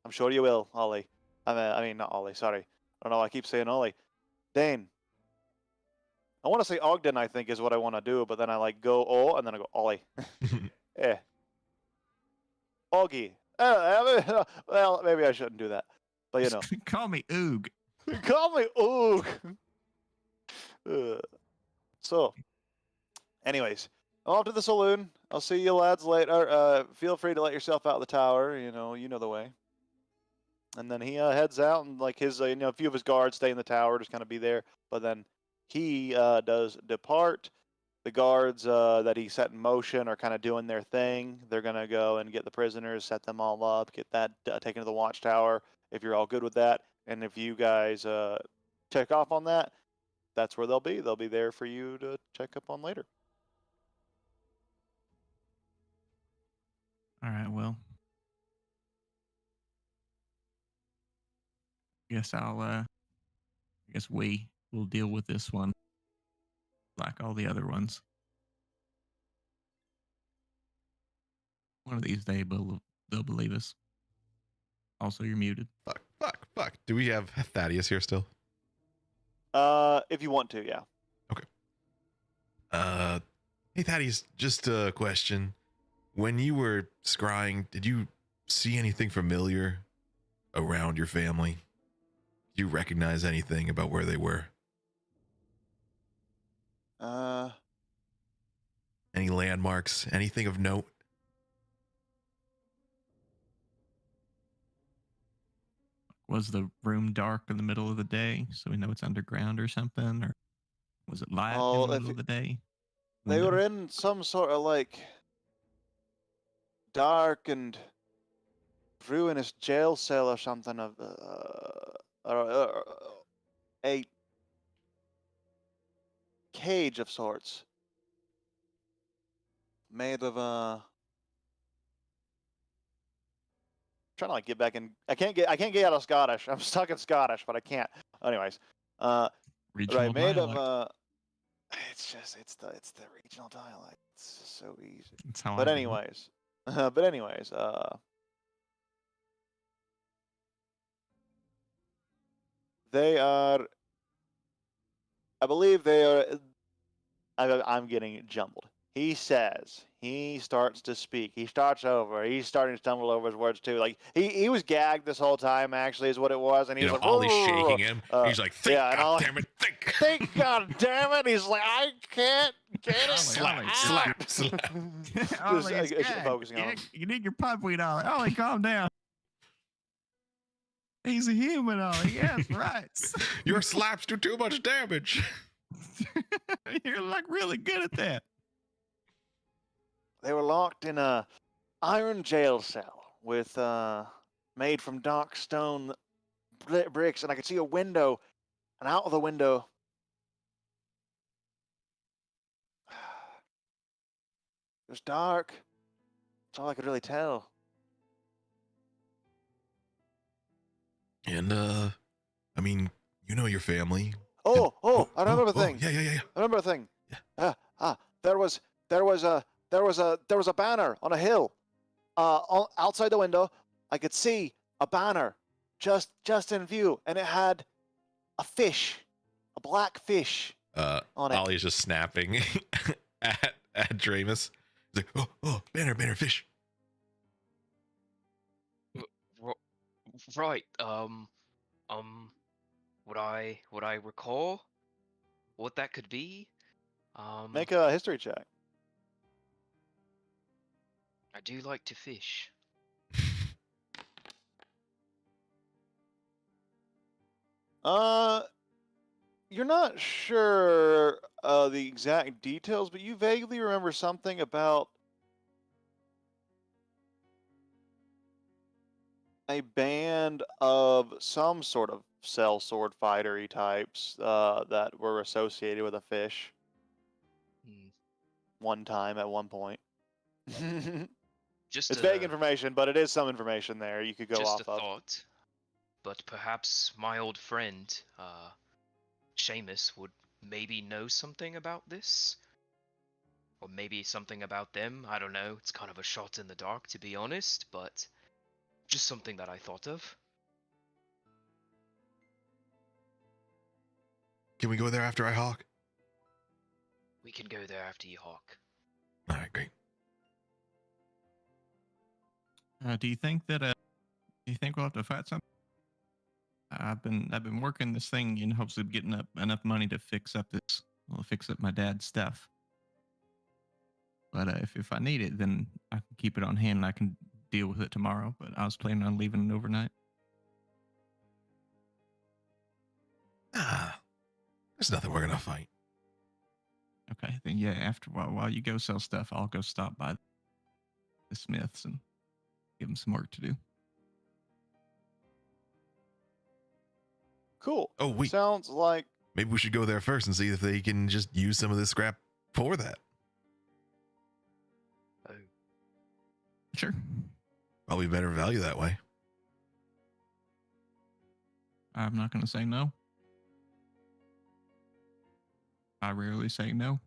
I'm sure you will, Ollie. I mean, not Ollie, sorry. I don't know why I keep saying Ollie. Dane. I want to say Ogden, I think, is what I want to do, but then I like go and then I go Ollie. Augie. Well, maybe I shouldn't do that. But, you know. Call me Oog. Call me Oog. So, anyways, off to the saloon. I'll see you lads later. Feel free to let yourself out of the tower. You know the way. And then he heads out, and like his, a few of his guards stay in the tower, just kind of be there. But then he does depart. The guards that he set in motion are kind of doing their thing. They're gonna go and get the prisoners, set them all up, get that taken to the watchtower. If you're all good with that, and if you guys check off on that, that's where they'll be. They'll be there for you to check up on later. All right. Well, I guess we will deal with this one like all the other ones. One of these days, they'll believe us. Also, you're muted. Fuck. Do we have Thaddeus here still? If you want to, yeah. Okay. Hey Thaddeus, just a question. When you were scrying, did you see anything familiar around your family? Do you recognize anything about where they were? Any landmarks? Anything of note? Was the room dark in the middle of the day, so we know it's underground or something, or was it light in the middle of the day? They were in some sort of like dark and ruinous jail cell or something of a cage of sorts made of trying to like get back in. I can't get out of Scottish. I'm stuck in Scottish, but I can't. Anyways, regional right, made dialect. of it's the regional dialect. It's just so easy. That's how But I do it. anyways, they are. I believe they are. I'm getting jumbled. He says, he starts to speak. He starts over. He's starting to stumble over his words too. Like he was gagged this whole time. Actually, is what it was. And he was like, Ollie's shaking him. He's like, think, yeah, God damn it, think. Think, God damn it. He's like, I can't get it. Slap. Just, Ollie, it's focusing on him. you need your pipe weed, Ollie. Ollie, calm down. He's a human, Ollie. Yes, right. Your slaps do too much damage. You're like really good at that. They were locked in a iron jail cell with made from dark stone bricks, and I could see a window, and out of the window it was dark. That's all I could really tell. And I mean, you know your family. I remember a thing. Yeah. I remember a thing. Yeah. There was a banner on a hill. Outside the window, I could see a banner just in view, and it had a fish, a black fish on it. Ollie's just snapping at Dramus. He's like, oh, banner, fish. Right. Would I recall what that could be? Make a history check. I do like to fish. You're not sure the exact details, but you vaguely remember something about a band of some sort of cell sword fightery types that were associated with a fish Hmm. one time at one point. Just It's a vague information, but it is some information there you could go just off a of. thought. But perhaps my old friend, Seamus, would maybe know something about this, or maybe something about them. I don't know. It's kind of a shot in the dark, to be honest, but just something that I thought of. Can we go there after I hawk? We can go there after you, Hawk. All right, great. Do you think that do you think we'll have to fight something? I've been working this thing in hopes of getting up enough money to fix up my dad's stuff. But if I need it, then I can keep it on hand and I can deal with it tomorrow. But I was planning on leaving it overnight. There's nothing we're gonna fight. Okay, then yeah. After while you go sell stuff, I'll go stop by the Smiths and give them some work to do. Cool. Oh, wait. Sounds like Maybe we should go there first and see if they can just use some of this scrap for that. Oh, Sure. Probably better value that way. I'm not going to say no. I rarely say no.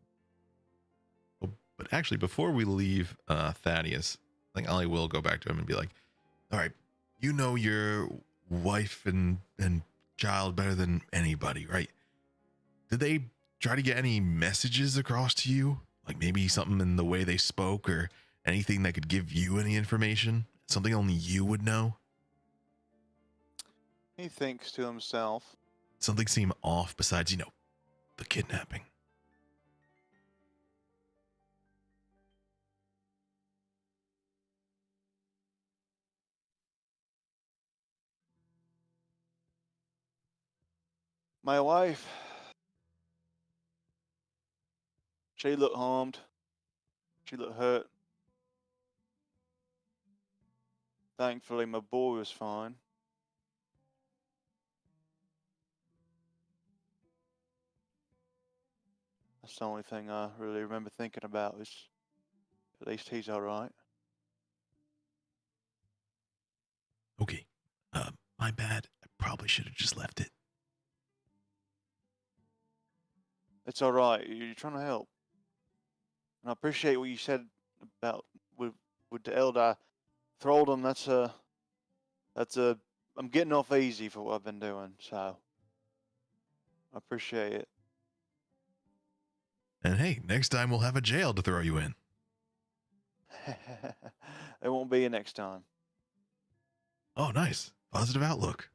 But actually, before we leave Thaddeus, I think Ollie will go back to him and be like, all right, you know your wife and child better than anybody, right? Did they try to get any messages across to you? Like maybe something in the way they spoke or anything that could give you any information? Something only you would know? he thinks to himself. Something seem off besides, the kidnapping. My wife, she looked harmed. She looked hurt. Thankfully, my boy was fine. That's the only thing I really remember thinking about is at least he's all right. Okay. My bad. I probably should have just left it. It's all right. You're trying to help. And I appreciate what you said about with the Eldar thraldom. I'm getting off easy for what I've been doing, so I appreciate it. And hey, next time we'll have a jail to throw you in. There won't be a next time. Oh, nice. Positive outlook.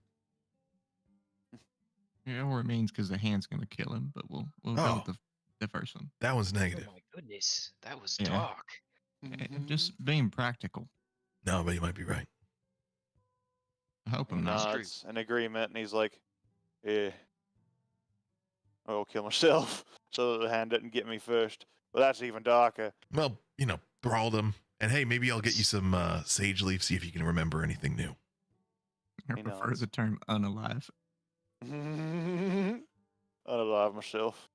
Yeah, or it means because the hand's going to kill him, but we'll go with the first one. That one's oh negative. my goodness, that was Yeah. dark. Just being practical. No, but you might be right. I hope He I'm not. true. nods in agreement, and he's like, "Yeah, I'll kill myself so that the hand doesn't get me first." But that's even darker. Well, thraldom. And hey, maybe I'll get you some sage leaf, see if you can remember anything new. I He prefer nods. the term unalive. Unalive myself.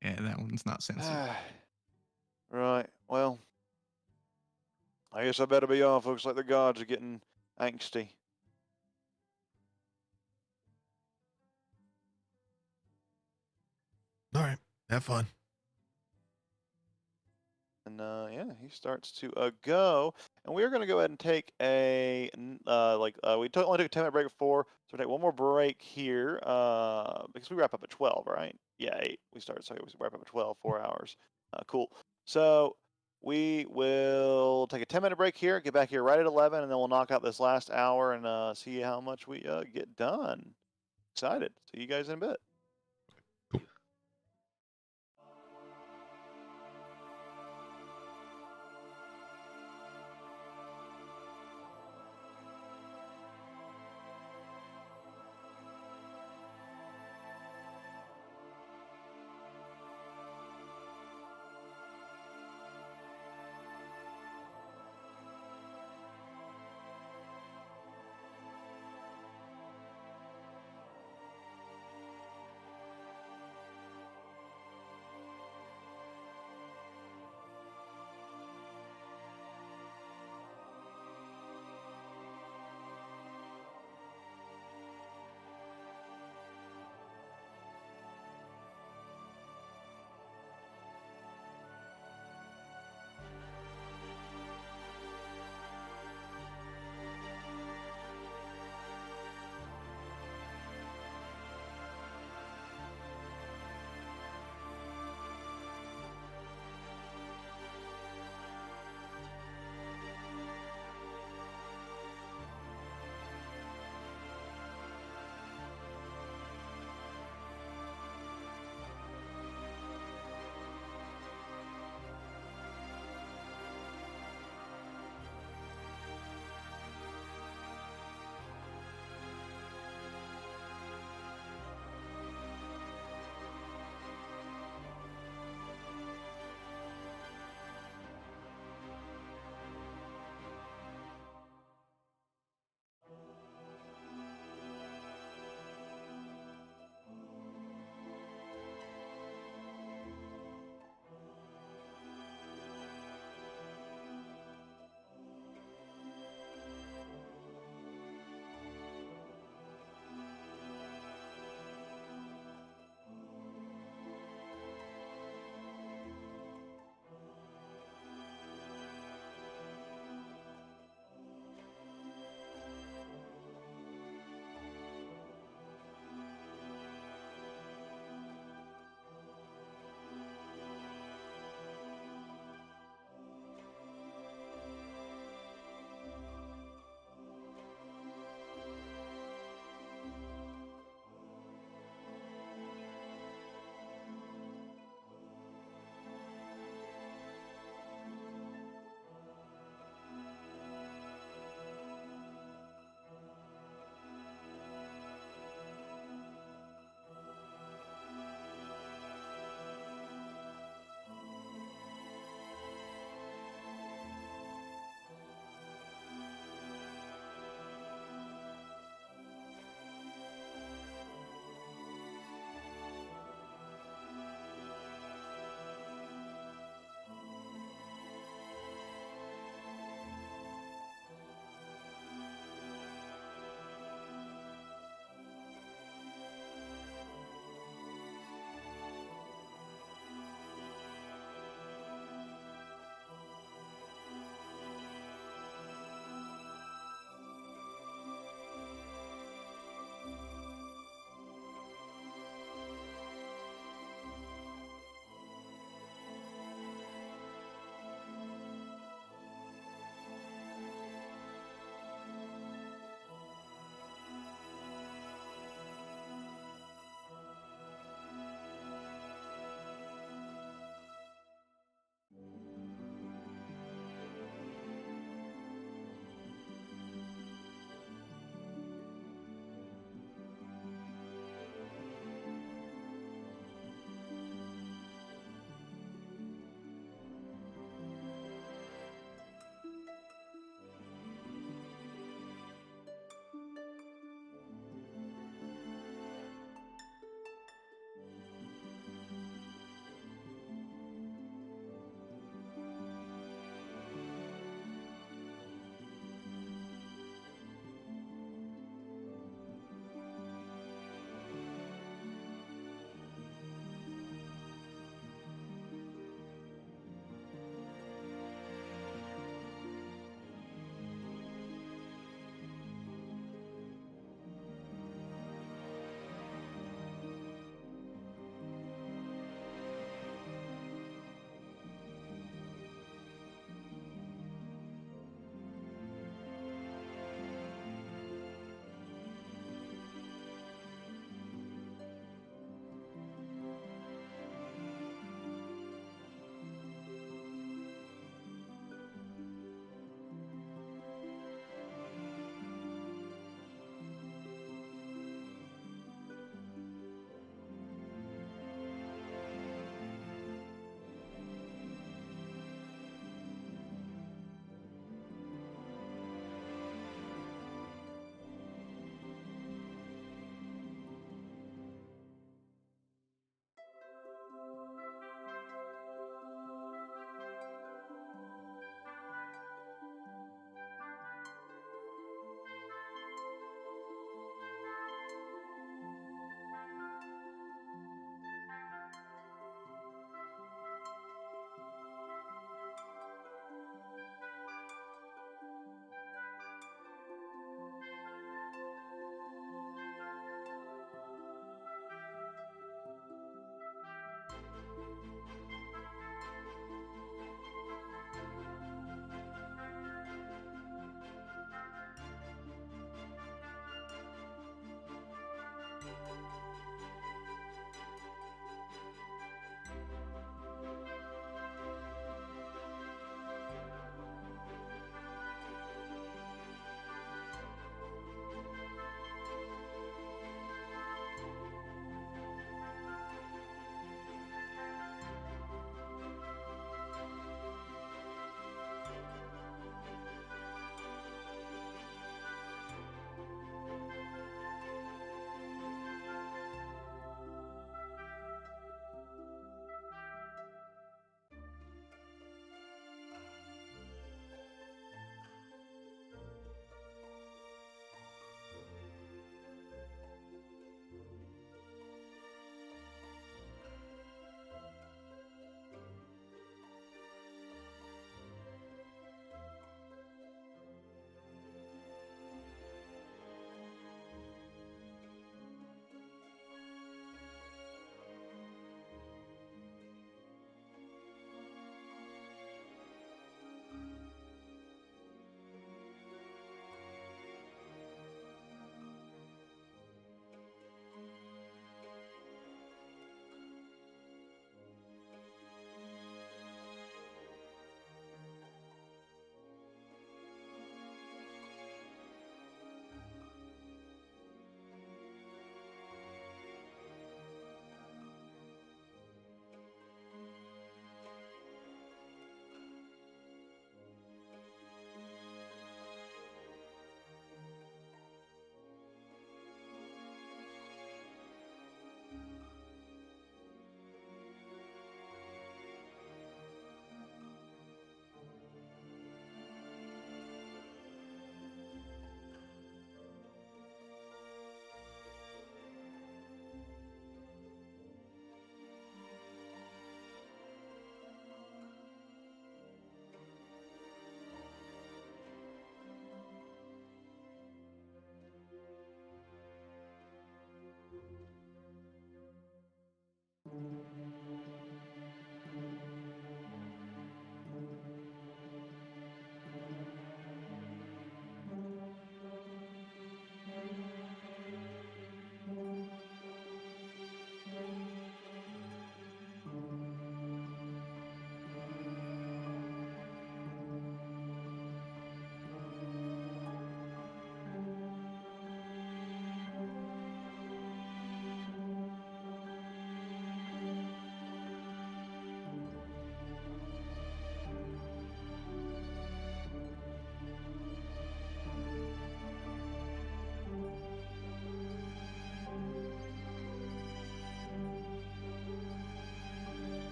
Yeah, that one's not sensitive. Right. Well, I guess I better be off. Looks like the gods are getting angsty. All right. Have fun. And yeah, he starts to go, and we're gonna go ahead and take a only took a 10-minute break before, so we take one more break here because we wrap up at 12, right? Yeah, 8. We start, so we wrap up at 12, 4 hours. Cool. So we will take a 10-minute break here, get back here right at 11, and then we'll knock out this last hour and see how much we get done. Excited. See you guys in a bit.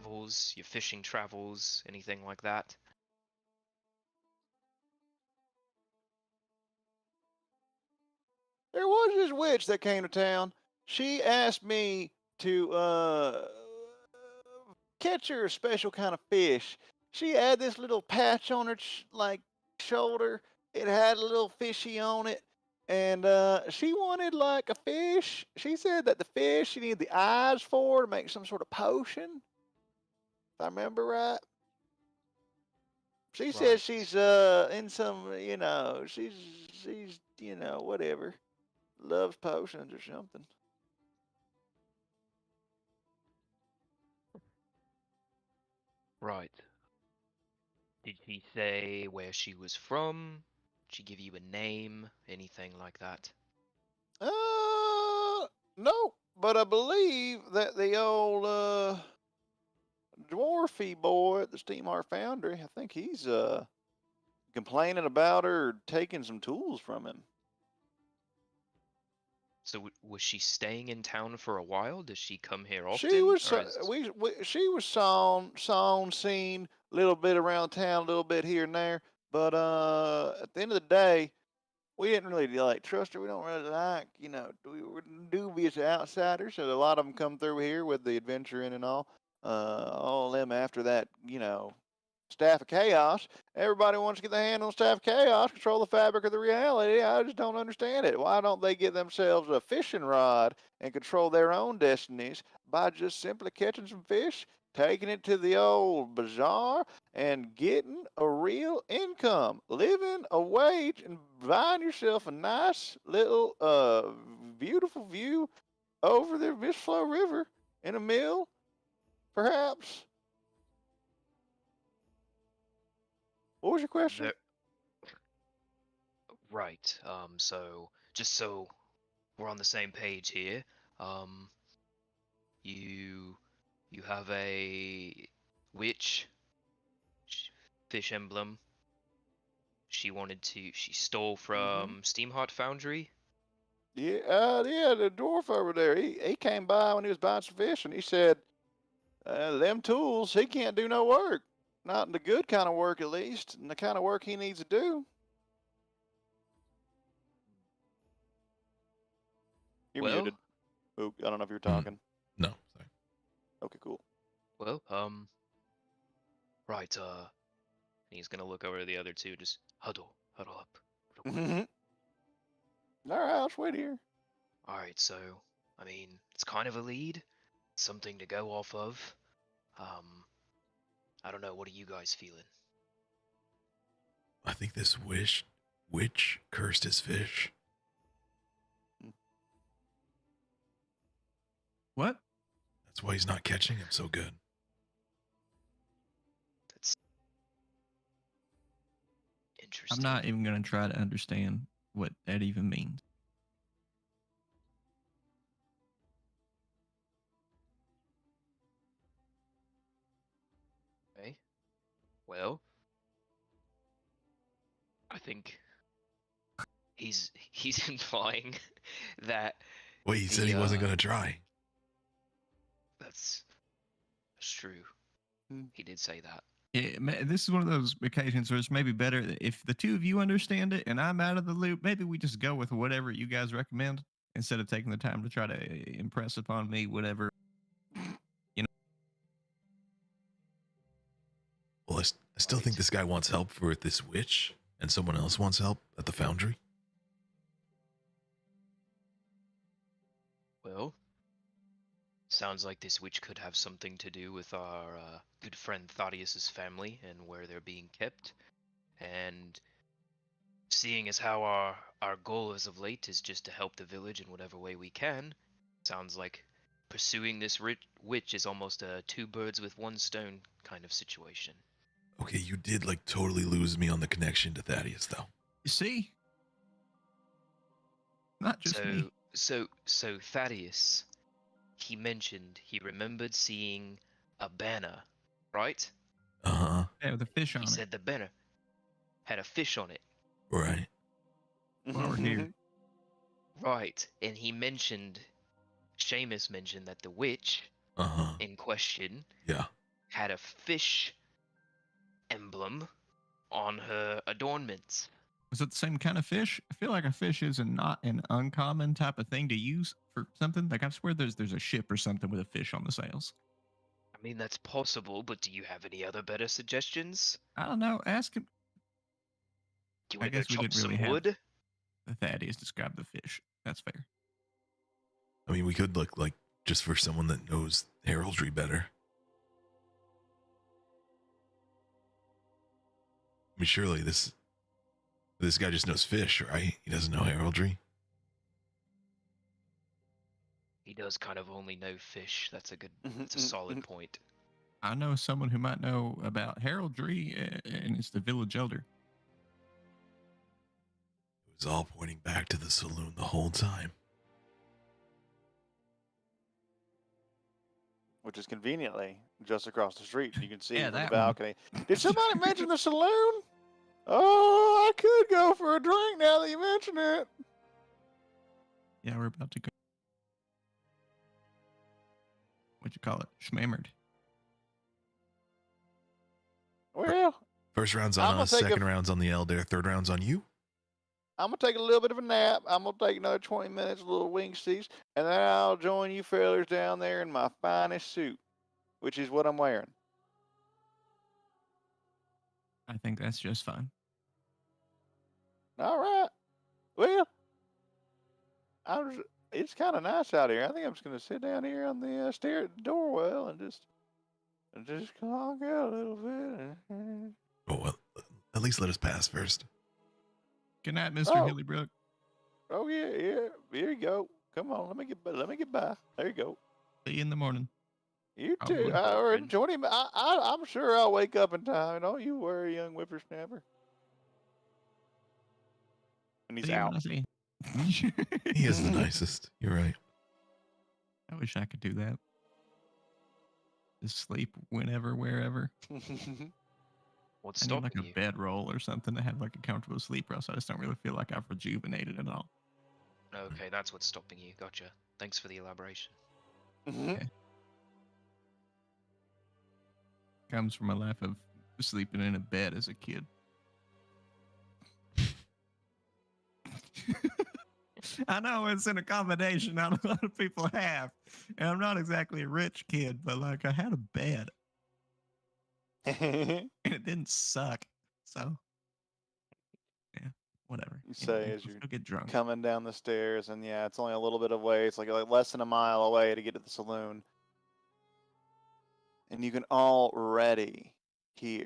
travels, your fishing travels, anything like that? There was this witch that came to town. She asked me to catch her a special kind of fish. She had this little patch on her shoulder. It had a little fishy on it, and she wanted like a fish. She said that the fish she needed the eyes for to make some sort of potion. If I remember right. She says Right. she's in some, she's whatever, loves potions or something. Right. Did she say where she was from? Did she give you a name? Anything like that? No, but I believe that the old dwarfy boy at the Steamheart Foundry, I think he's complaining about her taking some tools from him. So was she staying in town for a while? Does she come here often? She was or is- she was sawn seen a little bit around town, a little bit here and there, but at the end of the day, we didn't really like trust her. We don't really like, we're dubious outsiders. So a lot of them come through here with the adventuring and all of them after that, Staff of Chaos. Everybody wants to get their hand on Staff of Chaos, control the fabric of the reality. I just don't understand it. Why don't they get themselves a fishing rod and control their own destinies by just simply catching some fish, taking it to the old bazaar, and getting a real income, living a wage, and buying yourself a nice little, beautiful view over the Mistflow River in a mill, perhaps? What was your question? Right. So just so we're on the same page here, you have a witch fish emblem. She stole from Steamheart Foundry. Yeah, the dwarf over there. He came by when he was buying some fish, and he said, "Them tools, he can't do no work. Not the good kind of work, at least, and the kind of work he needs to do." You're Well, muted. Oh, I don't know if you're Hmm. talking. No, sorry. Okay, cool. well, right. He's gonna look over to the other two. Just huddle up. real quick. All right, I'll just wait here. All right. So, I mean, it's kind of a lead, something to go off of. I don't know. What are you guys feeling? I think this witch cursed his fish. What? That's why he's not catching him so good. That's interesting. I'm not even going to try to understand what that even means. Okay. Well, I think he's implying that Well, he said he wasn't going to try. that's true. He did say that. This is one of those occasions where it's maybe better if the two of you understand it and I'm out of the loop. Maybe we just go with whatever you guys recommend instead of taking the time to try to impress upon me whatever. Well, I still think this guy wants help with this witch, and someone else wants help at the foundry. Well, sounds like this witch could have something to do with our good friend Thaddeus's family and where they're being kept. And seeing as how our goal as of late is just to help the village in whatever way we can, sounds like pursuing this witch is almost a two birds with one stone kind of situation. Okay, you did like totally lose me on the connection to Thaddeus, though. You see? Not just me. So Thaddeus, he mentioned he remembered seeing a banner, right? Uh-huh. Yeah, with a fish on He it. said the banner had a fish on it. Right. While we're here. Right. And he mentioned, Seamus mentioned that the witch Uh-huh. in question Yeah. had a fish emblem on her adornments. Is it the same kind of fish? I feel like a fish is not an uncommon type of thing to use for something. Like I swear there's a ship or something with a fish on the sails. I mean, that's possible, but do you have any other better suggestions? I don't know. Ask him. Do you I want to go guess we chop didn't some really have wood? Thaddeus describe the fish. That's fair. I mean, we could look like just for someone that knows heraldry better. I mean, surely this guy just knows fish, right? He doesn't know heraldry. He does kind of only know fish. That's a Mm-hmm, solid point. I know someone who might know about heraldry, and it's the village elder. It was all pointing back to the saloon the whole time. Which is conveniently just across the street. You can see Yeah, from the that one. balcony. Did somebody mention the saloon? Oh, I could go for a drink now that you mention it. Yeah, we're about to go. What'd you call it? Schmammered. Well, First round's on I'm gonna us, take second round's on the elder, third round's on you. I'm going to take a little bit of a nap. I'm going to take another 20 minutes, a little wing seats, and then I'll join you fellas down there in my finest suit, which is what I'm wearing. I think that's just fine. All right. Well, it's kind of nice out here. I think I'm just going to sit down here on the stair at the doorwell and just conk out a little bit. Oh, well, at least let us pass first. Good night, Mr. Oh. Hillybrook. Oh yeah. Here you go. Come on, let me get by. There you go. See you in the morning. You Oh, too. boy. Or 20 minutes. I'm sure I'll wake up in time. Don't you worry, young whippersnapper. And he's See you out. when I see you. He is the nicest. You're right. I wish I could do that. Just sleep whenever, wherever. What's I need like stopping a you? bedroll or something to have like a comfortable sleep, or else I just don't really feel like I've rejuvenated at all. Okay, that's what's stopping you. Gotcha. Thanks for the elaboration. Comes from a life of sleeping in a bed as a kid. I know it's an accommodation not a lot of people have. And I'm not exactly a rich kid, but like I had a bed and it didn't suck. So, yeah, whatever. You say Anyway, as let's you're go get drunk. coming down the stairs, and yeah, it's only a little bit of way. It's like less than a mile away to get to the saloon. And you can already hear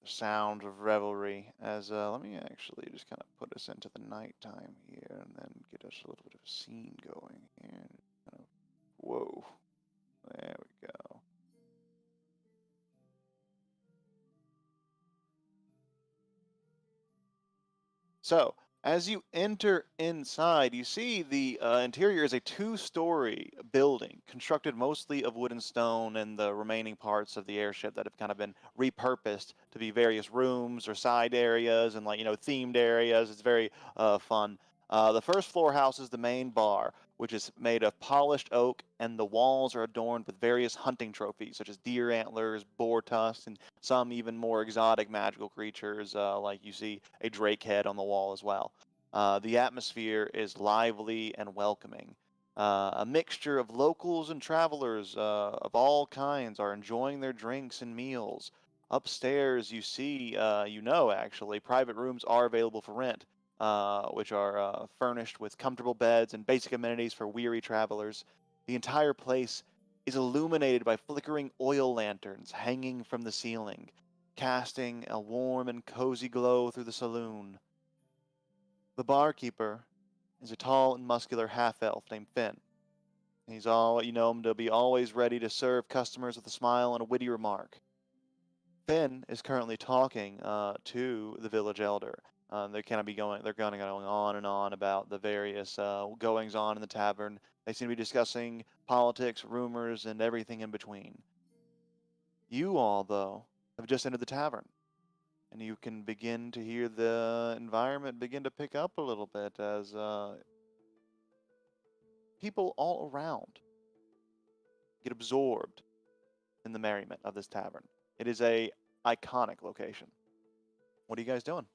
the sounds of revelry as let me actually just kind of put us into the nighttime here and then get us a little bit of a scene going here. Kind of, whoa, there we go. So as you enter inside, you see the interior is a two-story building constructed mostly of wood and stone, and the remaining parts of the airship that have kind of been repurposed to be various rooms or side areas and themed areas. It's very fun. The first floor houses the main bar, which is made of polished oak, and the walls are adorned with various hunting trophies such as deer antlers, boar tusks, and some even more exotic magical creatures, like you see a drake head on the wall as well. The atmosphere is lively and welcoming. A mixture of locals and travelers of all kinds are enjoying their drinks and meals. Upstairs, you see, actually, private rooms are available for rent, which are furnished with comfortable beds and basic amenities for weary travelers. The entire place is illuminated by flickering oil lanterns hanging from the ceiling, casting a warm and cozy glow through the saloon. The barkeeper is a tall and muscular half-elf named Finn. He's him to be always ready to serve customers with a smile and a witty remark. Finn is currently talking to the village elder. They're kind of going on and on about the various goings on in the tavern. They seem to be discussing politics, rumors, and everything in between. You all, though, have just entered the tavern, and you can begin to hear the environment begin to pick up a little bit as people all around get absorbed in the merriment of this tavern. It is a iconic location. What are you guys doing?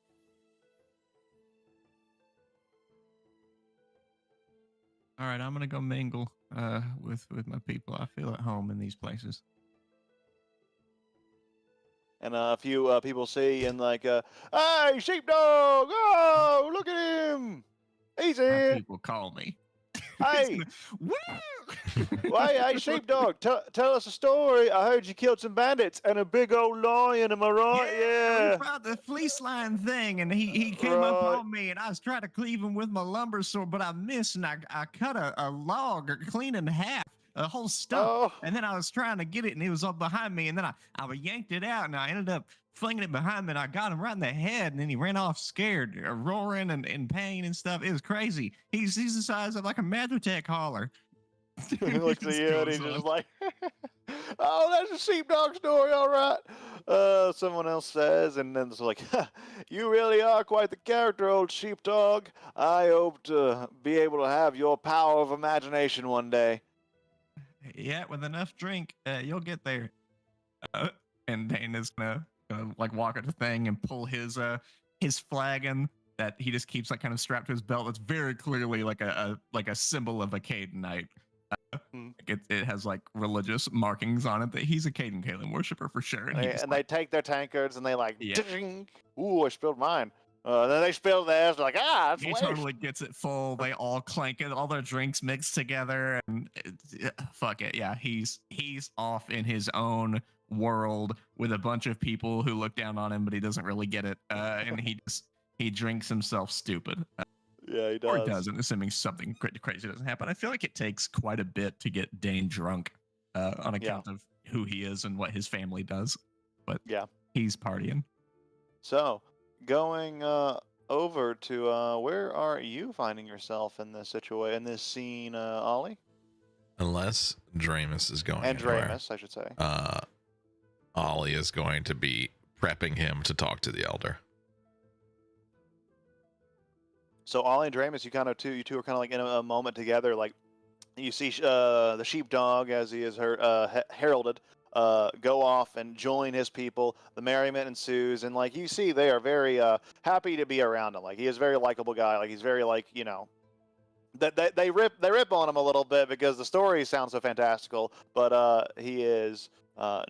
All right, I'm gonna go mingle with my people. I feel at home in these places. And a few people see and like, hey, sheepdog! Oh, look at him! He's My here! people call me. Hey! Woo! Hey, sheepdog, tell us a story. I heard you killed some bandits and a big old lion, am I right? We Yeah. found the fleece line thing, and he came up on me, and I was trying to cleave him with my lumber sword, but I missed, and I cut a log clean in half, a whole stump, Oh. and then I was trying to get it, and he was up behind me, and then I yanked it out, and I ended up flinging it behind me, and I got him right in the head, and then he ran off scared, roaring and in pain and stuff. It was crazy. He's the size of like a Mathertech hauler. He looks at you and he's just like, oh, that's a sheepdog story, all right. Someone else says, and then it's like, you really are quite the character, old sheepdog. I hope to be able to have your power of imagination one day. Yeah, with enough drink, you'll get there. And Dana's gonna like walk at the thing and pull his flagon that he just keeps like kind of strapped to his belt. That's very clearly like a symbol of a Canaanite. It has like religious markings on it that he's a Caden Kalen worshiper for sure. And they take their tankards and they like, ding. Ooh, I spilled mine. Then they spill theirs. They're like, it's he waste. totally gets it full. They all clank it, all their drinks mixed together, and fuck it. Yeah, he's off in his own world with a bunch of people who look down on him, but he doesn't really get it. And he drinks himself stupid. Yeah, he does. Or doesn't, assuming something crazy doesn't happen. I feel like it takes quite a bit to get Dane drunk on account of who he is and what his family does. But he's partying. So, going over to where are you finding yourself in this situation, in this scene, Ollie? Unless Dramus is going And anywhere, Dramus, I should say. Ollie is going to be prepping him to talk to the elder. So Ollie and Dramus, you two are kind of like in a moment together. Like you see the sheepdog, as he is heralded, go off and join his people. The merriment ensues, and like you see, they are very happy to be around him. Like he is a very likable guy. Like he's very that they rip on him a little bit because the story sounds so fantastical, but he is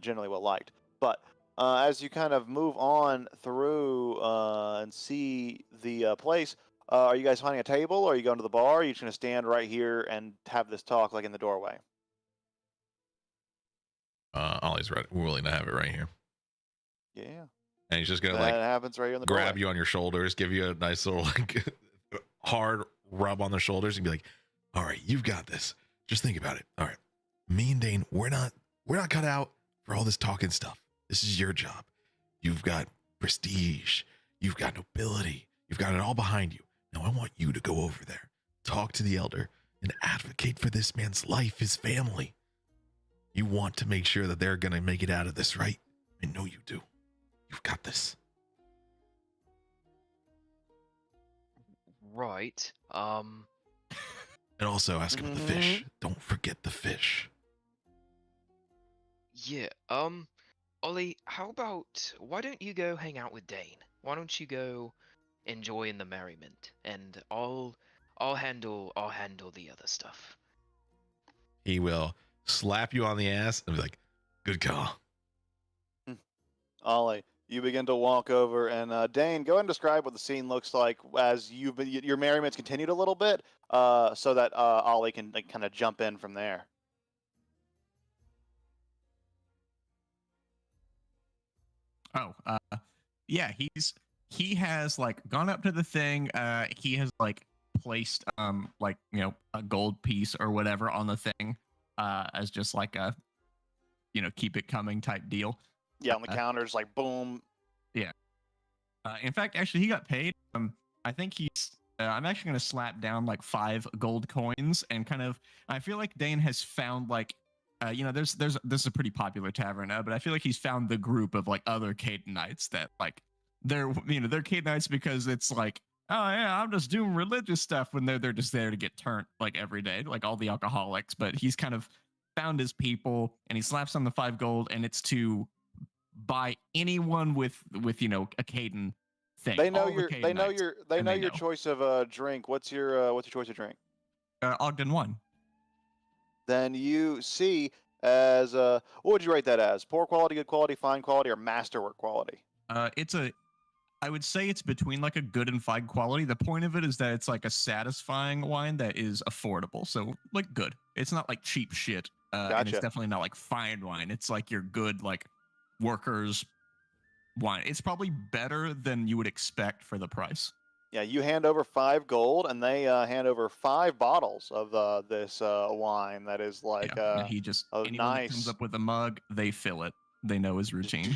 generally well liked. But as you kind of move on through and see the place. Are you guys finding a table, or are you going to the bar? Or are you just going to stand right here and have this talk like in the doorway? Ollie's willing to have it right here. Yeah. And he's just going to happens right here in the grab doorway. You on your shoulders, give you a nice little like hard rub on the shoulders and be like, all right, you've got this. Just think about it. All right. Me and Dane, we're not cut out for all this talking stuff. This is your job. You've got prestige. You've got nobility. You've got it all behind you. Now I want you to go over there, talk to the elder, and advocate for this man's life, his family. You want to make sure that they're going to make it out of this, right? I know you do. You've got this. Right. And also ask about the fish. Don't forget the fish. Yeah. Ollie, why don't you go hang out with Dane? Why don't you go enjoy in the merriment, and I'll handle the other stuff. He will slap you on the ass and be like, good call. Ollie, you begin to walk over, and Dane, go ahead and describe what the scene looks like as your merriment's continued a little bit, so that Ollie can like kind of jump in from there. Yeah, he has like gone up to the thing. He has like placed like a gold piece or whatever on the thing as just like a keep it coming type deal. Yeah, on the counters, like boom. Yeah. In fact, actually, he got paid. I think he's. I'm actually going to slap down like 5 gold coins and kind of. I feel like Dane has found like. This is a pretty popular tavern, but I feel like he's found the group of like other Canaanites that like they're Canaanites because it's like, oh yeah, I'm just doing religious stuff when they're just there to get turned like every day, like all the alcoholics. But he's kind of found his people, and he slaps on the 5 gold, and it's to buy anyone with a Caden thing. They know All the your Caden they know knights, your they and know they your know. choice of drink. What's your choice of drink? Ogden 1. Then you see as what would you rate that as? Poor quality, good quality, fine quality, or masterwork quality? I would say it's between like a good and fine quality. The point of it is that it's like a satisfying wine that is affordable. So like good. It's not like cheap shit. And it's Gotcha. definitely not like fine wine. It's like your good like workers wine. It's probably better than you would expect for the price. Yeah, you hand over 5 gold, and they hand over 5 bottles of this wine that is like Yeah, and he just anyone that comes nice. up with a mug, they fill it. They know his routine.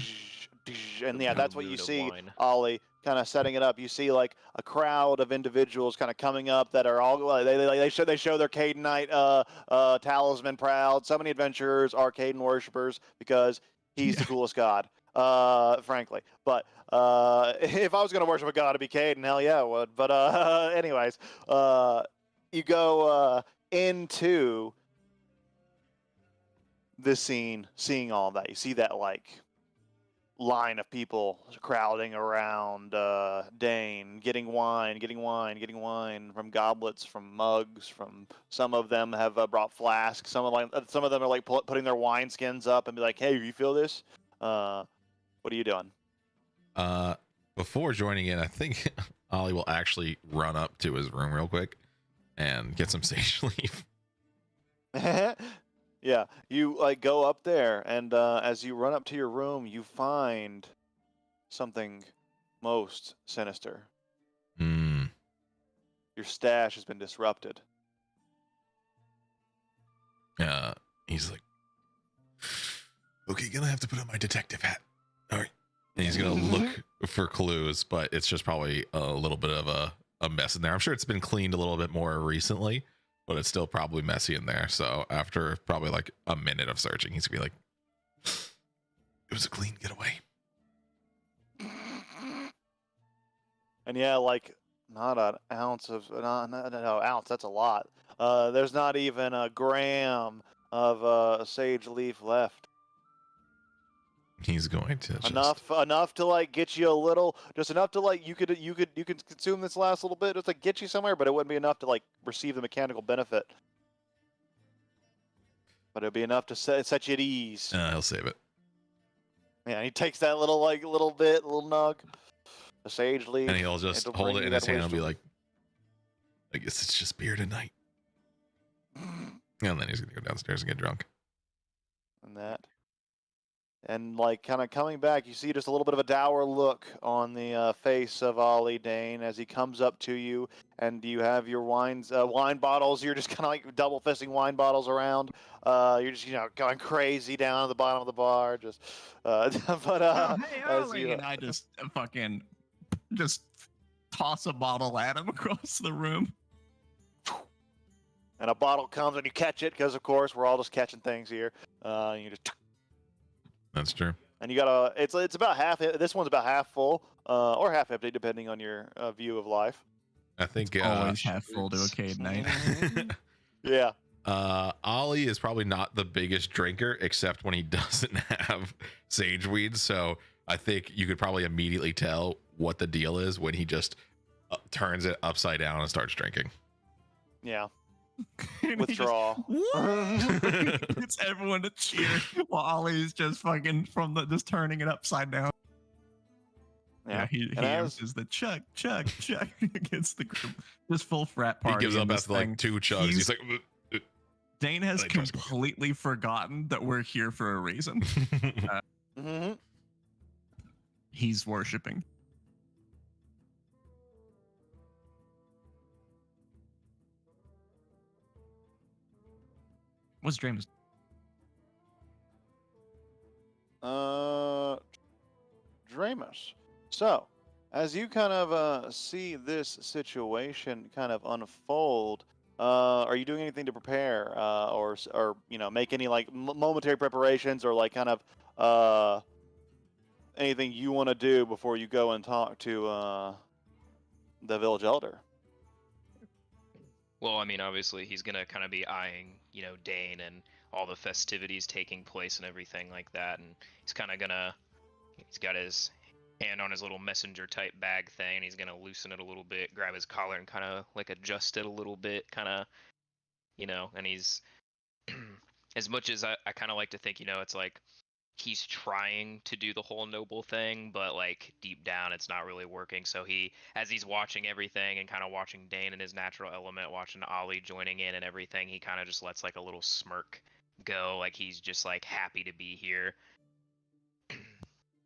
And The yeah, that's what you Buddha see, wine. Ollie, kind of setting it up. You see like a crowd of individuals kind of coming up that are all they show their Cadenite talisman proud. So many adventurers are Caden worshippers because he's the coolest god, frankly. But if I was gonna worship a god, it'd be Caden. Hell yeah, I would. But anyways, you go into this scene, seeing all that. You see that like line of people crowding around Dane, getting wine from goblets, from mugs, from some of them have brought flasks. Some of them are like putting their wine skins up and be like, "Hey, you feel this? What are you doing?" Before joining in, I think Ollie will actually run up to his room real quick and get some sage leaf. Yeah, you like go up there, and as you run up to your room, you find something most sinister. Hmm. Your stash has been disrupted. He's like, okay, gonna have to put on my detective hat. All right. And he's gonna look for clues, but it's just probably a little bit of a mess in there. I'm sure it's been cleaned a little bit more recently, but it's still probably messy in there. So after probably like a minute of searching, he's gonna be like, it was a clean getaway. And yeah, like not an ounce of no ounce. That's a lot. There's not even a gram of sage leaf left. He's going to just Enough to like get you a little, just enough to like you could consume this last little bit, just like get you somewhere, but it wouldn't be enough to like receive the mechanical benefit. But it'd be enough to set you at ease. he'll save it. Yeah, he takes that little nug, a sage leaf, And he'll just it'll hold bring it you in that his hand and be wisdom. like, I guess it's just beer tonight. And then he's gonna go downstairs and get drunk. And that. And like kind of coming back, you see just a little bit of a dour look on the face of Ollie Dane as he comes up to you, and you have your wine bottles. You're just kind of like double fisting wine bottles around. You're just going crazy down at the bottom of the bar. Just but Hey, as Ollie, you and I just fucking just toss a bottle at him across the room. and a bottle comes and you catch it because of course we're all just catching things here. You just. That's true. And you got it's about half. This one's about half full, or half empty, depending on your view of life. I think Always half full to a Cade night. Yeah. Ollie is probably not the biggest drinker, except when he doesn't have sage weed. So I think you could probably immediately tell what the deal is when he just turns it upside down and starts drinking. Yeah. And he Withdraw. just gets everyone to cheer while Ollie's just fucking just turning it upside down. Yeah, he is the chug against the group. This full frat party. He gives up this after like 2 chugs. He's like, Dane has completely forgotten that we're here for a reason. He's worshiping. What's Dramus? Dramus. So, as you kind of see this situation kind of unfold, are you doing anything to prepare, or make any like momentary preparations, or like kind of anything you want to do before you go and talk to the village elder? Well, I mean, obviously he's gonna kind of be eyeing, Dane and all the festivities taking place and everything like that. And he's kind of gonna, he's got his hand on his little messenger type bag thing, and he's gonna loosen it a little bit, grab his collar, and kind of like adjust it a little bit, kind of, and he's as much as I kind of like to think, it's like he's trying to do the whole noble thing, but like deep down it's not really working. So as he's watching everything and kind of watching Dane in his natural element, watching Ollie joining in and everything, he kind of just lets like a little smirk go, like he's just like happy to be here.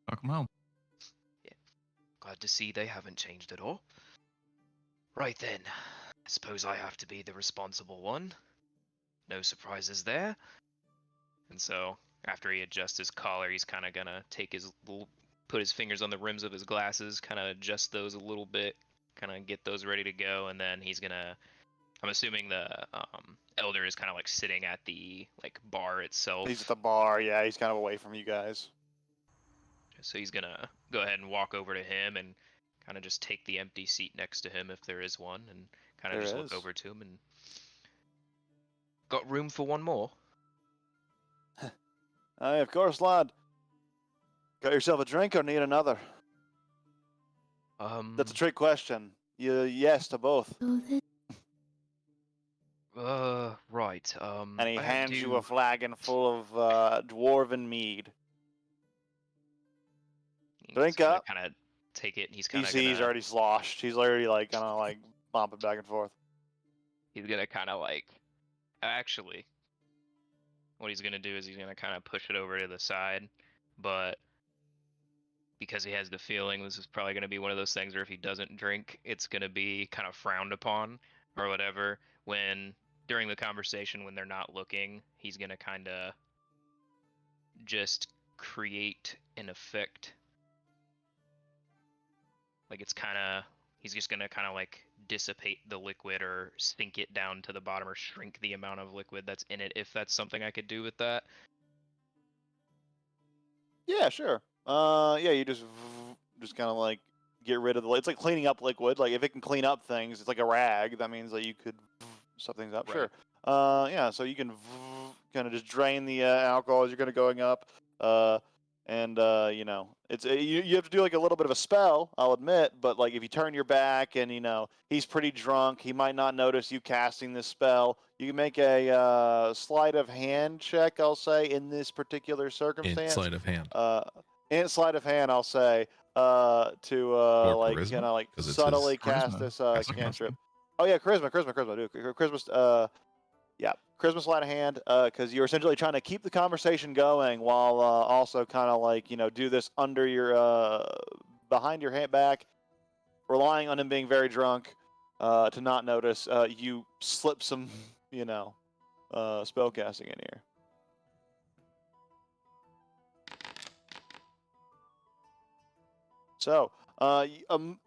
Welcome home. Yeah. Glad to see they haven't changed at all. Right then, I suppose I have to be the responsible one. No surprises there. And so after he adjusts his collar, he's kind of gonna put his fingers on the rims of his glasses, kind of adjust those a little bit, kind of get those ready to go, and then he's gonna. I'm assuming the elder is kind of like sitting at the like bar itself. He's at the bar, yeah. He's kind of away from you guys. So he's gonna go ahead and walk over to him and kind of just take the empty seat next to him if there is one, and kind of just look over to him and. Got room for one more? Aye, of course, lad. Got yourself a drink or need another? That's a trick question. Yes to both. Right. And he I hands you a flagon full of dwarven mead. Drink up. Kind of take it. And he's You kind of. see, he's already sloshed. He's already like kind of like bumping back and forth. He's gonna kind of like. Actually, what he's gonna do is he's gonna kind of push it over to the side, but because he has the feeling this is probably gonna be one of those things where if he doesn't drink, it's gonna be kind of frowned upon or whatever. During the conversation when they're not looking, he's gonna kind of just create an effect. Like he's just gonna kind of like dissipate the liquid or sink it down to the bottom or shrink the amount of liquid that's in it, if that's something I could do with that. Yeah, sure. Yeah, you just kind of like get rid of it's like cleaning up liquid. Like if it can clean up things, it's like a rag. That means that you could stuff things up. Right. Sure. Yeah, so you can kind of just drain the alcohol as you're going to going up. And it's you have to do like a little bit of a spell, I'll admit, but like if you turn your back and he's pretty drunk, he might not notice you casting this spell. You can make a sleight of hand check, I'll say, in this particular circumstance. In sleight of hand. In sleight of hand, I'll say, to like charisma? kind of like 'Cause it's subtly his- cast Charisma. this That's a cantrip. charisma. Oh yeah, charisma, dude. Charisma, yeah, charisma sleight of hand, because you're essentially trying to keep the conversation going while also kind of like do this under your behind your hand back, relying on him being very drunk to not notice. You slip some spell casting in here. So,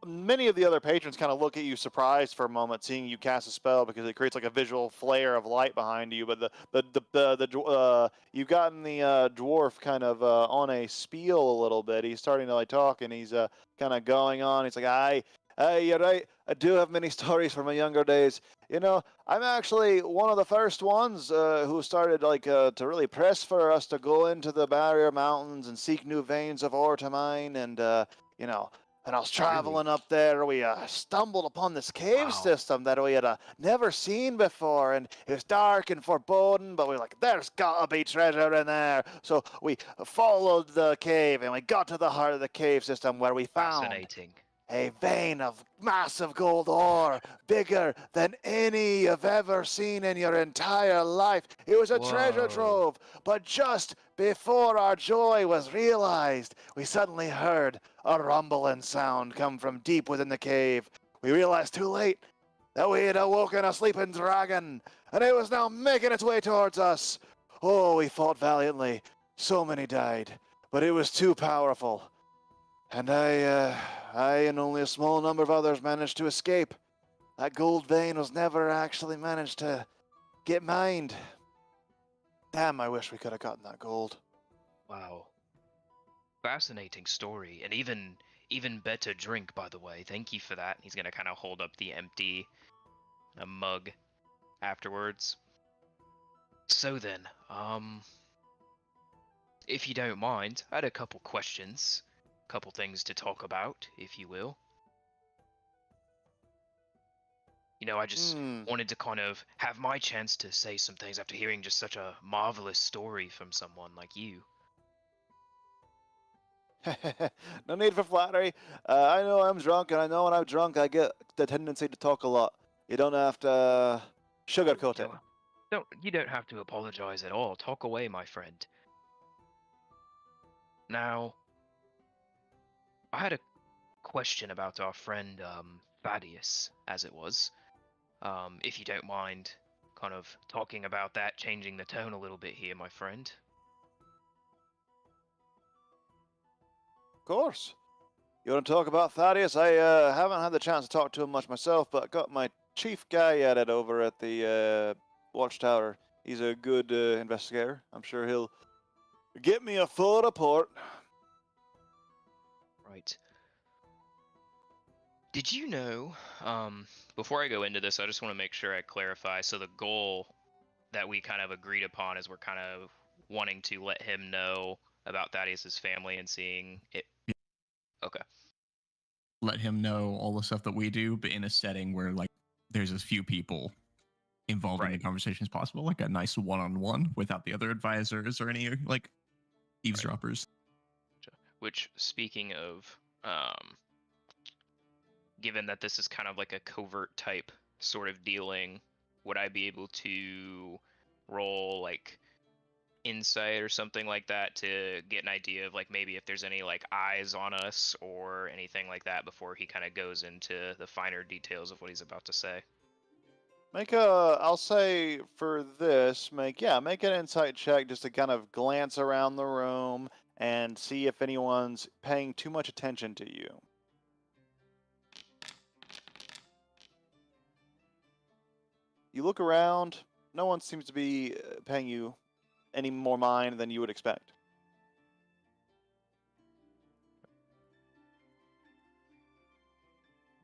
many of the other patrons kind of look at you surprised for a moment, seeing you cast a spell because it creates like a visual flare of light behind you. But you've gotten the dwarf kind of on a spiel a little bit. He's starting to like talk, and he's kind of going on. He's like, you're right. I do have many stories from my younger days. I'm actually one of the first ones who started to really press for us to go into the barrier mountains and seek new veins of ore to mine. And and I was traveling up there. We stumbled upon this cave system that we had never seen before, and it was dark and foreboding. But we were like, "There's gotta be treasure in there." So we followed the cave, and we got to the heart of the cave system, where we found Fascinating. a vein of massive gold ore, bigger than any you've ever seen in your entire life. It was a treasure Whoa. trove, but just before our joy was realized, we suddenly heard a rumbling sound come from deep within the cave. We realized too late that we had awoken a sleeping dragon, and it was now making its way towards us. Oh, we fought valiantly. So many died, but it was too powerful. And I and only a small number of others managed to escape. That gold vein was never actually managed to get mined. Damn, I wish we could have gotten that gold. Wow. Fascinating story, and even better drink, by the way. Thank you for that. He's gonna kind of hold up the empty mug afterwards. So then, if you don't mind, I had a couple questions, couple things to talk about, if you will. I just Hmm. wanted to kind of have my chance to say some things after hearing just such a marvelous story from someone like you. No need for flattery. I know I'm drunk, and I know when I'm drunk I get the tendency to talk a lot. You don't have to sugarcoat it. You don't have to apologize at all. Talk away, my friend. Now, I had a question about our friend Thaddeus, as it was. If you don't mind, kind of talking about that, changing the tone a little bit here, my friend. Of course. You want to talk about Thaddeus? I haven't had the chance to talk to him much myself, but I got my chief guy at it over at the Watchtower. He's a good investigator. I'm sure he'll get me a full report. Right. Did you know, before I go into this, I just want to make sure I clarify. So the goal that we kind of agreed upon is we're kind of wanting to let him know about Thaddeus's family and seeing it. Okay. Let him know all the stuff that we do, but in a setting where like there's as few people involved in the Right. conversation as possible, like a nice one-on-one without the other advisors or any like eavesdroppers. Which, speaking of, given that this is kind of like a covert type sort of dealing, would I be able to roll like insight or something like that to get an idea of like maybe if there's any like eyes on us or anything like that before he kind of goes into the finer details of what he's about to say? I'll say for this, make an insight check just to kind of glance around the room and see if anyone's paying too much attention to you. You look around, no one seems to be paying you any more mind than you would expect.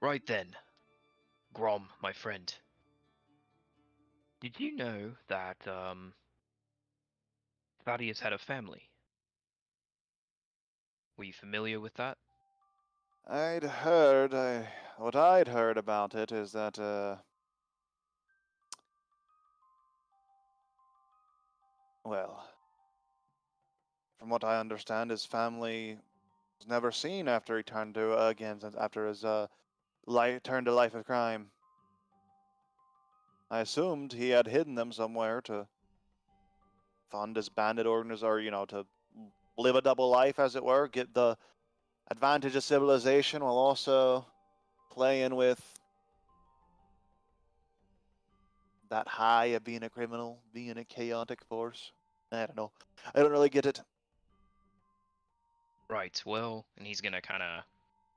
Right then, Grom, my friend. Did you know that Thaddeus had a family? Were you familiar with that? What I'd heard about it is that, well, from what I understand, his family was never seen after he turned to, after his, turned to life of crime. I assumed he had hidden them somewhere to fund his bandit organization, or, to live a double life, as it were, get the advantage of civilization while also playing with that high of being a criminal, being a chaotic force. I don't know. I don't really get it. Right, well, and he's gonna kind of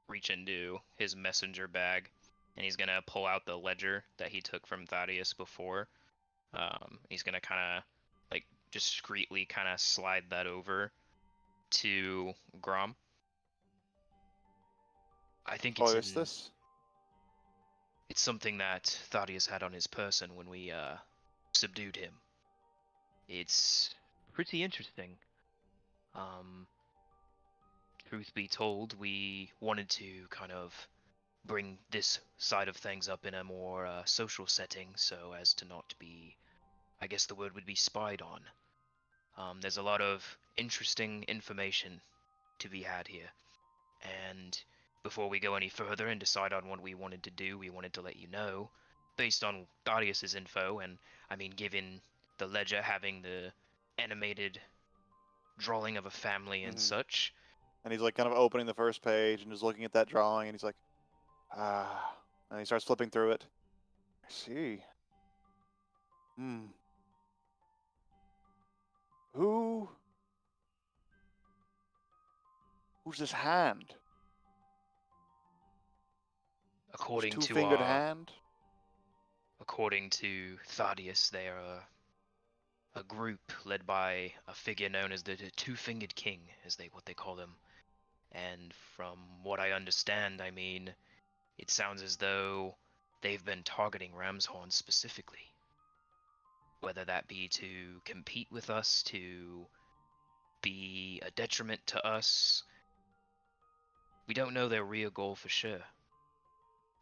reach into his messenger bag and he's gonna pull out the ledger that he took from Thaddeus before. He's gonna kind of like discreetly kind of slide that over to Grom. I think Oh, is this? it's something that Thaddeus had on his person when we subdued him. It's pretty interesting. Um, Truth be told, we wanted to kind of bring this side of things up in a more social setting so as to not be, I guess the word would be, spied on. There's a lot of interesting information to be had here. And before we go any further and decide on what we wanted to do, we wanted to let you know, based on Darius's info, and I mean, given the ledger having the animated drawing of a family and such. And he's like kind of opening the first page and just looking at that drawing, and he's like, ah. And he starts flipping through it. I see. Who? Who's this hand? According to two-fingered hand? according to Thaddeus, they are a group led by a figure known as the Two-Fingered King, what they call him. And from what I understand, I mean, it sounds as though they've been targeting Ramshorn specifically. whether that be to compete with us, to be a detriment to us. We don't know their real goal for sure.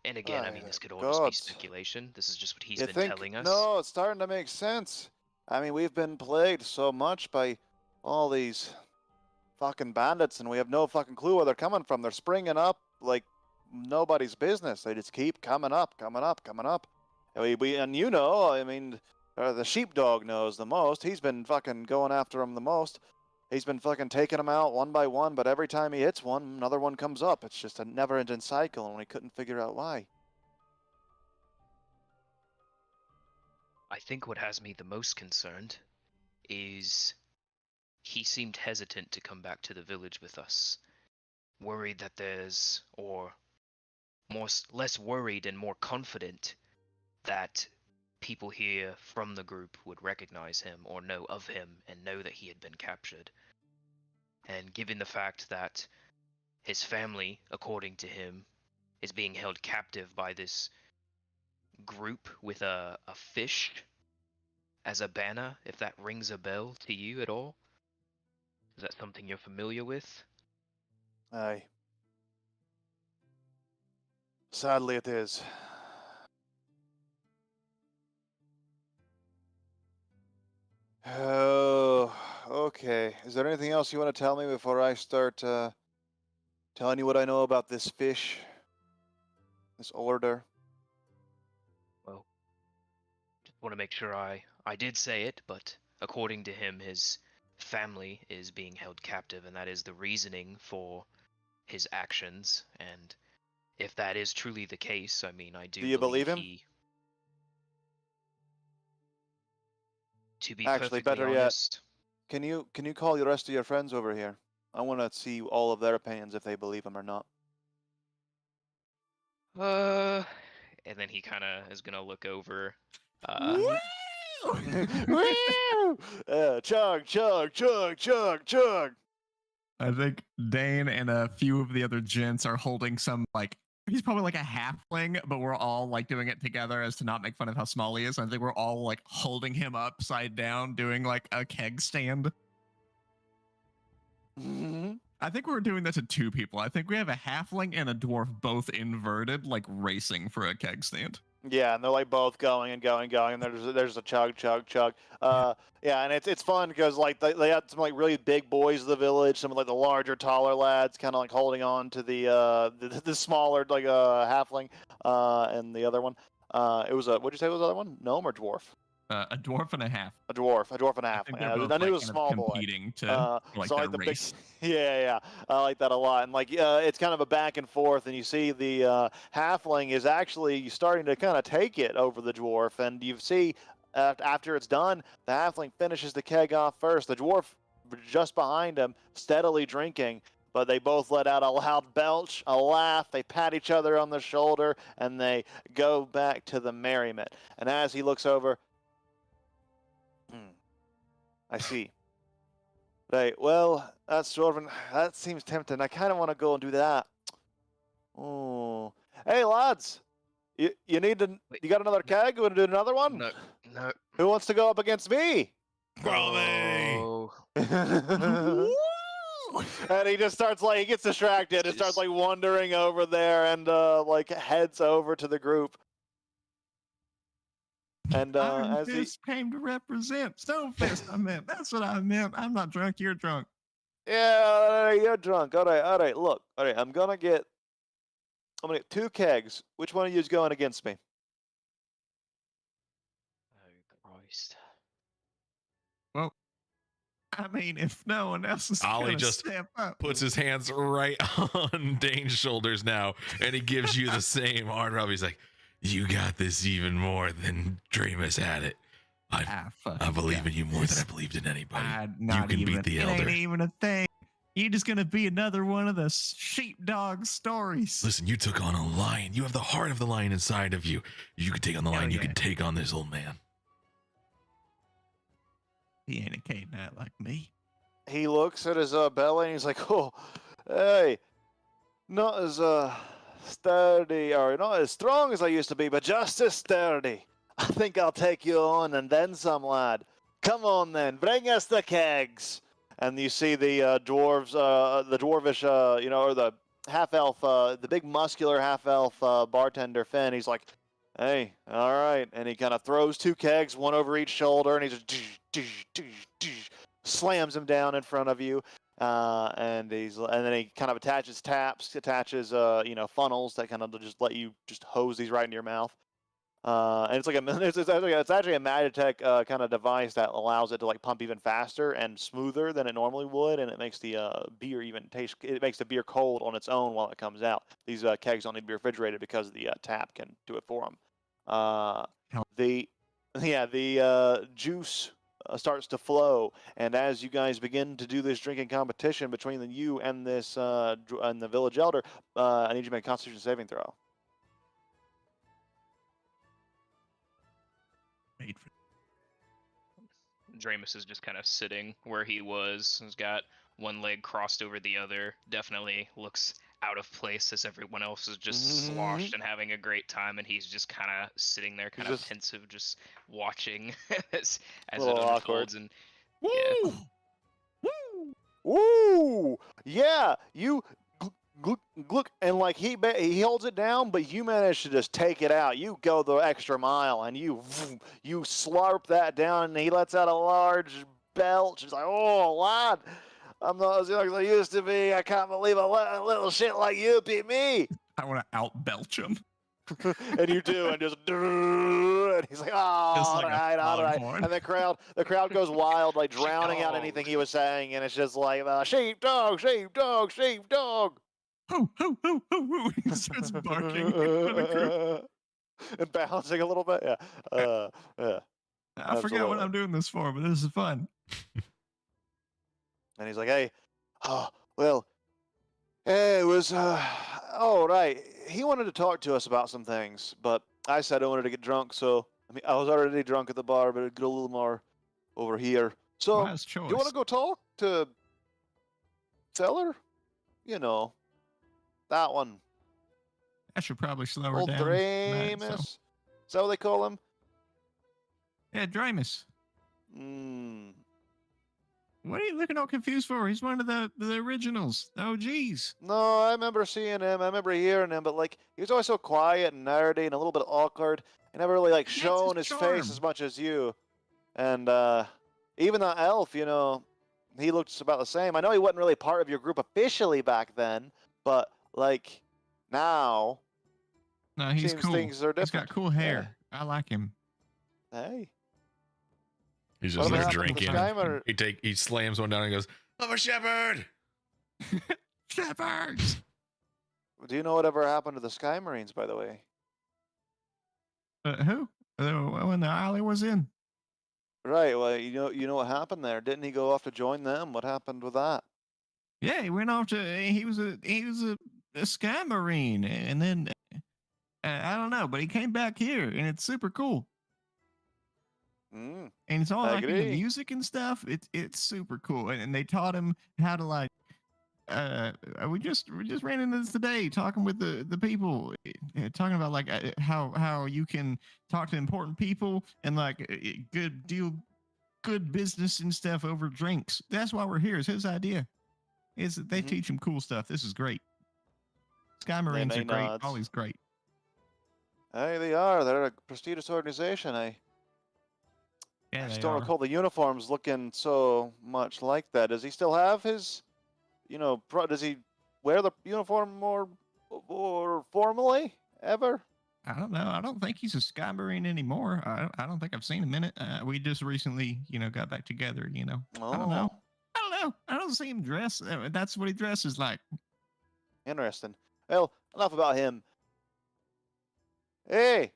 And again, I mean, this could all just be God. speculation. This is just what he's You been think? telling us. No, it's starting to make sense. I mean, we've been plagued so much by all these fucking bandits, and we have no fucking clue where they're coming from. They're springing up like nobody's business. They just keep coming up, coming up, coming up. And you know, I mean, the sheepdog knows the most. He's been fucking going after them the most. He's been fucking taking them out one by one, but every time he hits one, another one comes up. It's just a never-ending cycle, and we couldn't figure out why. I think what has me the most concerned is he seemed hesitant to come back to the village with us. Worried that there's, or less worried and more confident that people here from the group would recognize him or know of him and know that he had been captured. And given the fact that his family, according to him, is being held captive by this group with a fish as a banner, if that rings a bell to you at all? Is that something you're familiar with? Aye. Sadly, it is. Oh, okay. Is there anything else you want to tell me before I start telling you what I know about this fish? This order? Well, just want to make sure I did say it, but according to him, his family is being held captive, and that is the reasoning for his actions. And if that is truly the case, I mean, I do you believe him? he... To be Actually, perfectly better yet, honest, can you call the rest of your friends over here? I want to see all of their opinions if they believe him or not. and then he kind of is gonna look over. Woo! Chug, chug, chug, chug, chug. I think Dane and a few of the other gents are holding some, like, he's probably like a halfling, but we're all like doing it together as to not make fun of how small he is. I think we're all like holding him upside down, doing like a keg stand. I think we're doing that to two people. I think we have a halfling and a dwarf both inverted, like racing for a keg stand. Yeah, and they're like both going and going, going, and there's a chug, chug, chug. Yeah, and it's fun because like they had some like really big boys of the village, some of like the larger, taller lads, kind of like holding on to the smaller like halfling, and the other one. It was what'd you say was the other one? Gnome or dwarf? A dwarf and a half. A dwarf and a I half. think I they're both knew it like was a kind of small boy. competing to like so their like the race. big, yeah, I like that a lot. And like it's kind of a back and forth, and you see the halfling is actually starting to kind of take it over the dwarf, and you see after it's done, the halfling finishes the keg off first. The dwarf just behind him, steadily drinking. But they both let out a loud belch, a laugh. They pat each other on the shoulder, and they go back to the merriment. And as he looks over, I see. Right, well, that seems tempting. I kind of want to go and do that. Oh, hey lads, you need to? Wait, you got another keg? You want to do another one? no. Who wants to go up against me? Follow me. And he just starts like he gets distracted and starts like wandering over there and like heads over to the group. And as he came to represent Stonefist, I meant that's what I meant. I'm not drunk. You're drunk. Yeah, you're drunk. All right. Look, all right. I'm gonna get 2 kegs. Which one of you is going against me? Oh Christ! Well, I mean, if no one else is Ollie gonna just step up, puts his hands right on Dane's shoulders now, and he gives you the same arm rub. He's like, "You got this even more than Dramus had it. I believe in you more than I believed in anybody. You can beat the elder. It ain't even a thing. You're just gonna be another one of the sheepdog stories. Listen, you took on a lion. You have the heart of the lion inside of you. You can take on the lion. You yeah. can take on this old man." He ain't a K Knight like me. He looks at his belly and he's like, "Oh, hey, not as sturdy or not as strong as I used to be, but just as sturdy. I think I'll take you on and then some, lad. Come on then, bring us the kegs. And you see the dwarves, the dwarvish, or the half-elf, the big muscular half-elf bartender Finn. He's like, hey, all right. And he kind of throws 2 kegs, one over each shoulder, and he just slams them down in front of you. And then he kind of attaches taps, funnels that kind of just let you just hose these right into your mouth. And it's like it's actually a Magitech kind of device that allows it to like pump even faster and smoother than it normally would, and it makes the beer even taste. It makes the beer cold on its own while it comes out. These kegs don't need to be refrigerated because the tap can do it for them. The juice starts to flow, and as you guys begin to do this drinking competition between you and this and the village elder, I need you to make a Constitution saving throw. Made for Dramus is just kind of sitting where he was. He's got one leg crossed over the other. Definitely looks out of place as everyone else is just sloshed and having a great time, and he's just kind of sitting there, kind of pensive, just watching as it unfolds. And Woo! yeah. Woo! Yeah, you look, and like he holds it down, but you manage to just take it out. You go the extra mile, and you slurp that down, and he lets out a large belch. He's like, oh, lad, I'm not as young as I used to be. I can't believe a little shit like you beat me. I want to out-belch him. And you do, and just, and he's like, oh, all right. And the crowd goes wild, like drowning out anything he was saying, and it's just like, sheepdog, sheepdog, sheepdog. Hoo, hoo, hoo, hoo, hoo. He starts barking for the group. And bouncing a little bit, yeah. Yeah. I forget what I'm doing this for, but this is fun. And he's like, hey, it was, all right. He wanted to talk to us about some things, but I said I wanted to get drunk, so I was already drunk at the bar, but it'd get a little more over here. So, Wise choice. do you want to go talk to Seller? You know, that one. I should probably slow her Old down. Dramus. So. Is that what they call him? Yeah, Dramus. What are you looking all confused for? He's one of the originals. Oh, geez. No, I remember seeing him. I remember hearing him, but like he was always so quiet and nerdy and a little bit awkward. He never really like shown his face as much as you. And even that elf, he looked about the same. I know he wasn't really part of your group officially back then, but like now, no, he's seems cool. Things are different. He's got cool hair. Yeah. I like him. Hey. He's just there drinking. He slams one down and goes, I'm a shepherd! Shepherds! Do you know whatever happened to the Sky Marines, by the way? Who? When the alley was in? Right, well, you know what happened there. Didn't he go off to join them? What happened with that? Yeah, he went off to, he was a Sky Marine, and then, I don't know, but he came back here, and it's super cool. And it's all like in the music and stuff. It's super cool, and they taught him how to like. We just ran into this today, talking with the people, talking about like how you can talk to important people and like good business and stuff over drinks. That's why we're here. It's his idea. Is that they teach him cool stuff. This is great. Sky Marines are great. Ollie's great. Hey, they are. They're a prestigious organization. Yeah, I just don't recall the uniforms looking so much like that. Does he still have his, does he wear the uniform more formally ever? I don't know. I don't think he's a Sky Marine anymore. I don't think I've seen him in it. We just recently, got back together, Oh. I don't know. I don't see him dress. That's what he dresses like. Interesting. Well, enough about him. Hey,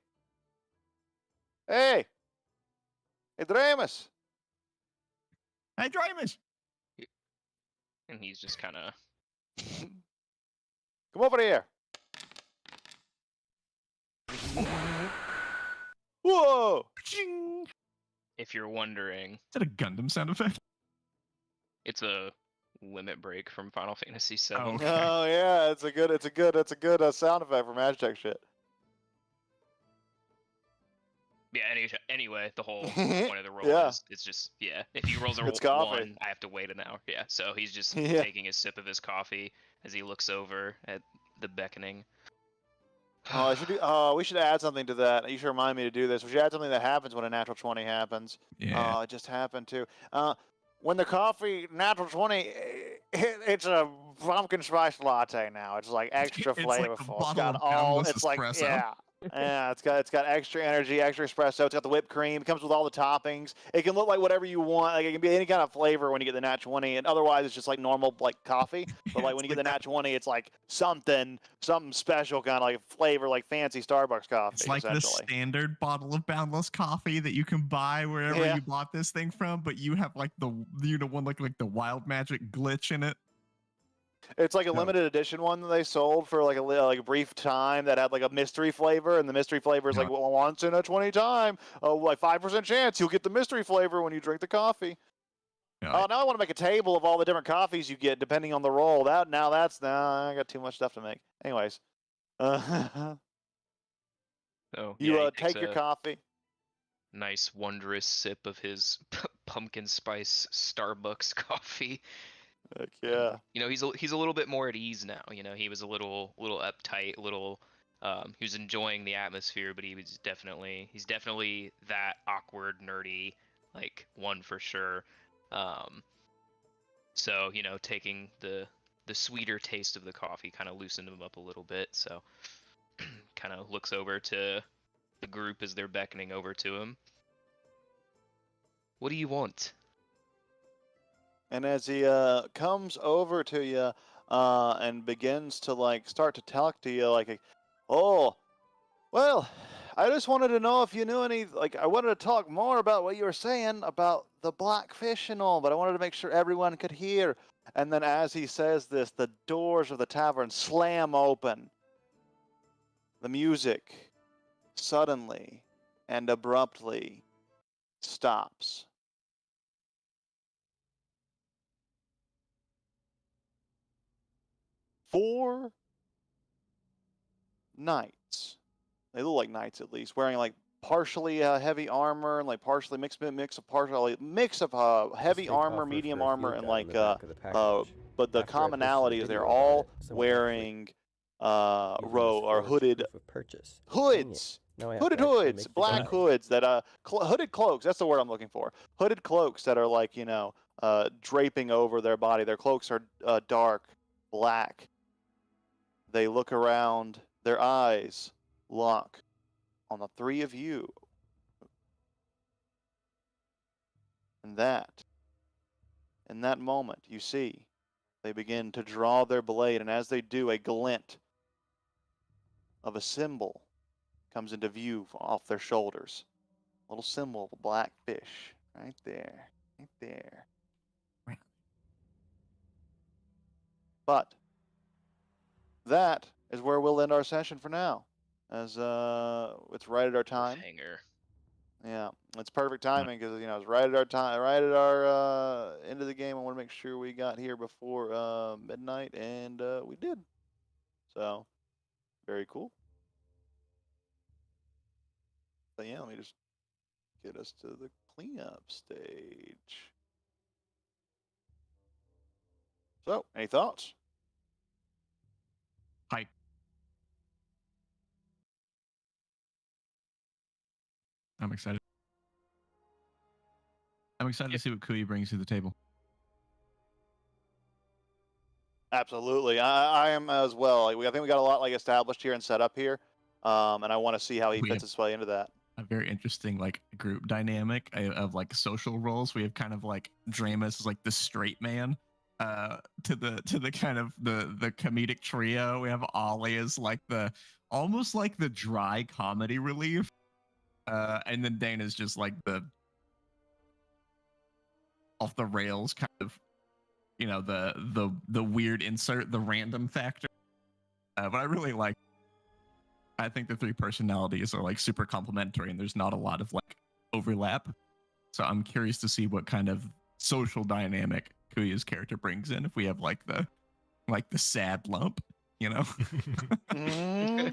Dramus. Hey, Dramus. And he's just kind of... Come over here. Whoa! If you're wondering... Is that a Gundam sound effect? It's a limit break from Final Fantasy VII. Oh, okay. Oh yeah, it's a good sound effect for Magitech shit. Yeah. Anyway, the whole point of the roll Yeah. is it's just if he rolls a It's coffee. 1, I have to wait an hour. Yeah. So he's just Yeah. taking a sip of his coffee as he looks over at the beckoning. Oh, I should do. Oh, we should add something to that. You should remind me to do this. We should add something that happens when a natural 20 happens. Yeah. Oh, it just happened too. When the coffee natural 20, it's a pumpkin spice latte now. It's like extra It's like a flavorful. It's bottle got of all. boundless It's like espresso. yeah. Yeah, it's got extra energy, extra espresso. It's got the whipped cream. It comes with all the toppings. It can look like whatever you want. Like it can be any kind of flavor when you get the Nat 20, and otherwise it's just like normal like coffee. But like when you get the Nat 20, it's like something special kind of like flavor, like fancy Starbucks coffee. It's like the essentially. standard bottle of boundless coffee that you can buy wherever Yeah. you bought this thing from, but you have like the one like the wild magic glitch in it. It's like a No. limited edition one that they sold for like a brief time that had like a mystery flavor, and the mystery flavor is like Yeah. well, once in a 20 time, like 5% chance you'll get the mystery flavor when you drink the coffee. Yeah. Oh, now I want to make a table of all the different coffees you get depending on the roll. Now I got too much stuff to make. Anyways, So you he take takes your a coffee. nice wondrous sip of his pumpkin spice Starbucks coffee. Heck yeah. You know, he's a little bit more at ease now. You know, he was a little uptight, he was enjoying the atmosphere, but he's definitely that awkward, nerdy like one for sure. So you know, taking the sweeter taste of the coffee kind of loosened him up a little bit. So kind of looks over to the group as they're beckoning over to him. What do you want? And as he comes over to you and begins to like start to talk to you like, oh, well, I just wanted to know if you knew any, like I wanted to talk more about what you were saying about the blackfish and all, but I wanted to make sure everyone could hear. And then as he says this, the doors of the tavern slam open. The music suddenly and abruptly stops. Four knights. They look like knights at least, wearing like partially heavy armor and like partially mix of heavy armor, medium armor, and like but the commonality is they're all wearing hooded hoods. Hooded hoods, black hoods that hooded cloaks. That's the word I'm looking for. Hooded cloaks that are like draping over their body. Their cloaks are dark black. They look around. Their eyes lock on the three of you, and in that moment, you see they begin to draw their blade, and as they do, a glint of a symbol comes into view off their shoulders. A little symbol of a black fish right there. But that is where we'll end our session for now, as it's right at our time. Hanger. Yeah, it's perfect timing because it's right at our time, right at our end of the game. I want to make sure we got here before midnight, and we did. So, very cool. But yeah, let me just get us to the cleanup stage. So, any thoughts? Hi. I'm excited. I'm excited to see what Kui brings to the table. Absolutely, I am as well. I think we got a lot established here and set up here, and I want to see how he fits his way into that. A very interesting group dynamic of social roles. We have kind of Dramus is the straight man to the kind of the comedic trio. We have Ollie as almost the dry comedy relief, and then Dane is just the off the rails kind of the weird insert, the random factor. But I really I think the three personalities are super complementary, and there's not a lot of overlap. So I'm curious to see what kind of social dynamic Kuya's character brings in. If we have the sad lump, Mm-hmm.